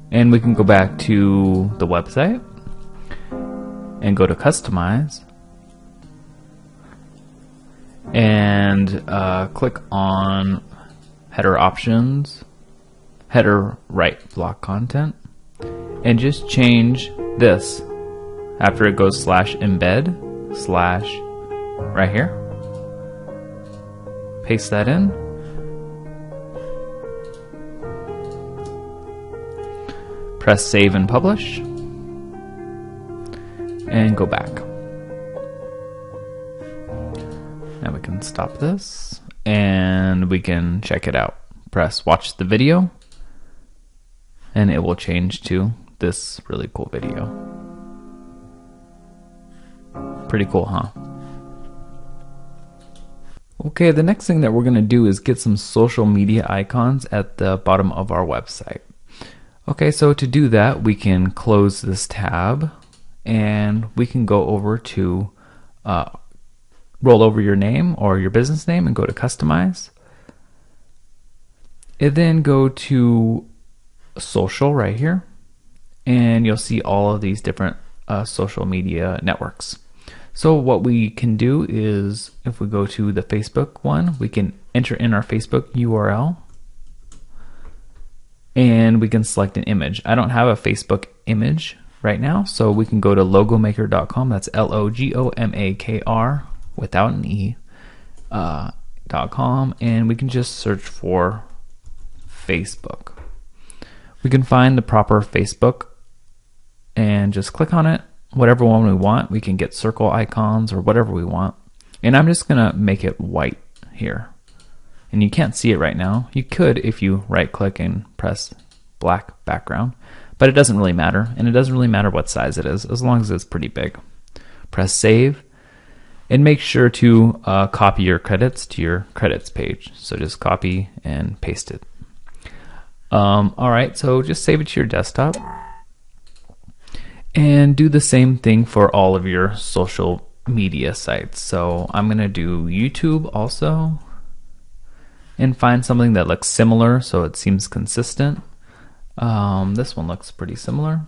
And we can go back to the website and go to Customize and click on Header Options, Header Right Block Content, and just change this after it goes /embed/ right here. Paste that in. Press Save and Publish, and go back. Now we can stop this, and we can check it out. Press Watch the Video, and it will change to this really cool video. Pretty cool, huh? Okay, the next thing that we're going to do is get some social media icons at the bottom of our website. Okay, so to do that, we can close this tab and we can go over to roll over your name or your business name and go to customize. And then go to social right here, and you'll see all of these different social media networks. So what we can do is, if we go to the Facebook one, we can enter in our Facebook URL, and we can select an image. I don't have a Facebook image right now, so we can go to logomaker.com. That's LOGOMAKR without an E .com, and we can just search for Facebook. We can find the proper Facebook and just click on it. Whatever one we want, we can get circle icons or whatever we want. And I'm just gonna make it white here. And you can't see it right now. You could if you right click and press black background, but it doesn't really matter. And it doesn't really matter what size it is, as long as it's pretty big. Press save, and make sure to copy your credits to your credits page. So just copy and paste it. Alright, so just save it to your desktop. And do the same thing for all of your social media sites. So I'm going to do YouTube also, and find something that looks similar so it seems consistent. This one looks pretty similar.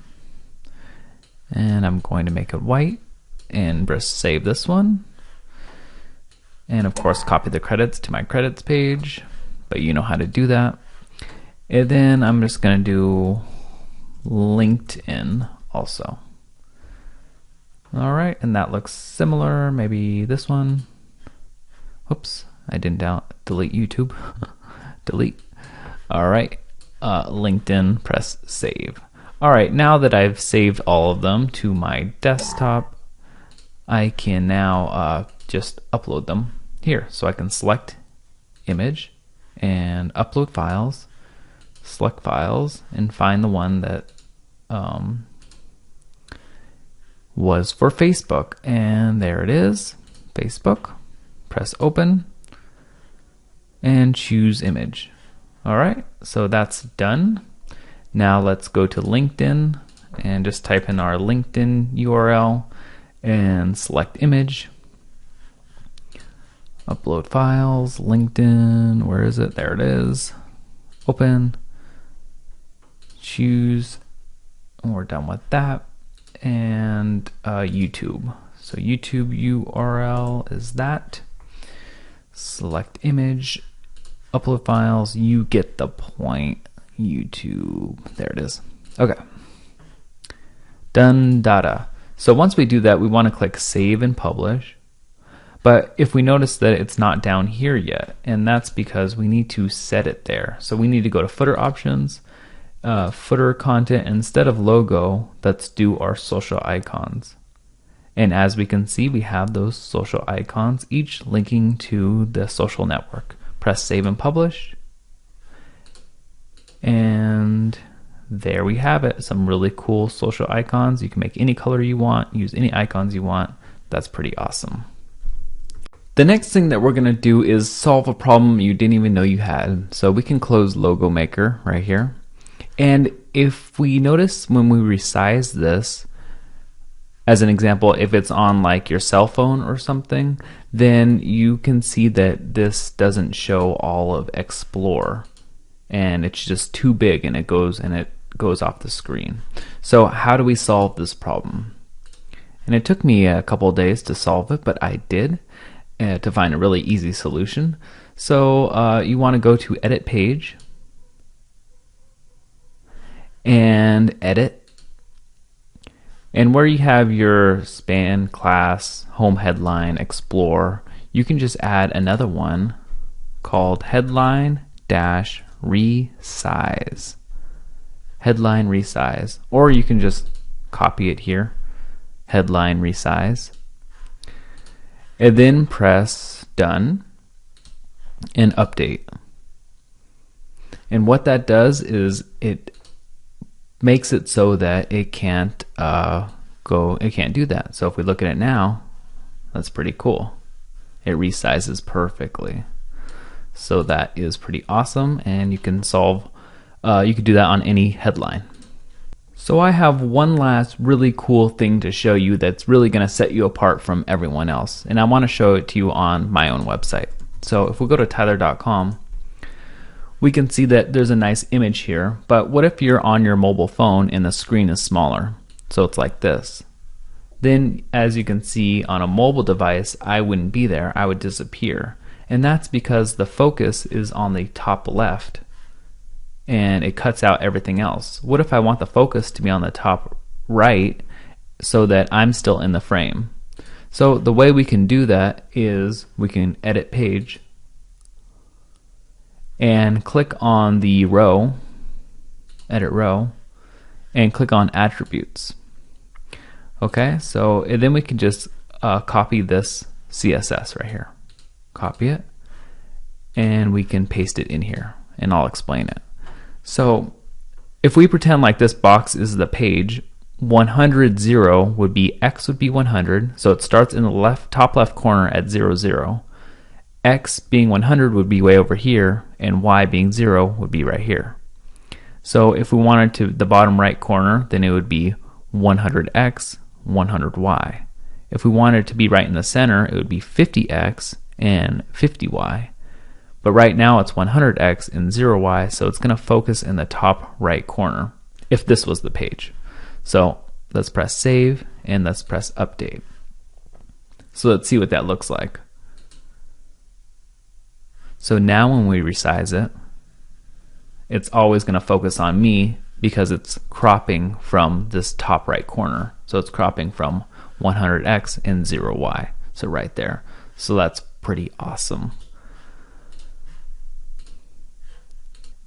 And I'm going to make it white and just save this one. And of course copy the credits to my credits page, but you know how to do that. And then I'm just going to do LinkedIn also. Alright, and that looks similar. Maybe this one. Oops, I didn't delete YouTube. Delete. Alright, LinkedIn, press save. Alright, now that I've saved all of them to my desktop, I can now just upload them here. So I can select image and upload files, select files, and find the one that was for Facebook. And there it is, Facebook. Press open and choose image. Alright, so that's done. Now let's go to LinkedIn and just type in our LinkedIn URL and select image. Upload files, LinkedIn, where is it? There it is. Open, choose, and we're done with that. And YouTube. So YouTube URL is that. Select image, upload files, you get the point. YouTube, there it is. Okay. Done data. So once we do that, we want to click save and publish. But if we notice that it's not down here yet, and that's because we need to set it there. So we need to go to footer options, footer content, and instead of logo, let's do our social icons. And as we can see, we have those social icons, each linking to the social network. Press save and publish. And there we have it. Some really cool social icons. You can make any color you want, use any icons you want. That's pretty awesome. The next thing that we're going to do is solve a problem you didn't even know you had. So we can close Logo Maker right here. And if we notice when we resize this, as an example, if it's on like your cell phone or something, then you can see that this doesn't show all of Explore, and it's just too big and it goes off the screen. So how do we solve this problem? And it took me a couple of days to solve it, but I did, to find a really easy solution. So you want to go to Edit Page and Edit. And where you have your span, class, home headline, explore, you can just add another one called headline dash resize. Headline resize. Or you can just copy it here, headline resize. And then press done and update. And what that does is it makes it so that it can't do that. So if we look at it now, that's pretty cool. It resizes perfectly. So that is pretty awesome, and you can solve you could do that on any headline. So I have one last really cool thing to show you that's really going to set you apart from everyone else. And I want to show it to you on my own website. So if we go to tyler.com, we can see that there's a nice image here. But what if you're on your mobile phone and the screen is smaller? So it's like this. Then as you can see on a mobile device, I wouldn't be there. I would disappear. And that's because the focus is on the top left and it cuts out everything else. What if I want the focus to be on the top right so that I'm still in the frame? So the way we can do that is we can edit page and click on the row, edit row, and click on attributes. Okay, so and then we can just copy this CSS right here. Copy it, and we can paste it in here, and I'll explain it. So if we pretend like this box is the page, 100, 0 would be X would be 100, so it starts in the top left corner at 0, 0. X being 100 would be way over here, and Y being 0 would be right here. So if we wanted to the bottom right corner, then it would be 100X, 100Y. If we wanted it to be right in the center, it would be 50X and 50Y. But right now it's 100X and 0Y, so it's going to focus in the top right corner if this was the page. So let's press save and let's press update. So let's see what that looks like. So now when we resize it, it's always going to focus on me because it's cropping from this top right corner. So it's cropping from 100X and 0Y. So right there. So that's pretty awesome.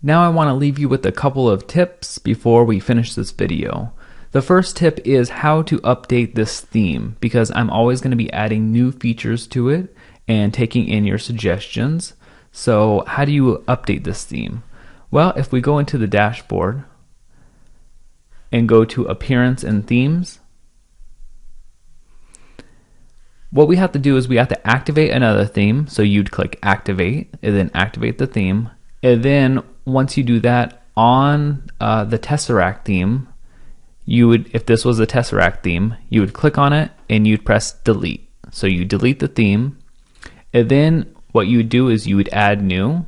Now I want to leave you with a couple of tips before we finish this video. The first tip is how to update this theme, because I'm always going to be adding new features to it and taking in your suggestions. So how do you update this theme? Well, if we go into the dashboard and go to Appearance and Themes, what we have to do is we have to activate another theme. So you'd click Activate and then activate the theme. And then once you do that on the Tesseract theme, you would, if this was a Tesseract theme, you would click on it and you'd press Delete. So you delete the theme, and then what you would do is you would add new,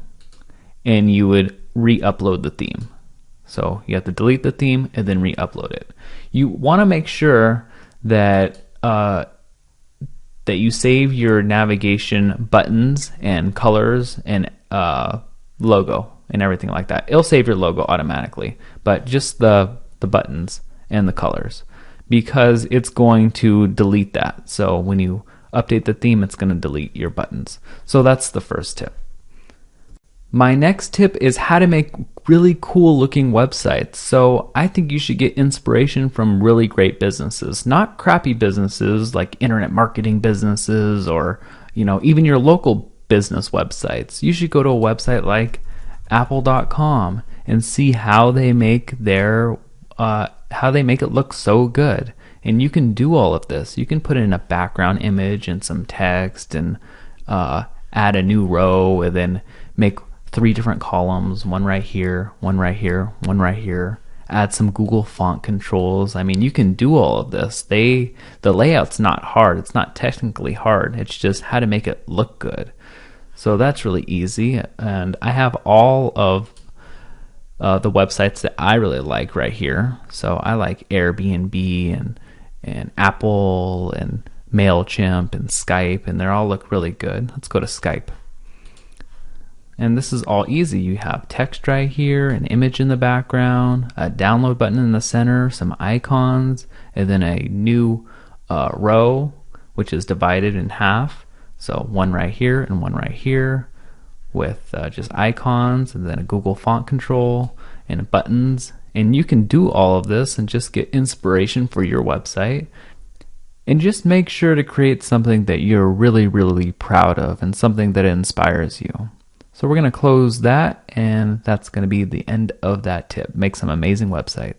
and you would re-upload the theme. So you have to delete the theme and then re-upload it. You want to make sure that that you save your navigation buttons and colors and logo and everything like that. It'll save your logo automatically, but just the buttons and the colors, because it's going to delete that. So when you update the theme, it's going to delete your buttons. So that's the first tip. My next tip is how to make really cool looking websites. So I think you should get inspiration from really great businesses, not crappy businesses like internet marketing businesses or, you know, even your local business websites. You should go to a website like apple.com and see how they make their how they make it look so good. And you can do all of this. You can put in a background image and some text and add a new row and then make 3 different columns, one right here, one right here, one right here. Add some Google font controls. I mean, you can do all of this. The layout's not hard. It's not technically hard. It's just how to make it look good. So that's really easy. And I have all of the websites that I really like right here. So I like Airbnb and Apple and MailChimp and Skype, and they all look really good. Let's go to Skype. And this is all easy. You have text right here, an image in the background, a download button in the center, some icons, and then a new row, which is divided in half. So one right here and one right here with just icons, and then a Google font control and buttons. And you can do all of this and just get inspiration for your website. And just make sure to create something that you're really, really proud of and something that inspires you. So we're going to close that, and that's going to be the end of that tip. Make some amazing websites.